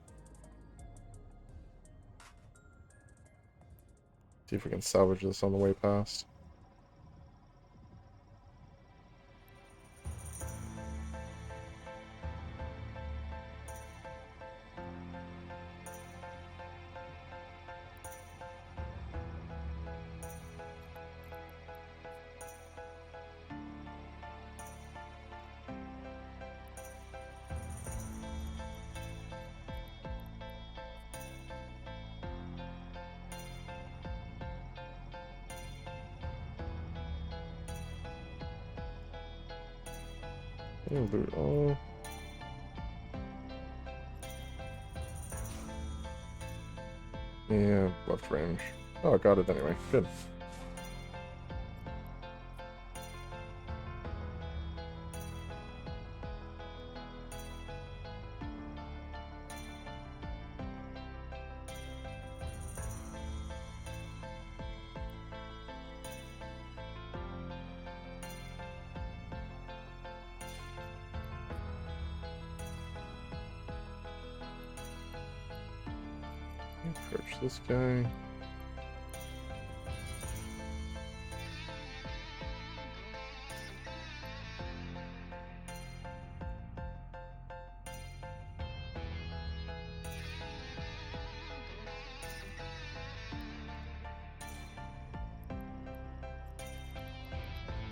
S1: See if we can salvage this on the way past. Loot all. Yeah, left range. Oh, got it anyway. Good. Approach this guy.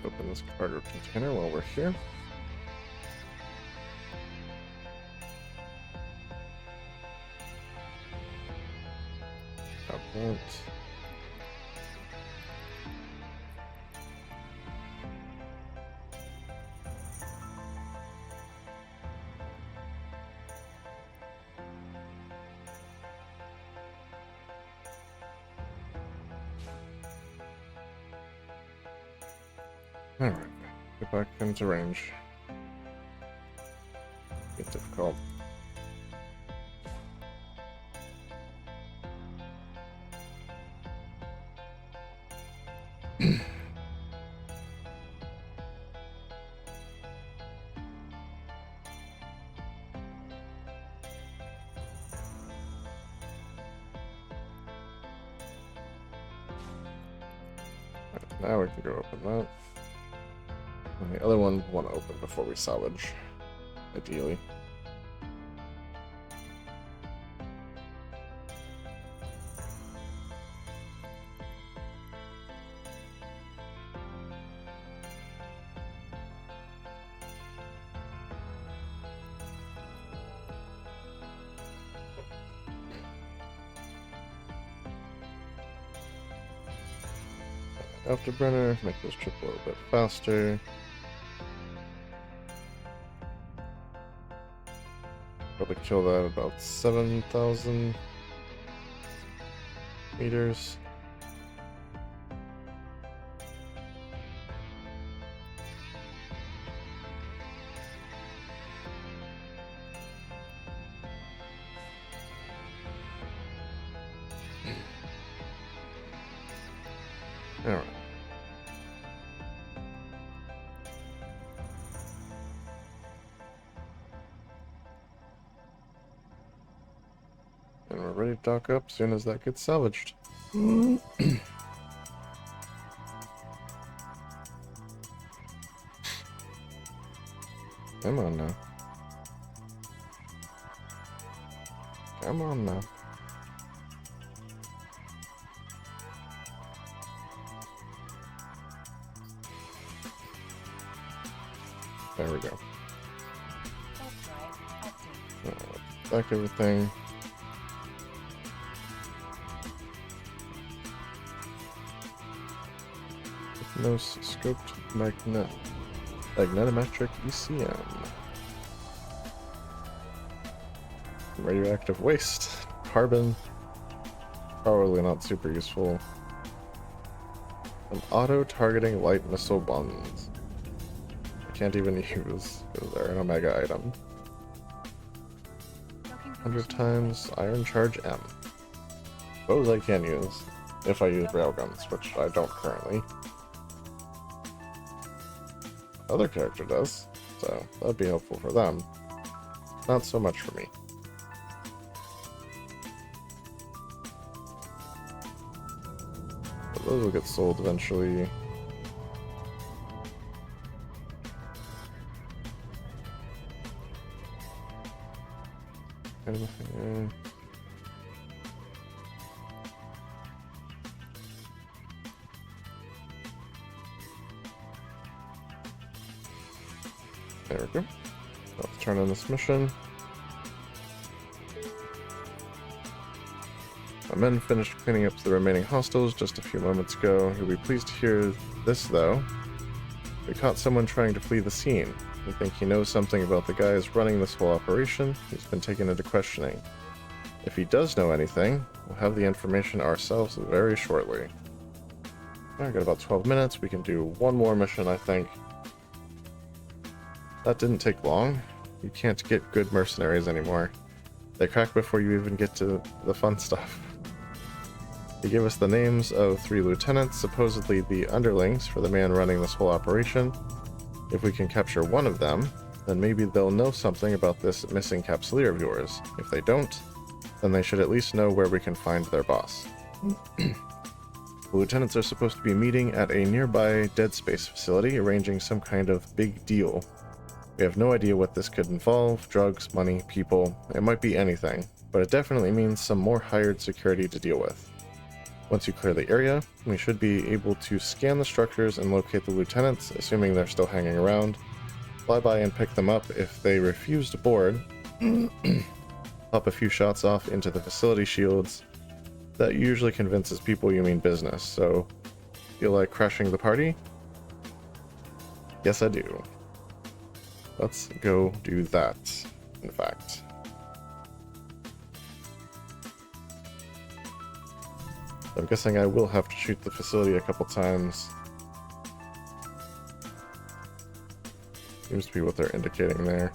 S1: Open this cargo container while we're here. Got that. Alright, get back into range. Get difficult. Now we can go open that. And the other one we want to open before we salvage, ideally. Afterburner, make this trip a little bit faster. Probably kill that about 7,000 meters. Alright. And we're ready to dock up as soon as that gets salvaged. Come on now. Come on now. There we go. Back everything. No scoped magnetometric ECM. Radioactive waste. Carbon. Probably not super useful. An auto-targeting light missile buns. I can't even use because they're an Omega item. 100 times Iron Charge M. Those I can use if I use railguns, which I don't currently. Other character does, so that'd be helpful for them. Not so much for me. But those will get sold eventually. Anything? There we go. Let's turn on this mission. My men finished cleaning up the remaining hostiles just a few moments ago. You'll be pleased to hear this, though. We caught someone trying to flee the scene. We think he knows something about the guys running this whole operation. He's been taken into questioning. If he does know anything, we'll have the information ourselves very shortly. I've got about 12 minutes. We can do one more mission, I think. That didn't take long. You can't get good mercenaries anymore. They crack before you even get to the fun stuff. He gave us the names of 3 lieutenants, supposedly the underlings for the man running this whole operation. If we can capture one of them, then maybe they'll know something about this missing capsuleer of yours. If they don't, then they should at least know where we can find their boss. The lieutenants are supposed to be meeting at a nearby dead space facility, arranging some kind of big deal. We have no idea what this could involve: drugs, money, people. It might be anything, but it definitely means some more hired security to deal with. Once you clear the area, we should be able to scan the structures and locate the lieutenants, assuming they're still hanging around. Fly by and pick them up. If they refuse to board, pop a few shots off into the facility shields. That usually convinces people you mean business, so feel like crashing the party? Yes, I do. Let's go do that, in fact. I'm guessing I will have to shoot the facility a couple times. Seems to be what they're indicating there.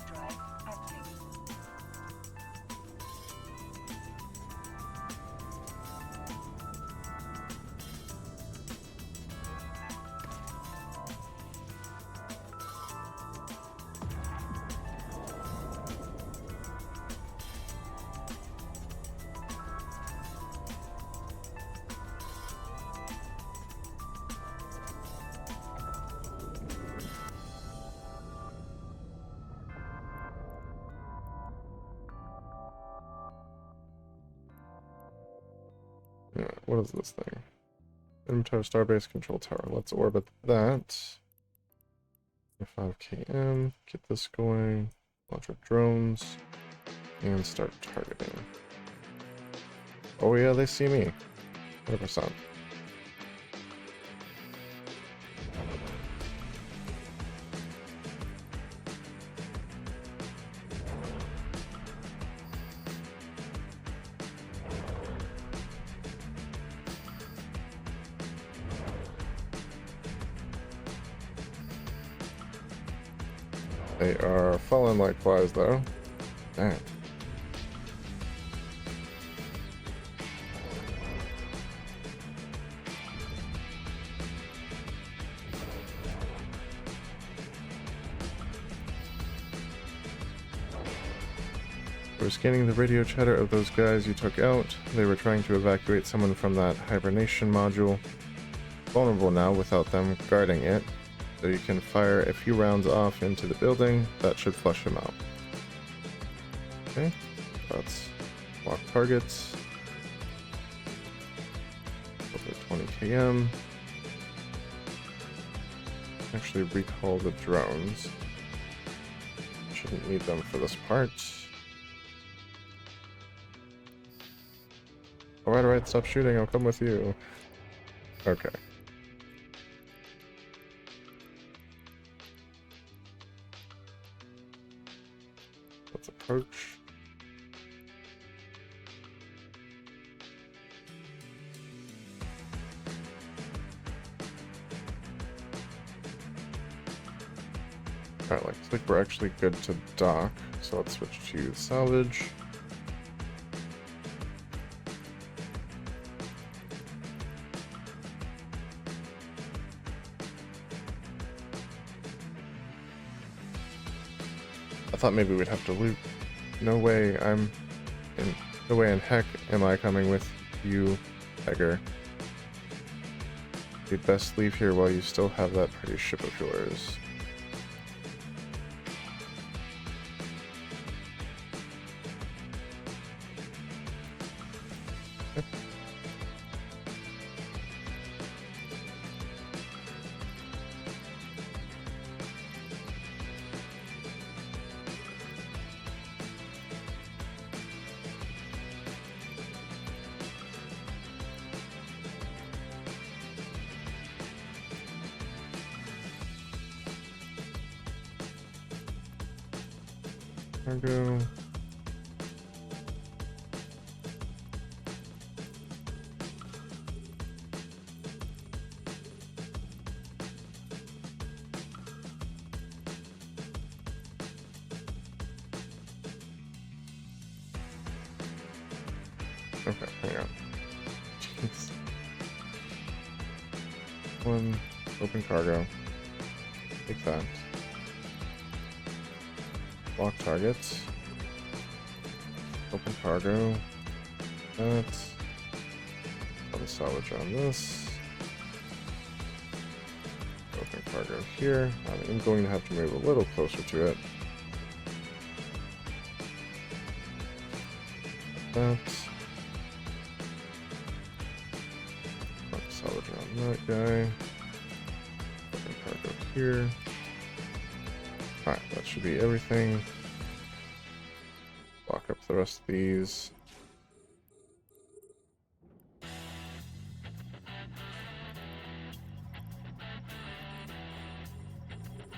S1: Yeah, what is this thing? Minmatar Starbase Control Tower. Let's orbit that. 5 km. Get this going. Launch our drones. And start targeting. Oh yeah, they see me. 100%. They are falling likewise, though. Dang. We're scanning the radio chatter of those guys you took out. They were trying to evacuate someone from that hibernation module. Vulnerable now without them guarding it. So you can fire a few rounds off into the building. That should flush him out. Okay, let's lock targets. Over 20 km. Actually recall the drones. Shouldn't need them for this part. Alright, stop shooting, I'll come with you. Okay. Let's approach. Alright, looks like we're actually good to dock, so let's switch to salvage. I thought maybe we'd have to loot. No way, no way in heck am I coming with you, beggar. You'd best leave here while you still have that pretty ship of yours. Yep. Cargo. Okay, hang on. Jeez. One, open cargo. Take that. Lock targets. Open cargo. That. Put a salvage on this. Open cargo here. I'm going to have to move a little closer to it. That. That guy. Fucking park up here. Alright, that should be everything. Walk up the rest of these.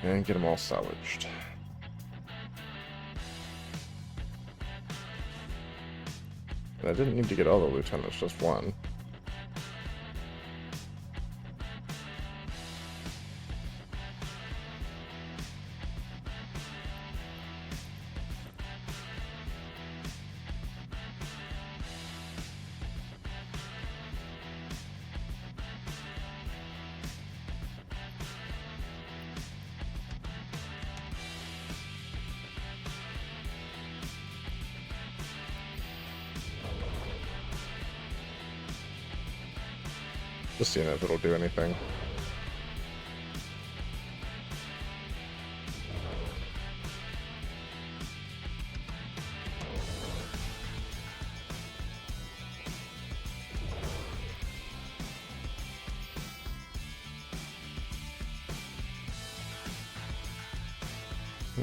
S1: And get them all salvaged. And I didn't need to get all the lieutenants, just one. Just seeing if it'll do anything.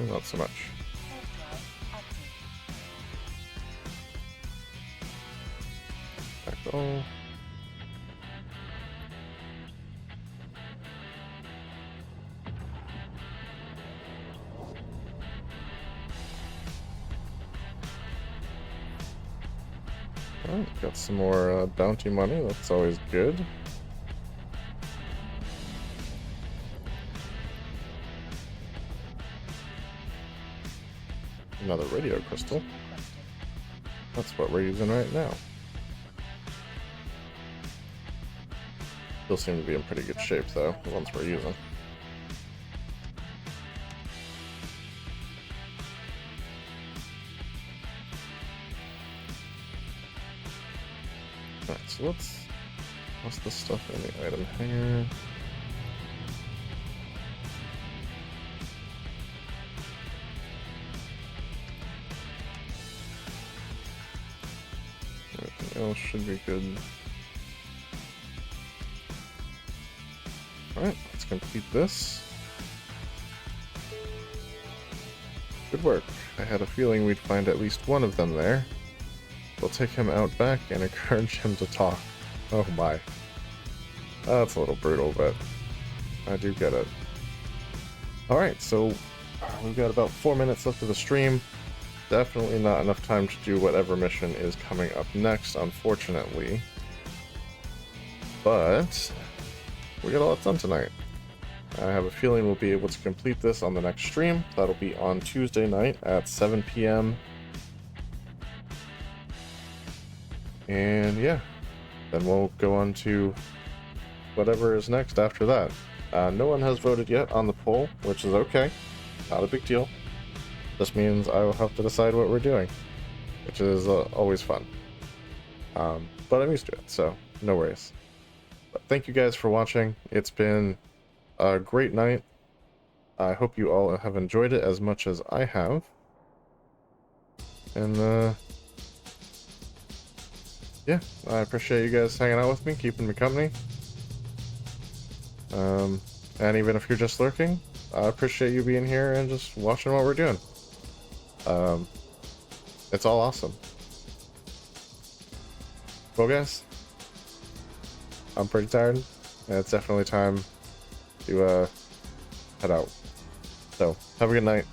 S1: Not so much. Back all. Alright, got some more bounty money, that's always good. Another radio crystal. That's what we're using right now. Still seem to be in pretty good shape though, the ones we're using. Alright, so what's the stuff in the item hanger? Everything else should be good. Alright, let's complete this. Good work. I had a feeling we'd find at least one of them there. We'll take him out back and encourage him to talk. Oh my. That's a little brutal, but I do get it. Alright, so we've got about 4 minutes left of the stream. Definitely not enough time to do whatever mission is coming up next, unfortunately. But we got a lot done tonight. I have a feeling we'll be able to complete this on the next stream. That'll be on Tuesday night at 7 p.m. And yeah, then we'll go on to whatever is next after that. No one has voted yet on the poll, which is okay. Not a big deal. This means I will have to decide what we're doing, which is always fun. But I'm used to it, so no worries. But thank you guys for watching. It's been a great night. I hope you all have enjoyed it as much as I have. And yeah, I appreciate you guys hanging out with me, keeping me company. And even if you're just lurking, I appreciate you being here and just watching what we're doing. It's all awesome. Well guys, I'm pretty tired, and it's definitely time to head out. So, have a good night.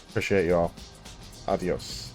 S1: Appreciate you all. Adios.